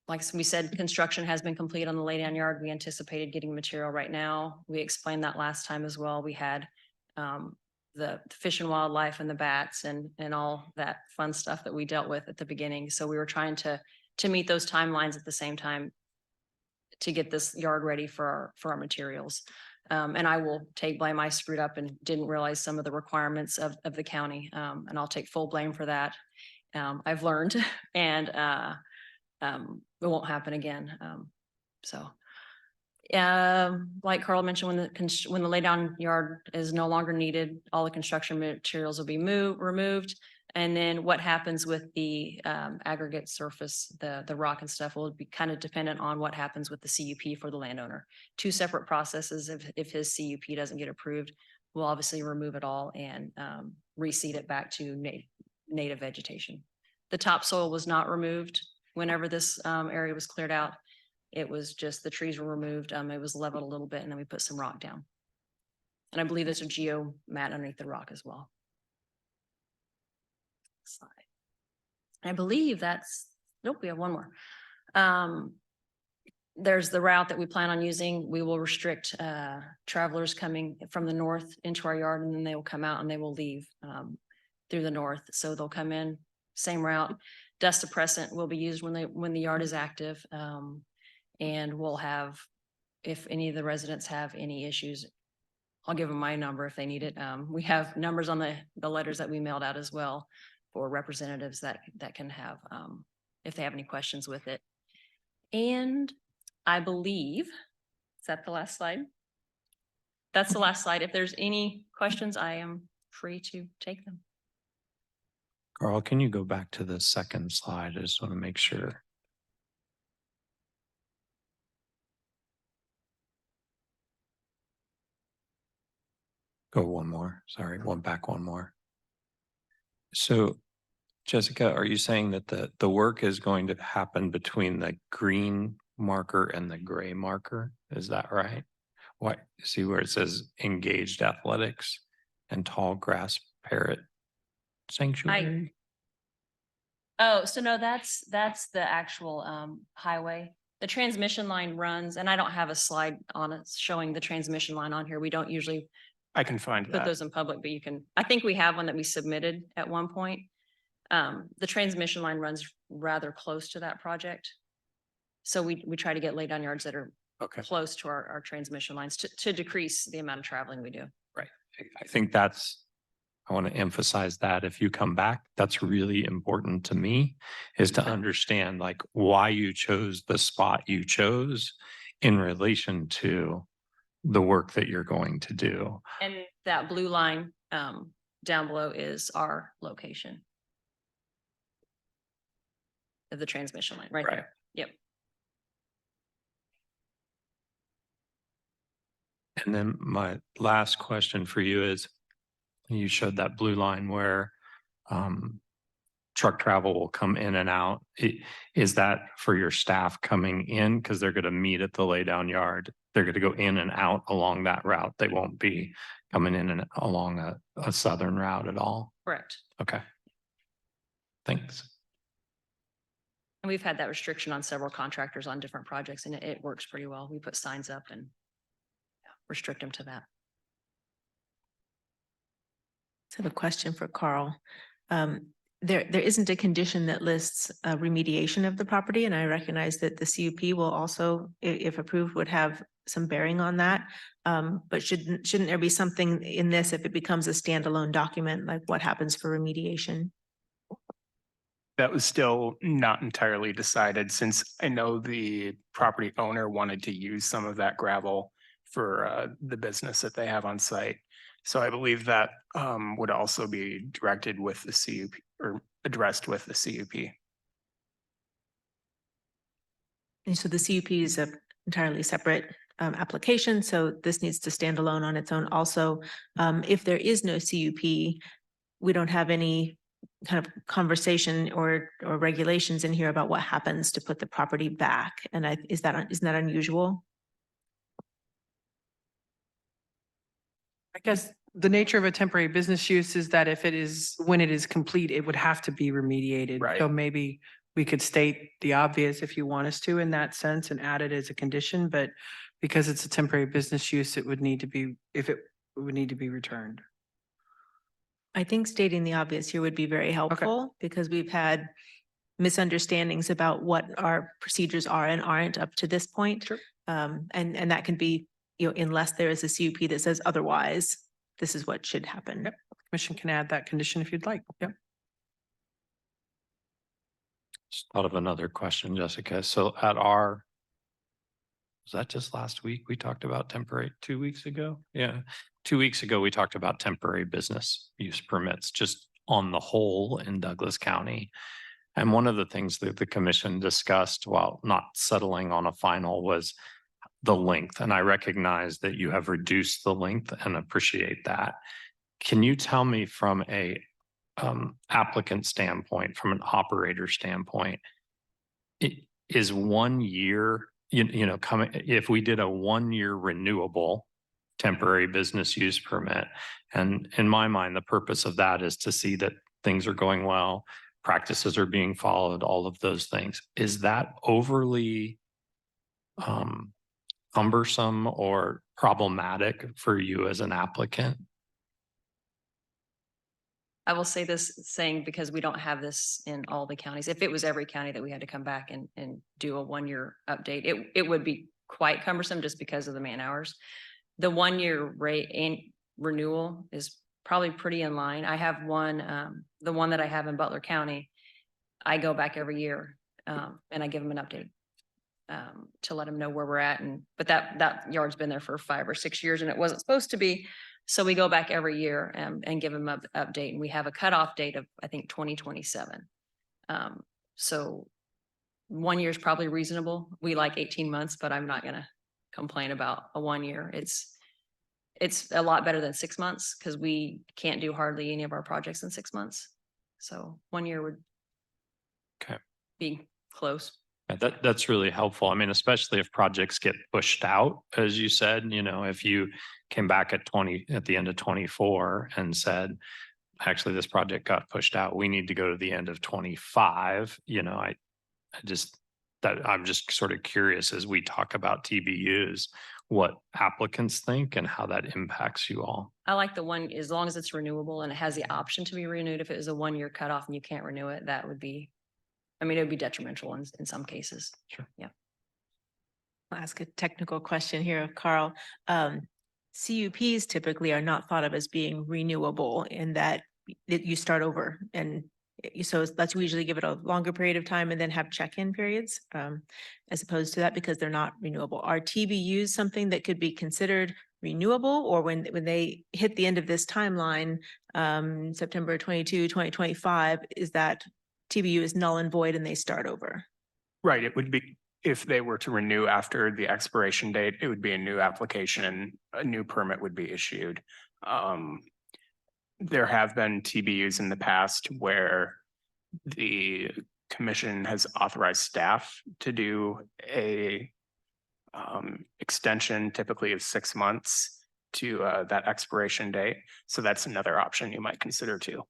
Like we said, construction has been complete on the laydown yard. We anticipated getting material right now. We explained that last time as well. We had the Fish and Wildlife and the bats and all that fun stuff that we dealt with at the beginning. So we were trying to meet those timelines at the same time to get this yard ready for our materials. And I will take blame. I screwed up and didn't realize some of the requirements of the county. And I'll take full blame for that. I've learned and it won't happen again. Like Carl mentioned, when the laydown yard is no longer needed, all the construction materials will be removed. And then what happens with the aggregate surface, the rock and stuff will be kind of dependent on what happens with the CUP for the landowner. 2 separate processes. If his CUP doesn't get approved, we'll obviously remove it all and reseed it back to native vegetation. The topsoil was not removed whenever this area was cleared out. It was just the trees were removed. It was leveled a little bit and then we put some rock down. And I believe there's a geo mat underneath the rock as well. Slide. I believe nope, we have one more. There's the route that we plan on using. We will restrict travelers coming from the north into our yard, and then they will come out and they will leave through the north. So they'll come in, same route. Dust suppressant will be used when the yard is active. And we'll have, if any of the residents have any issues, I'll give them my number if they need it. We have numbers on the letters that we mailed out as well for representatives that can have, if they have any questions with it. And I believe, is that the last slide? That's the last slide. If there's any questions, I am free to take them. Carl, can you go back to the second slide? I just want to make sure. Go one more. Sorry, one more. So Jessica, are you saying that the work is going to happen between the green marker and the gray marker? Is that right? What, see where it says engaged athletics and tall grass parrot sanctuary? Oh, so no, that's the actual highway. The transmission line runs, and I don't have a slide on it showing the transmission line on here. We don't usually I can find put that. those in public, but you can, I think we have one that we submitted at one point. The transmission line runs rather close to that project. So we try to get laydown yards that are close to our transmission lines to decrease the amount of traveling we do. Right. I think I want to emphasize that if you come back, that's really important to me, is to understand like why you chose the spot you chose in relation to the work that you're going to do. And that blue line down below is our location of the transmission line right there. Yep. And then my last question for you is, you showed that blue line where truck travel will come in and out. Is that for your staff coming in? Because they're going to meet at the laydown yard. They're going to go in and out along that route. They won't be coming in and along a southern route at all. Correct. Okay. Thanks. And we've had that restriction on several contractors on different projects, and it works pretty well. We put signs up and restrict them to that. I have a question for Carl. There isn't a condition that lists remediation of the property, and I recognize that the CUP will also, if approved, would have some bearing on that. But shouldn't there be something in this if it becomes a standalone document, like what happens for remediation? That was still not entirely decided, since I know the property owner wanted to use some of that gravel for the business that they have on site. So I believe that would also be directed with the CUP or addressed with the CUP. And so the CUP is a entirely separate application, so this needs to stand alone on its own. Also, if there is no CUP, we don't have any kind of conversation or regulations in here about what happens to put the property back. And isn't that unusual? I guess the nature of a temporary business use is that when it is complete, it would have to be remediated. Right. So maybe we could state the obvious if you want us to in that sense and add it as a condition, but because it's a temporary business use, it would need to be, it would need to be returned. I think stating the obvious here would be very helpful because we've had misunderstandings about what our procedures are and aren't up to this point. Sure. And that can be, unless there is a CUP that says otherwise, this is what should happen. Yep. Commission can add that condition if you'd like. Yep. Just thought of another question, Jessica. So was that just last week? We talked about 2 weeks ago? Yeah. 2 weeks ago, we talked about temporary business use permits just on the whole in Douglas County. And one of the things that the commission discussed while not settling on a final was the length. And I recognize that you have reduced the length and appreciate that. Can you tell me from a applicant standpoint, from an operator standpoint, is 1 year, coming, if we did a 1 year renewable temporary business use permit, and in my mind, the purpose of that is to see that things are going well, practices are being followed, all of those things. Is that overly cumbersome or problematic for you as an applicant? I will say this saying because we don't have this in all the counties. If it was every county that we had to come back and do a 1 year update, it would be quite cumbersome just because of the man hours. The 1 year rate and renewal is probably pretty in line. I have one, the one that I have in Butler County. I go back every year and I give them an update to let them know where we're at. But that yard's been there for 5 or 6 years and it wasn't supposed to be. So we go back every year and give them an update, and we have a cutoff date of, I think, 2027. So 1 year is probably reasonable. We like 18 months, but I'm not going to complain about a 1 year. It's a lot better than 6 months because we can't do hardly any of our projects in 6 months. So 1 year would be close. Yeah, that's really helpful. I mean, especially if projects get pushed out, as you said, if you came back at the end of 24 and said, actually, this project got pushed out, we need to go to the end of 25. I'm just sort of curious as we talk about TBUs, what applicants think and how that impacts you all. I like the one, as long as it's renewable and it has the option to be renewed. If it was a 1 year cutoff and you can't renew it, that would be, it would be detrimental in some cases. Sure. Yeah. I'll ask a technical question here of Carl. CUPs typically are not thought of as being renewable in that you start over. And so that's we usually give it a longer period of time and then have check-in periods as opposed to that because they're not renewable. Are TBUs something that could be considered renewable, or when they hit the end of this timeline, September 22, 2025, is that TBU is null and void and they start over? Right. if they were to renew after the expiration date, it would be a new application and a new permit would be issued. There have been TBUs in the past where the commission has authorized staff to do a extension typically of 6 months to that expiration date. So that's another option you might consider too.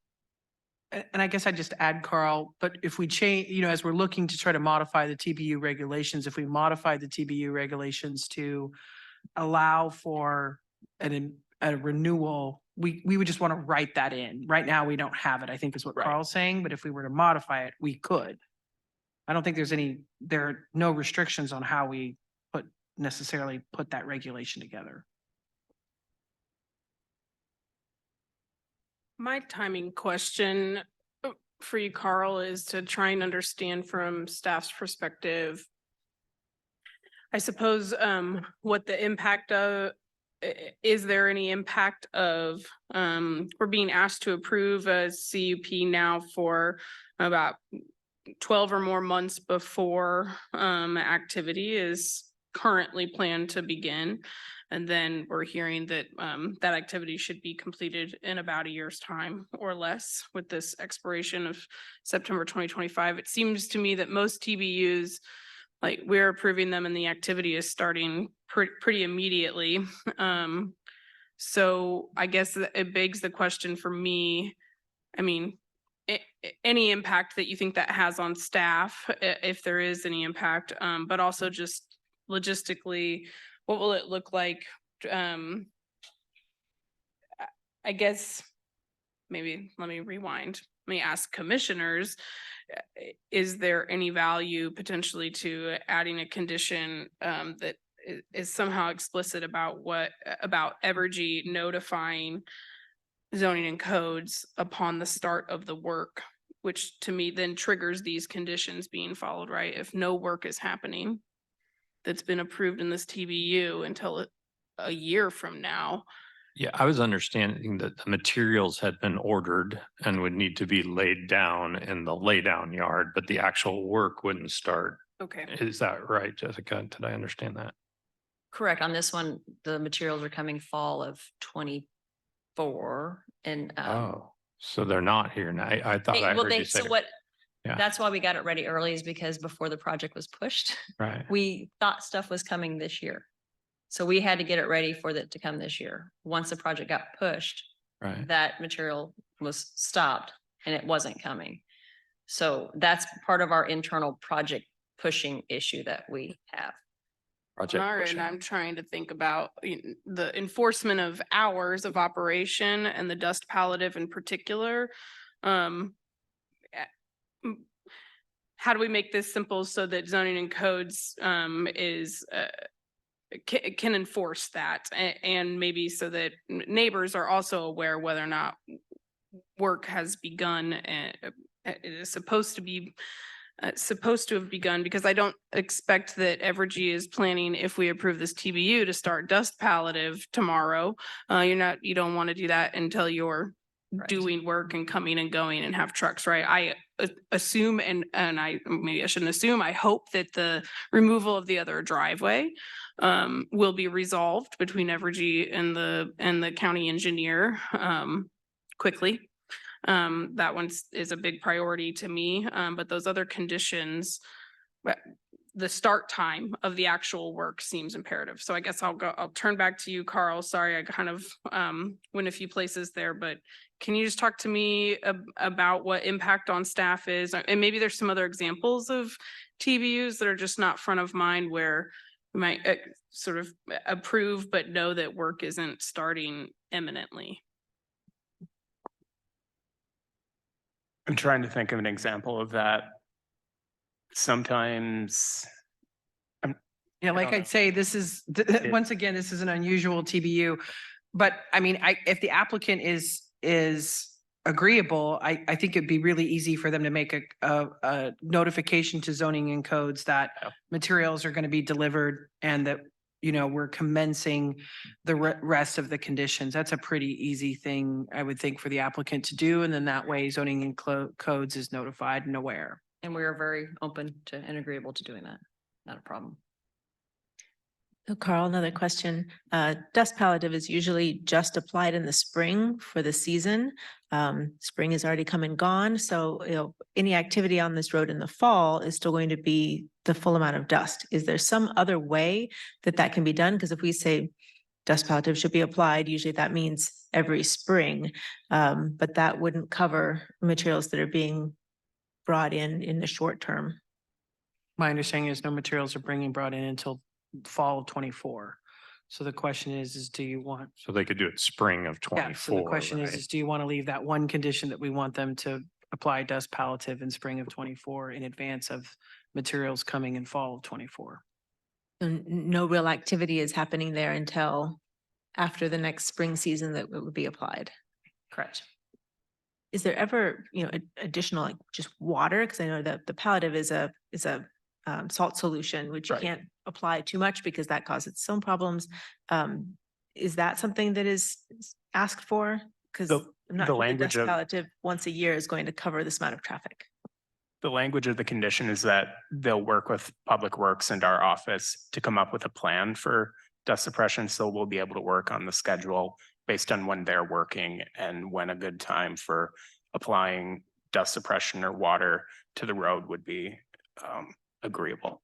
And I guess I just add, Carl, but if we change, as we're looking to try to modify the TBU regulations, if we modify the TBU regulations to allow for a renewal, we would just want to write that in. Right now, we don't have it, I think is what Carl's saying, but if we were to modify it, we could. I don't think there are no restrictions on how we necessarily put that regulation together. My timing question for you, Carl, is to try and understand from staff's perspective, I suppose, what the impact of, is there any impact of, we're being asked to approve a CUP now for about 12 or more months before activity is currently planned to begin. And then we're hearing that that activity should be completed in about a year's time or less with this expiration of September 2025. It seems to me that most TBUs, like we're approving them and the activity is starting pretty immediately. So I guess it begs the question for me, I mean, any impact that you think that has on staff, if there is any impact, but also just logistically, what will it look like? I guess maybe let me rewind. Let me ask commissioners, is there any value potentially to adding a condition that is somehow explicit about Evergy notifying zoning and codes upon the start of the work, which to me then triggers these conditions being followed, right? If no work is happening that's been approved in this TBU until a year from now. Yeah, I was understanding that the materials had been ordered and would need to be laid down in the laydown yard, but the actual work wouldn't start. Okay. Is that right, Jessica? Did I understand that? Correct. On this one, the materials are coming fall of 24 and Oh, so they're not here now. I thought I heard you say. so what, Yeah. that's why we got it ready early, is because before the project was pushed, Right. we thought stuff was coming this year. So we had to get it ready for it to come this year. Once the project got pushed, Right. that material was stopped and it wasn't coming. So that's part of our internal project pushing issue that we have. Project On our pushing. end, I'm trying to think about the enforcement of hours of operation and the dust palliative in particular. How do we make this simple so that zoning and codes can enforce that, and maybe so that neighbors are also aware whether or not work has begun and it is supposed to have begun, because I don't expect that Evergy is planning, if we approve this TBU, to start dust palliative tomorrow. You don't want to do that until you're doing work and coming and going and have trucks, right? I assume, and maybe I shouldn't assume, I hope that the removal of the other driveway will be resolved between Evergy and the county engineer quickly. That one is a big priority to me, but those other conditions, the start time of the actual work seems imperative. So I guess I'll turn back to you, Carl. Sorry, I kind of went a few places there, but can you just talk to me about what impact on staff is? And maybe there's some other examples of TBUs that are just not front of mind where we might sort of approve, but know that work isn't starting imminently. I'm trying to think of an example of that. Sometimes. Yeah, like I'd say, this is, once again, this is an unusual TBU. But I mean, if the applicant is agreeable, I think it'd be really easy for them to make a notification to zoning and codes that materials are going to be delivered and that, we're commencing the rest of the conditions. That's a pretty easy thing, I would think, for the applicant to do. And then that way zoning and codes is notified and aware. And we are very open to and agreeable to doing that. not a problem. So Carl, another question. Dust palliative is usually just applied in the spring for the season. Spring is already come and gone, so any activity on this road in the fall is still going to be the full amount of dust. Is there some other way that that can be done? Because if we say dust palliative should be applied, usually that means every spring, but that wouldn't cover materials that are being brought in the short term. My understanding is no materials are brought in until fall of 24. So the question is do you want? So they could do it spring of Yeah, so the 24, question right? is do you want to leave that one condition that we want them to apply dust palliative in spring of 24 in advance of materials coming in fall of 24? No real activity is happening there until after the next spring season that it would be applied. Correct. Is there ever, additional like just water? Because I know that the palliative is a salt solution, which you Right. can't apply too much because that causes its own problems. Is that something that is asked for? Because The- I'm not the sure the language dust of- palliative once a year is going to cover this amount of traffic. The language of the condition is that they'll work with Public Works and our office to come up with a plan for dust suppression. So we'll be able to work on the schedule based on when they're working and when a good time for applying dust suppression or water to the road would be agreeable.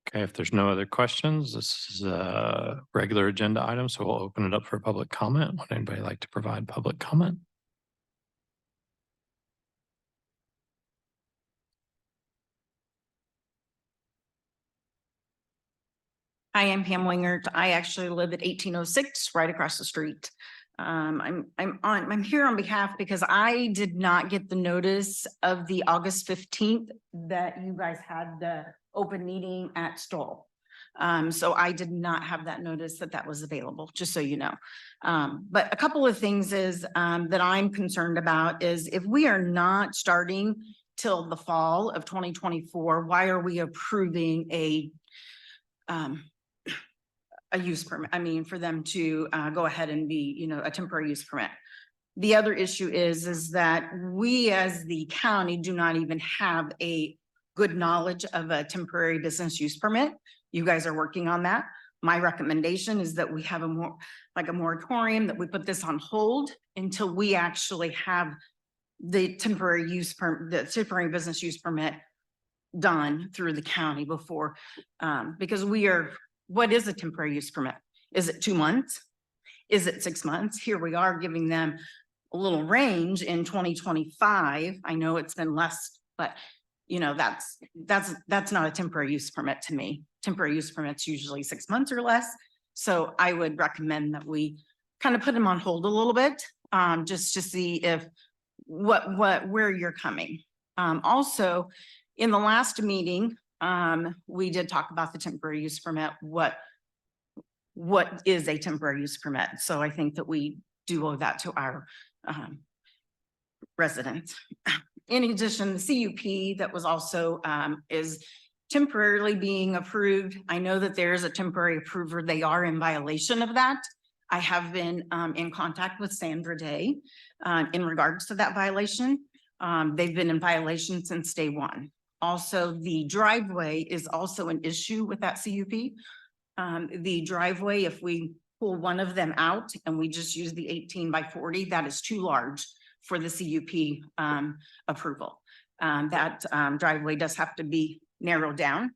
Okay, if there's no other questions, this is a regular agenda item, so we'll open it up for public comment. Would anybody like to provide public comment? I am Pam Wingert. I actually live at 1806, right across the street. I'm here on behalf because I did not get the notice of the August 15th that you guys had the open meeting at Stoll. So I did not have that notice that was available, just so you know. But a couple of things is that I'm concerned about is if we are not starting till the fall of 2024, why are we approving a use permit? I mean, for them to go ahead and be, a temporary use permit. The other issue is that we as the county do not even have a good knowledge of a temporary business use permit. You guys are working on that. My recommendation is that we have a moratorium, that we put this on hold until we actually have the temporary business use permit done through the county before, because what is a temporary use permit? Is it 2 months? Is it 6 months? Here we are giving them a little range in 2025. I know it's been less, but that's not a temporary use permit to me. Temporary use permits usually 6 months or less. So I would recommend that we kind of put them on hold a little bit, just to see if where you're coming. Also, in the last meeting, we did talk about the temporary use permit. What is a temporary use permit? So I think that we do owe that to our residents. In addition, the CUP that was also is temporarily being approved. I know that there is a temporary approver. They are in violation of that. I have been in contact with Sandra Day in regards to that violation. They've been in violation since day one. Also, the driveway is also an issue with that CUP. The driveway, if we pull one of them out and we just use the 18/40, that is too large for the CUP approval. That driveway does have to be narrowed down.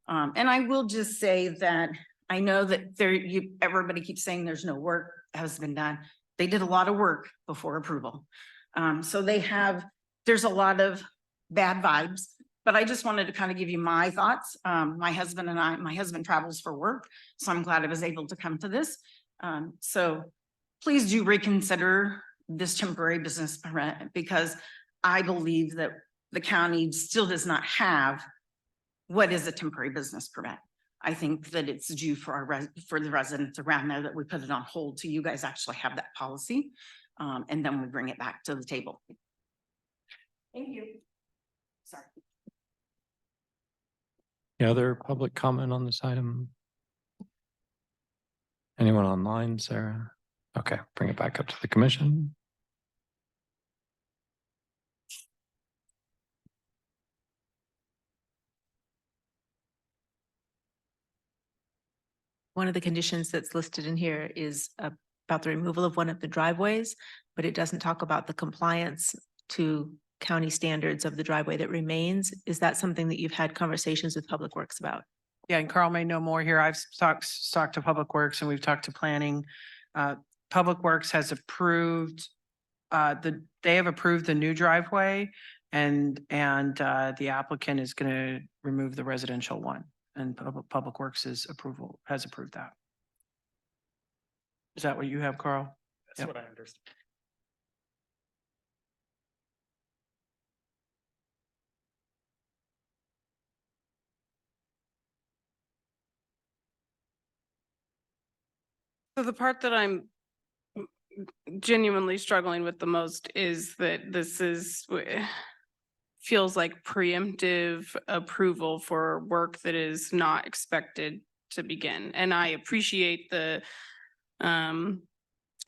And I will just say that I know that everybody keeps saying there's no work has been done. They did a lot of work before approval. So there's a lot of bad vibes, but I just wanted to kind of give you my thoughts. My husband travels for work, so I'm glad I was able to come to this. So please do reconsider this temporary business permit, because I believe that the county still does not have what is a temporary business permit. I think that it's due for for the residents around there that we put it on hold till you guys actually have that policy. And then we bring it back to the table. Thank you. Sorry. Any other public comment on this item? Anyone online, Sarah? Okay, bring it back up to the commission. one of the conditions that's listed in here is about the removal of one of the driveways, but it doesn't talk about the compliance to county standards of the driveway that remains. Is that something that you've had conversations with Public Works about? Yeah, and Carl may know more here. I've talked to Public Works and we've talked to planning. Public Works has approved, they have approved the new driveway and the applicant is going to remove the residential one. And Public Works has approved that. Is that what you have, Carl? That's what I understand. So the part that I'm genuinely struggling with the most is that this feels like preemptive approval for work that is not expected to begin. And I appreciate that in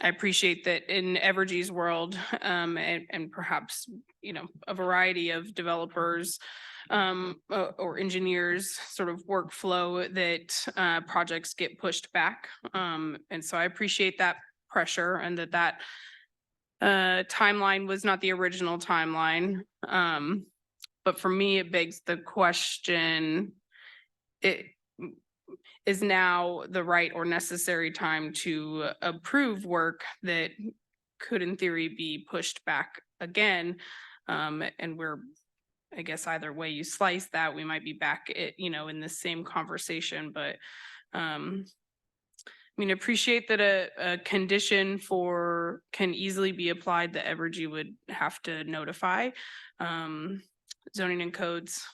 Evergy's world, and perhaps, you know, a variety of developers or engineers sort of workflow that projects get pushed back. And so I appreciate that pressure and that timeline was not the original timeline. But for me, it begs the question, is now the right or necessary time to approve work that could in theory be pushed back again? And we're, I guess either way you slice that, we might be back at, you know, in the same conversation, but I mean, appreciate that a condition can easily be applied that Evergy would have to notify zoning and codes,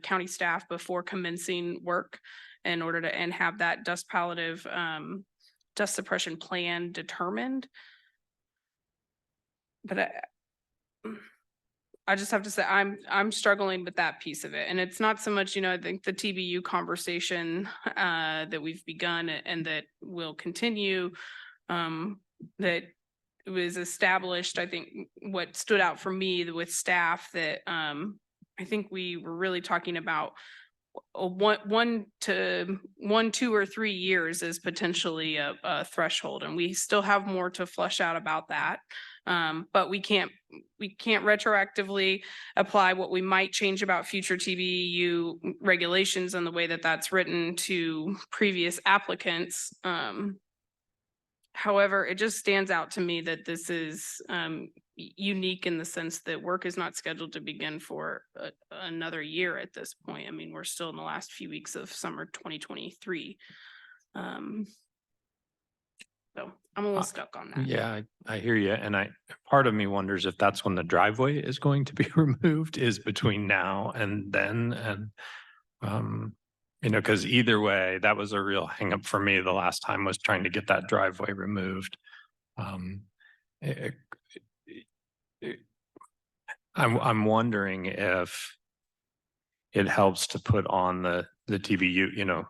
county staff before commencing work in order to, and have that dust palliative dust suppression plan determined. But I just have to say, I'm struggling with that piece of it. And it's not so much, you know, I think the TBU conversation that we've begun and that will continue, that was established. I think what stood out for me with staff that I think we were really talking about 1, 2 or 3 years is potentially a threshold, and we still have more to flesh out about that. But we can't retroactively apply what we might change about future TBU regulations and the way that that's written to previous applicants. However, it just stands out to me that this is unique in the sense that work is not scheduled to begin for another year at this point. I mean, we're still in the last few weeks of summer 2023. So I'm a little stuck on that. Yeah, I hear you. And part of me wonders if that's when the driveway is going to be removed, is between now and then. And, you know, because either way, that was a real hang up for me the last time, was trying to get that driveway removed. I'm wondering if it helps to put on the TBU, you know,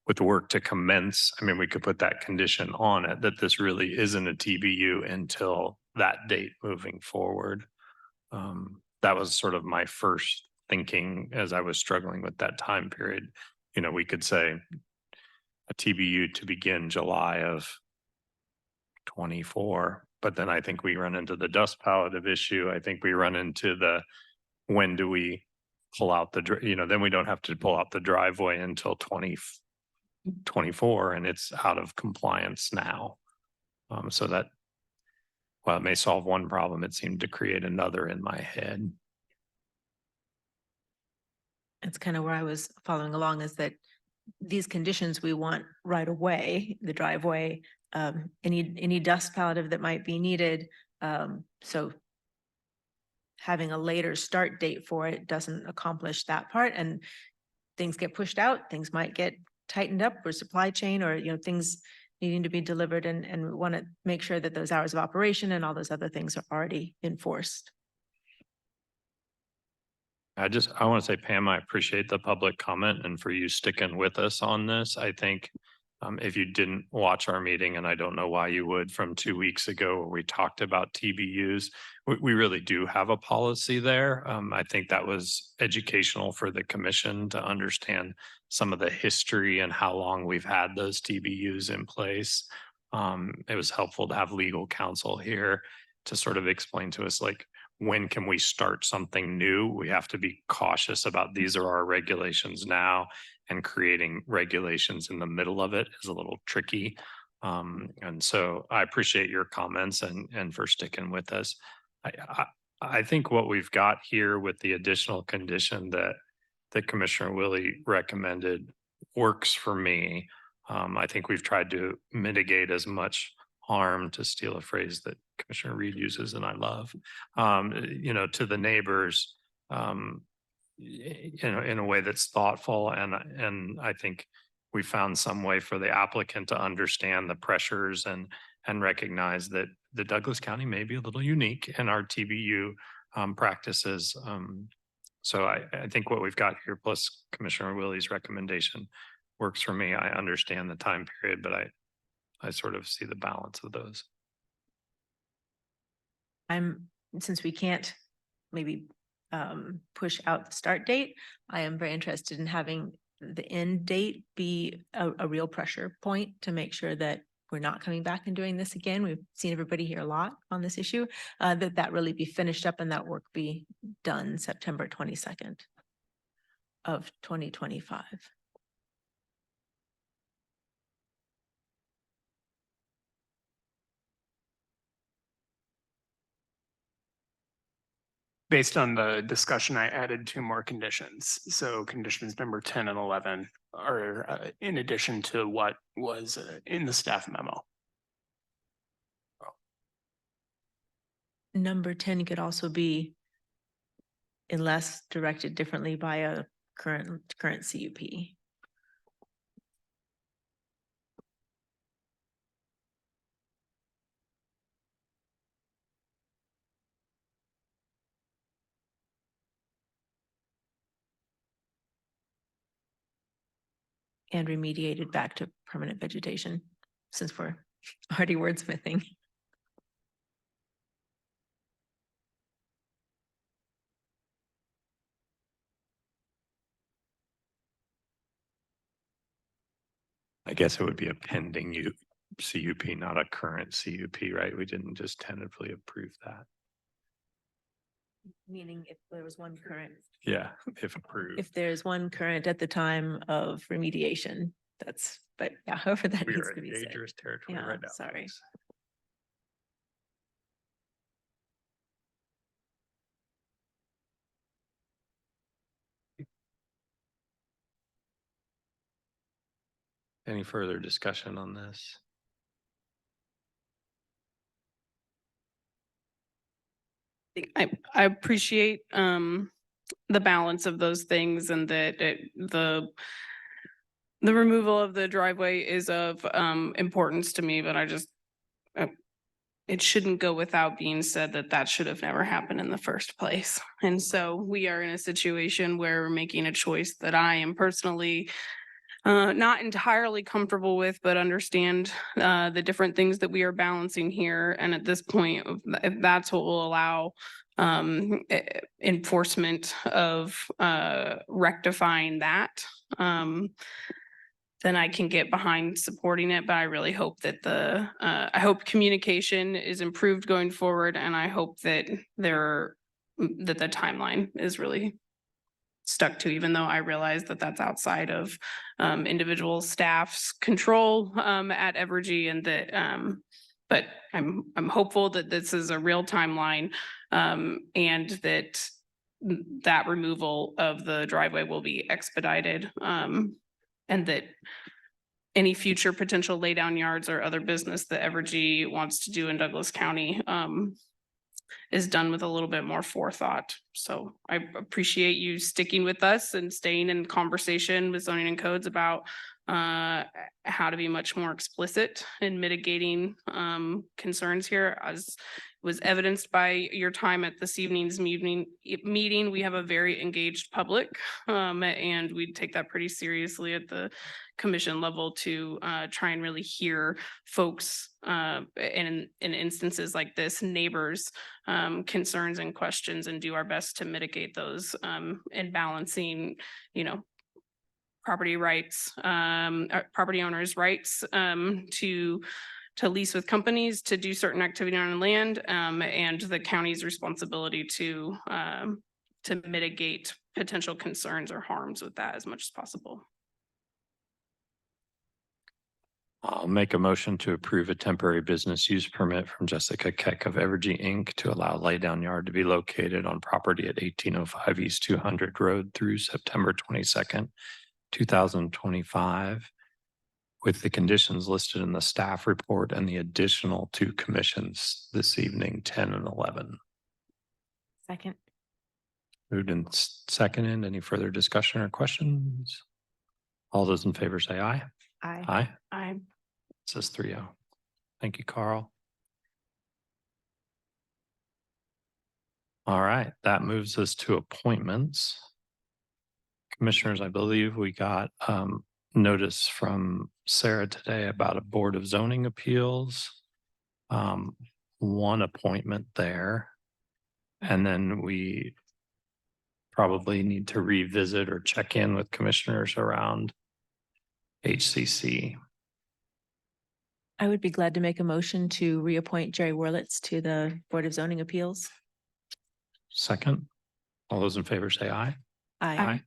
with the work to commence. I mean, we could put that condition on it, that this really isn't a TBU until that date moving forward. That was sort of my first thinking as I was struggling with that time period. You know, we could say a TBU to begin July of 24, but then I think we run into the dust palliative issue. I think we run into the, when do we pull out the, you know, then we don't have to pull out the driveway until 2024, and it's out of compliance now. So that, well, it may solve one problem, it seemed to create another in my head. That's kind of where I was following along, is that these conditions we want right away, the driveway, any dust palliative that might be needed. So having a later start date for it doesn't accomplish that part, and things get pushed out, things might get tightened up, or supply chain, or, you know, things needing to be delivered, and we want to make sure that those hours of operation and all those other things are already enforced. I want to say, Pam, I appreciate the public comment and for you sticking with us on this. I think If you didn't watch our meeting, and I don't know why you would, from 2 weeks ago, where we talked about TBUs, we really do have a policy there. I think that was educational for the commission to understand some of the history and how long we've had those TBUs in place. It was helpful to have legal counsel here to sort of explain to us, like, when can we start something new? We have to be cautious about these are our regulations now, and creating regulations in the middle of it is a little tricky. And so I appreciate your comments and for sticking with us. I think what we've got here with the additional condition that Commissioner Willie recommended works for me. I think we've tried to mitigate as much harm, to steal a phrase that Commissioner Reed uses and I love, to the neighbors, in a way that's thoughtful. And I think we found some way for the applicant to understand the pressures and recognize that the Douglas County may be a little unique in our TBU practices. So I think what we've got here, plus Commissioner Willie's recommendation, works for me. I understand the time period, but I sort of see the balance of those. Since we can't maybe push out the start date, I am very interested in having the end date be a real pressure point to make sure that we're not coming back and doing this again. We've seen everybody here a lot on this issue, that really be finished up and that work be done September 22nd of 2025. Based on the discussion, I added 2 more conditions. So conditions number 10 and 11 are in addition to what was in the staff memo. Number 10 could also be, unless directed differently by a current CUP. And remediated back to permanent vegetation, since we're already wordsmithing. I guess it would be a pending CUP, not a current CUP, right? We didn't just tentatively approve that. Meaning if there was one current. Yeah, if approved. If there's one current at the time of remediation, but yeah, however that We needs are to in be said. dangerous territory Yeah, right now. sorry. Any further discussion on this? I appreciate the balance of those things, and that the removal of the driveway is of importance to me, but I just it shouldn't go without being said that that should have never happened in the first place. And so we are in a situation where we're making a choice that I am personally not entirely comfortable with, but understand the different things that we are balancing here. And at this point, if that's what will allow enforcement of rectifying that, then I can get behind supporting it. But I really hope that I hope communication is improved going forward, and I hope that that the timeline is really stuck to, even though I realize that that's outside of individual staff's control at Evergy, and that but I'm hopeful that this is a real timeline, and that removal of the driveway will be expedited, and that any future potential laydown yards or other business that Evergy wants to do in Douglas County is done with a little bit more forethought. So I appreciate you sticking with us and staying in conversation with zoning and codes about how to be much more explicit in mitigating concerns here. As was evidenced by your time at this evening's meeting. We have a very engaged public, and we take that pretty seriously at the commission level to try and really hear folks in instances like this, neighbors' concerns and questions, and do our best to mitigate those in balancing, property rights, property owners' rights to lease with companies, to do certain activity on land, and the county's responsibility to mitigate potential concerns or harms with that as much as possible. I'll make a motion to approve a temporary business use permit from Jessica Keck of Evergy Inc. to allow laydown yard to be located on property at 1805 East 200 Road through September 22nd, 2025. With the conditions listed in the staff report and the additional two commissions this evening, 10 and 11. Second. Moved and seconded. Any further discussion or questions? All those in favor say aye. Aye. Aye. Aye. It says 3-0. Thank you, Carl. All right, that moves us to appointments. Commissioners, I believe we got notice from Sarah today about a Board of Zoning Appeals. One appointment there. And then we probably need to revisit or check in with commissioners around HCC. I would be glad to make a motion to reappoint Jerry Wurlitz to the Board of Zoning Appeals. Second, all those in favor say aye. Aye.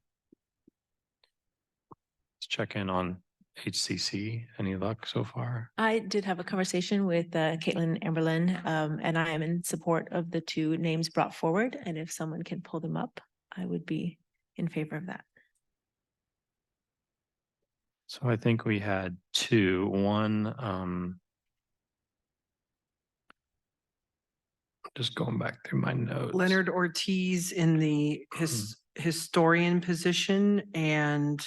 Let's check in on HCC. Any luck so far? I did have a conversation with Caitlin Amberlin, and I am in support of the two names brought forward. And if someone can pull them up, I would be in favor of that. So I think we had two. One, just going back through my notes. Leonard Ortiz in the historian position and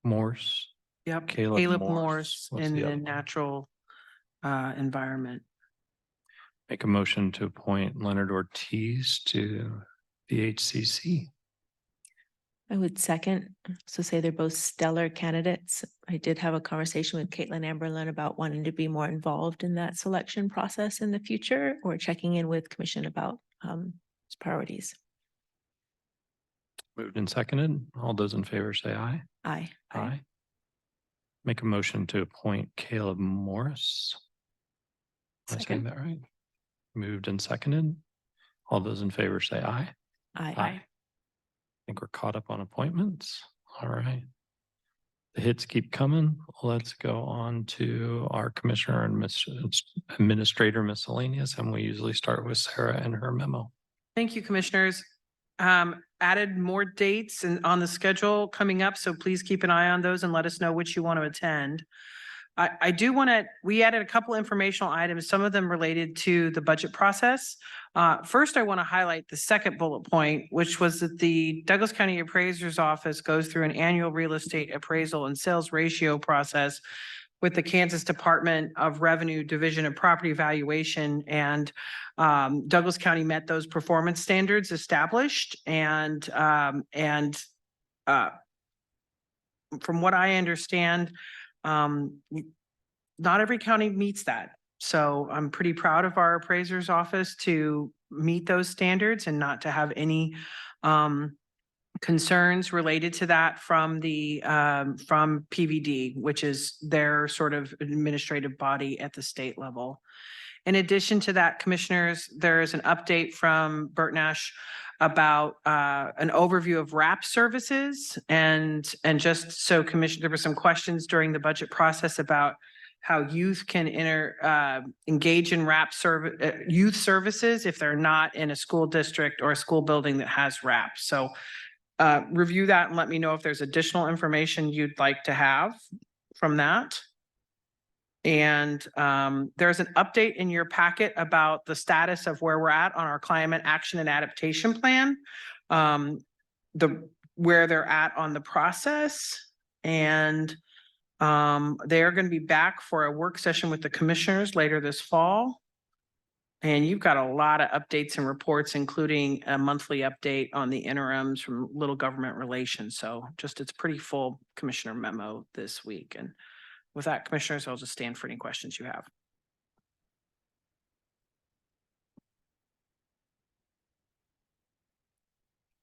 Morse. yep, Caleb Caleb Morse. Morse What's in the the other one? natural environment. Make a motion to appoint Leonard Ortiz to the HCC. I would second. So say they're both stellar candidates. I did have a conversation with Caitlin Amberlin about wanting to be more involved in that selection process in the future, or checking in with commission about its priorities. Moved and seconded. All those in favor say aye. Aye. Aye. Make a motion to appoint Caleb Morris. Am I saying that right? Moved and seconded. All those in favor say aye. Aye. I think we're caught up on appointments. All right. The hits keep coming. Let's go on to our commissioner and administrator miscellaneous, and we usually start with Sarah and her memo. Thank you, commissioners. Added more dates and on the schedule coming up, so please keep an eye on those and let us know which you want to attend. I do want to, we added a couple informational items, some of them related to the budget process. First, I want to highlight the second bullet point, which was that the Douglas County Appraiser's Office goes through an annual real estate appraisal and sales ratio process with the Kansas Department of Revenue Division of Property Valuation, and Douglas County met those performance standards established, and from what I understand, not every county meets that. So I'm pretty proud of our appraiser's office to meet those standards and not to have any concerns related to that from the from PVD, which is their sort of administrative body at the state level. In addition to that, commissioners, there is an update from Bert Nash about an overview of RAP services, and just so commission, there were some questions during the budget process about how youth can engage in RAP youth services if they're not in a school district or a school building that has RAP. So review that and let me know if there's additional information you'd like to have from that. And there's an update in your packet about the status of where we're at on our climate action and adaptation plan, where they're at on the process. And They are going to be back for a work session with the commissioners later this fall. And you've got a lot of updates and reports, including a monthly update on the interims from Little Government Relations. So just, it's pretty full commissioner memo this week. And with that, commissioners, I'll just stand for any questions you have.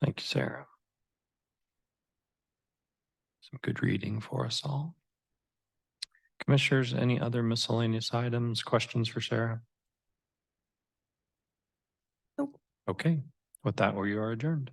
Thank you, Sarah. Some good reading for us all. Commissioners, any other miscellaneous items, questions for Sarah? Nope. Okay, with that, we are adjourned.